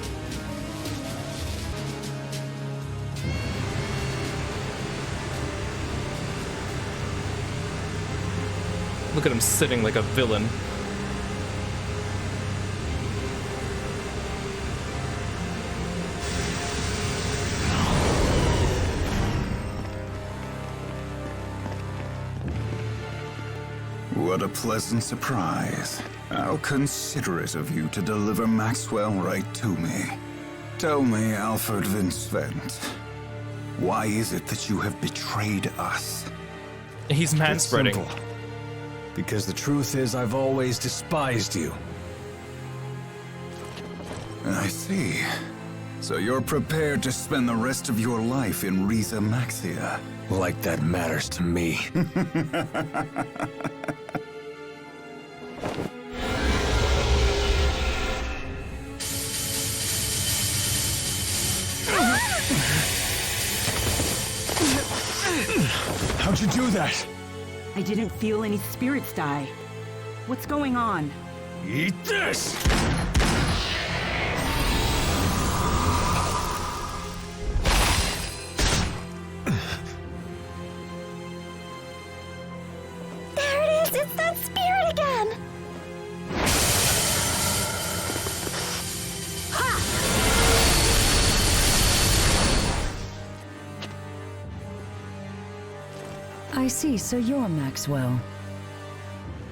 Look at him sitting like a villain. What a pleasant surprise. How considerate of you to deliver Maxwell right to me. Tell me, Alfred Vincent, why is it that you have betrayed us? He's manspreading. It's simple. Because the truth is, I've always despised you. I see. So you're prepared to spend the rest of your life in Riza Maxia. Like that matters to me. How'd you do that? I didn't feel any spirits die. What's going on? Eat this! There it is! It's that spirit again! Are I see, so you're Maxwell.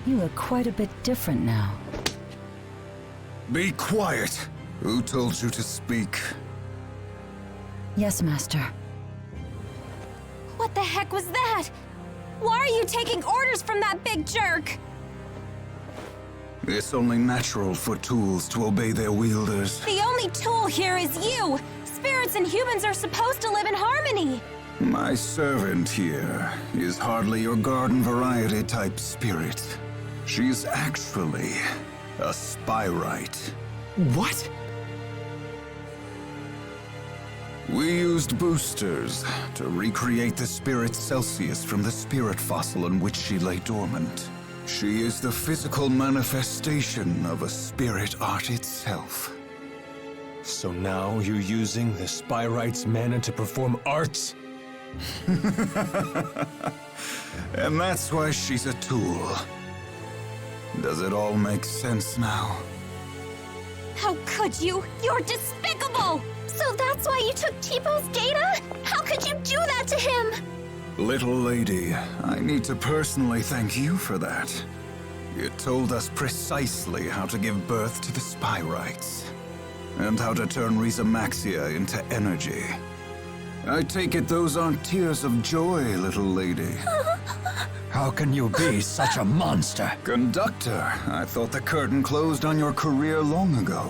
You look quite a bit different now. Be quiet! Who told you to speak? Yes, Master. What the heck was that? Why are you taking orders from that big jerk? It's only natural for tools to obey their wielders. The only tool here is you! Spirits and humans are supposed to live in harmony! My servant here is hardly your garden variety type spirit. She's actually a spyrite. What? We used boosters to recreate the spirit Celsius from the spirit fossil in which she lay dormant. She is the physical manifestation of a spirit art itself. So now you're using the Spyrite's mana to perform arts? And that's why she's a tool. Does it all make sense now? How could you? You're despicable! So that's why you took Tipo's data? How could you do that to him? Little lady, I need to personally thank you for that. You told us precisely how to give birth to the Spyrites, and how to turn Remaxia into energy. I take it those aren't tears of joy, little lady. How can you be such a monster? Conductor, I thought the curtain closed on your career long ago.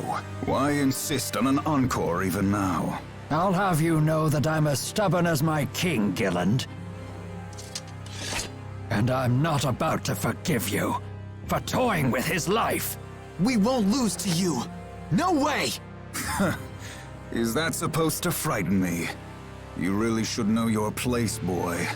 Why insist on an encore even now? I'll have you know that I'm as stubborn as my king, Gilland. And I'm not about to forgive you for toying with his life. We won't lose to you. No way! Is that supposed to frighten me? You really should know your place, boy.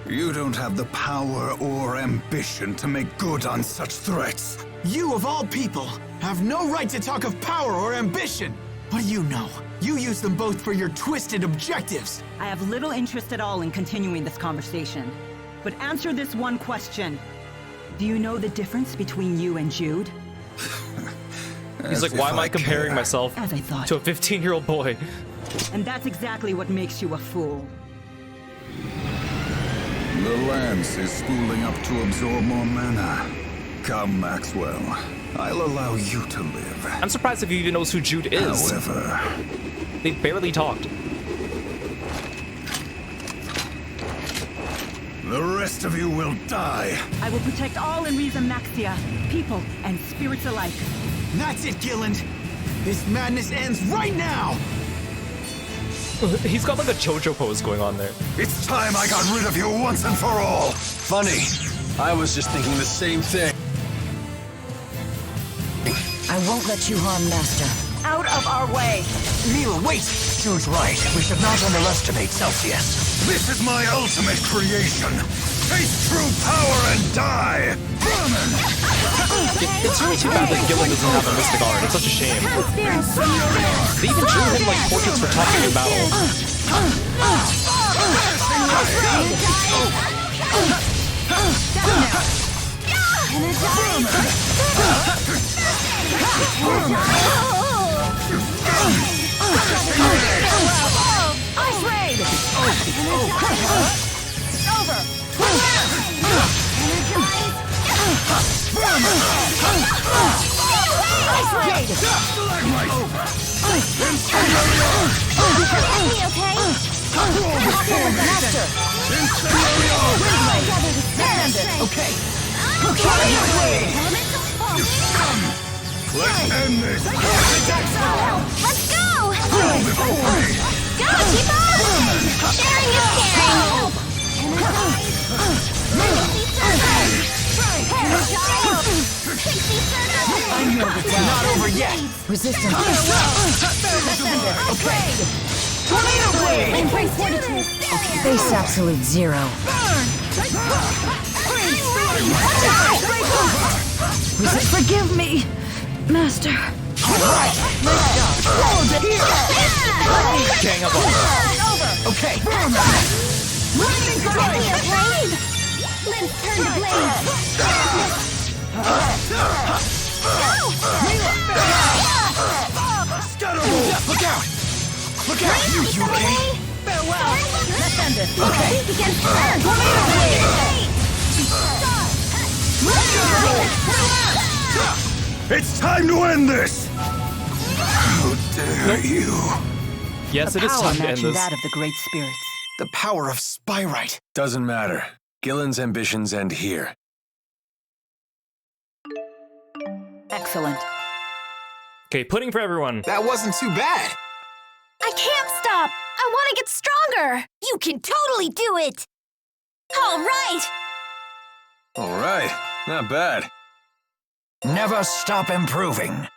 You don't have the power or ambition to make good on such threats. You, of all people, have no right to talk of power or ambition! What do you know? You use them both for your twisted objectives! I have little interest at all in continuing this conversation. But answer this one question. Do you know the difference between you and Jude? He's like, why am I comparing myself As I thought. to a 15-year-old boy? And that's exactly what makes you a fool. The lance is spooling up to absorb more mana. Come, Maxwell. I'll allow you to live. I'm surprised if he even knows who Jude is. However, they barely talked. The rest of you will die. I will protect all in Remaxia, people and spirits alike. That's it, Gilland! This madness ends right now! He's got like a JoJo pose going on there. It's time I got rid of you once and for all! Funny. I was just thinking the same thing. I won't let you harm Master. Out of our way! Milla, wait! Jude's right. We should not underestimate Celsius. This is my ultimate creation! Taste true power and die! Vermin! It's really too bad that Gilland doesn't have a mystic art. It's such a shame. They even drew him like portraits for talking in battle. Ice Raid! Over! Ice Raid! Master! Okay. Let's end this! Let's go! Go, Tipo! Sharing is caring! I'm here with you. Not over yet! Resistance. Okay. Tornado Blade! Increase fortitude. Face absolute zero. Forgive me, Master. Alright! Gang up on Okay! Lightning strike! Limbs turn to blades! Look out! Look out! You okay? Farewell! Let's end this. Okay! Against her! Tornado Blade! It's time to end this! How dare you? Yes, A it is power time to end matching this. that of the great spirits. The power of Spyrite. Doesn't matter. Gillen's ambitions end here. Excellent. Okay, pudding for everyone. That wasn't too bad. I can't stop! I want to get stronger! You can totally do it! All right! All right, not bad. Never stop improving.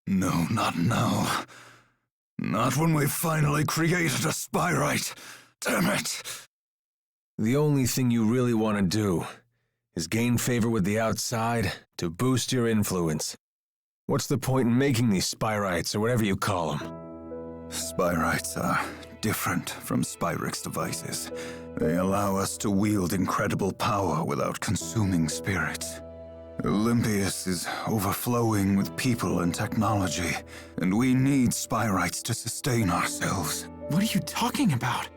No, not now. Not when we finally created a Spyrite. Damn it! The only thing you really want to do is gain favor with the outside to boost your influence. What's the point in making these Spyrites, or whatever you call them? Spyrites are different from Spyrix devices. They allow us to wield incredible power without consuming spirits. Olympius is overflowing with people and technology, and we need Spyrites to sustain ourselves. What are you talking about?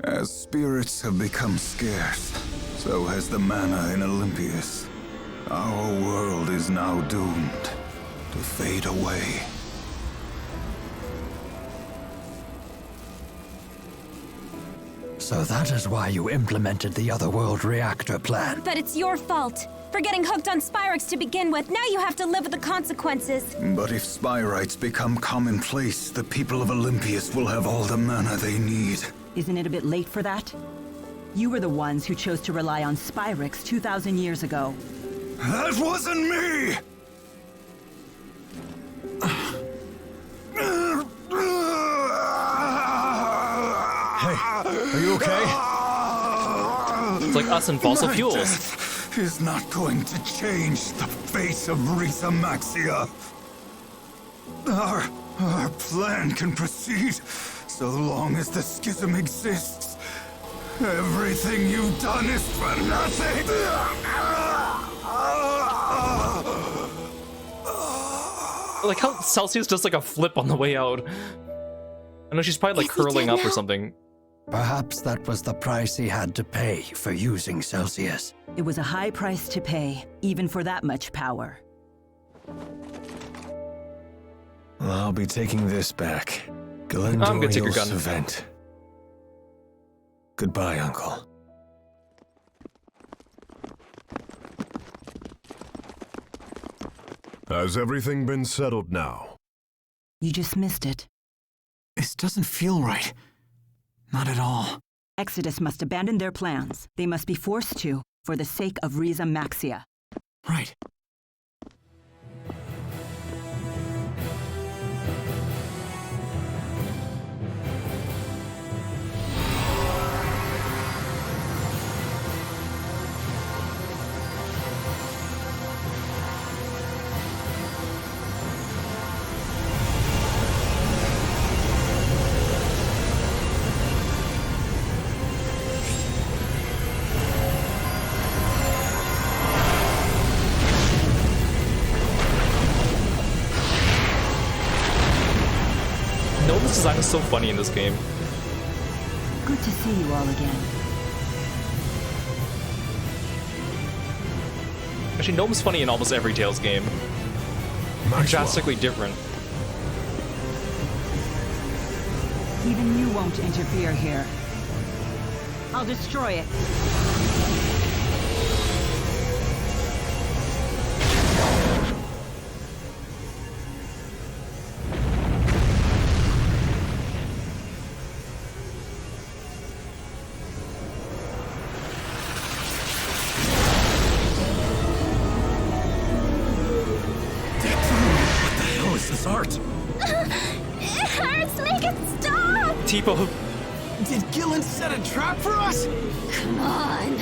As spirits have become scarce, so has the mana in Olympius. Our world is now doomed to fade away. So that is why you implemented the Otherworld reactor plan. But it's your fault. For getting hooked on Spyrix to begin with, now you have to live with the consequences. But if Spyrites become commonplace, the people of Olympius will have all the mana they need. Isn't it a bit late for that? You were the ones who chose to rely on Spyrix 2,000 years ago. That wasn't me! Hey, are you okay? It's like us and fossil My fuels. death is not going to change the fate of Remaster. Our plan can proceed so long as the schism exists. Everything you've done is for nothing. Like how Celsius does like a flip on the way out. I know she's probably like Is he curling dead up or now? something. Perhaps that was the price he had to pay for using Celsius. It was a high price to pay, even for that much power. Well, I'll be taking this back. I'm gonna take your gun. Event. Goodbye, Uncle. Has everything been settled now? You just missed it. This doesn't feel right. Not at all. Exodus must abandon their plans. They must be forced to, for the sake of Riza Maxia. Right. Nova's design is so funny in this game. Good to see you all again. Actually, Gnome's funny in almost every Tales game. Drastically different. Even you won't interfere here. I'll destroy it. It hurts! Make it stop! Tipo. Did Gillen set a trap for us? Come on!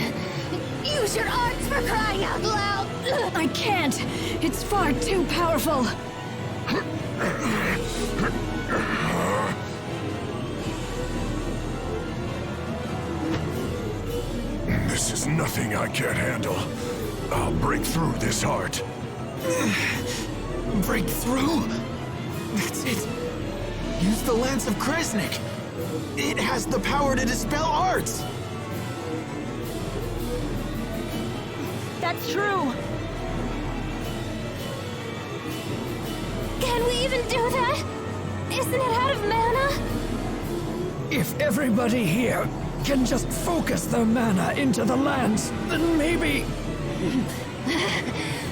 Use your arts for crying out loud! I can't! It's far too powerful! This is nothing I can't handle. I'll break through this heart. Break through? That's it. Use the Lance of Kresnik. It has the power to dispel arts. That's true. Can we even do that? Isn't it out of mana? If everybody here can just focus their mana into the lance, then maybe...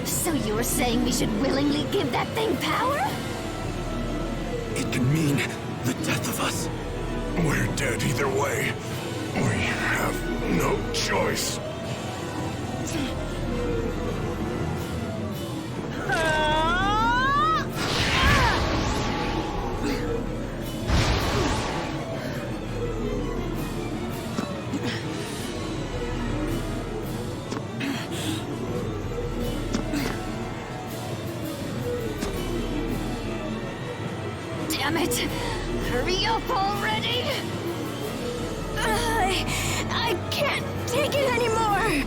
So you're saying we should willingly give that thing power? It could mean the death of us. We're dead either way. We have no choice. Damn it! Hurry up already! I can't take it anymore!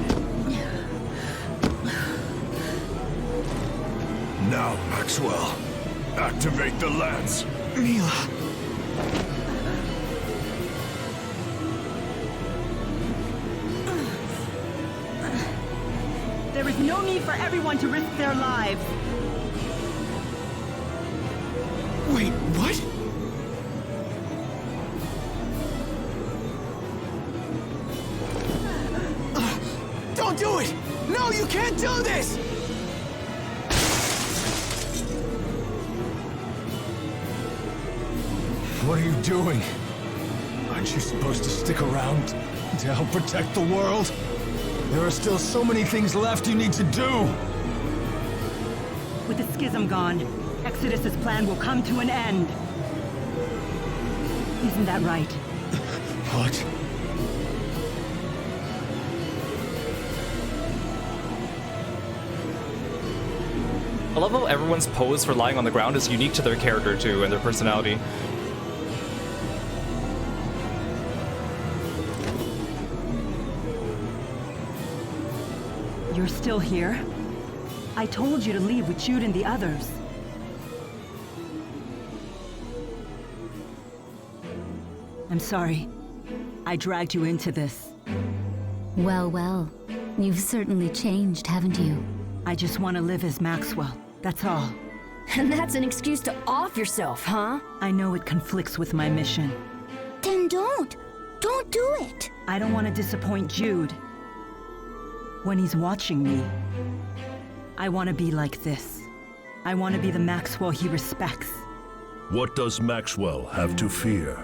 Now, Maxwell, activate the lance. Milla. There is no need for everyone to risk their lives. Wait, what? Don't do it! No, you can't do this! What are you doing? Aren't you supposed to stick around to help protect the world? There are still so many things left you need to do! With the schism gone, Exodus's plan will come to an end. Isn't that right? What? I love how everyone's pose for lying on the ground is unique to their character too, and their personality. You're still here? I told you to leave with Jude and the others. I'm sorry. I dragged you into this. Well, well. You've certainly changed, haven't you? I just want to live as Maxwell. That's all. And that's an excuse to off yourself, huh? I know it conflicts with my mission. Then don't. Don't do it. I don't want to disappoint Jude. When he's watching me, I want to be like this. I want to be the Maxwell he respects. What does Maxwell have to fear?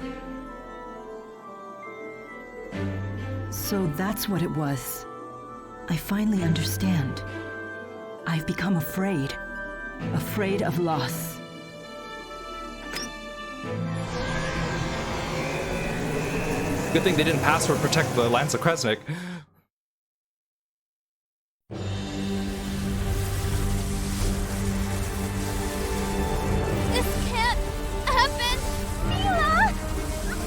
So that's what it was. I finally understand. I've become afraid. Afraid of loss. Good thing they didn't pass or protect the Lance of Kresnik. This can't happen! Milla!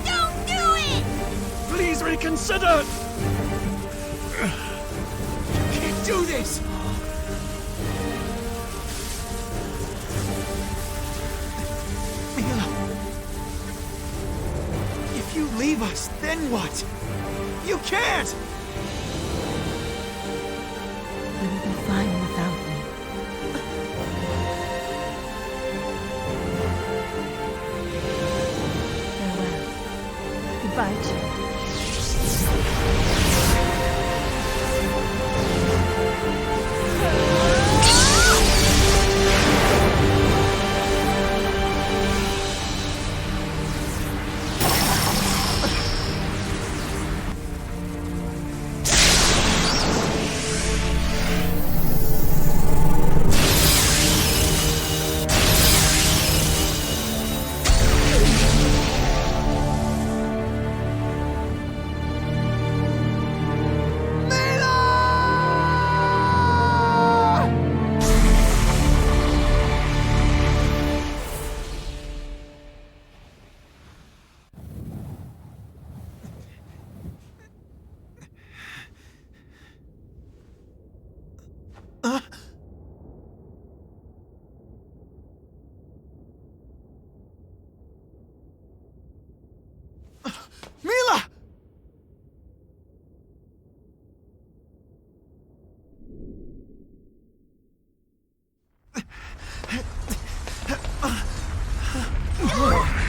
Don't do it! Please reconsider! You can't do this! Milla! If you leave us, then what? You can't! You will be fine without me. Farewell. Goodbye, Jude.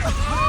Ha!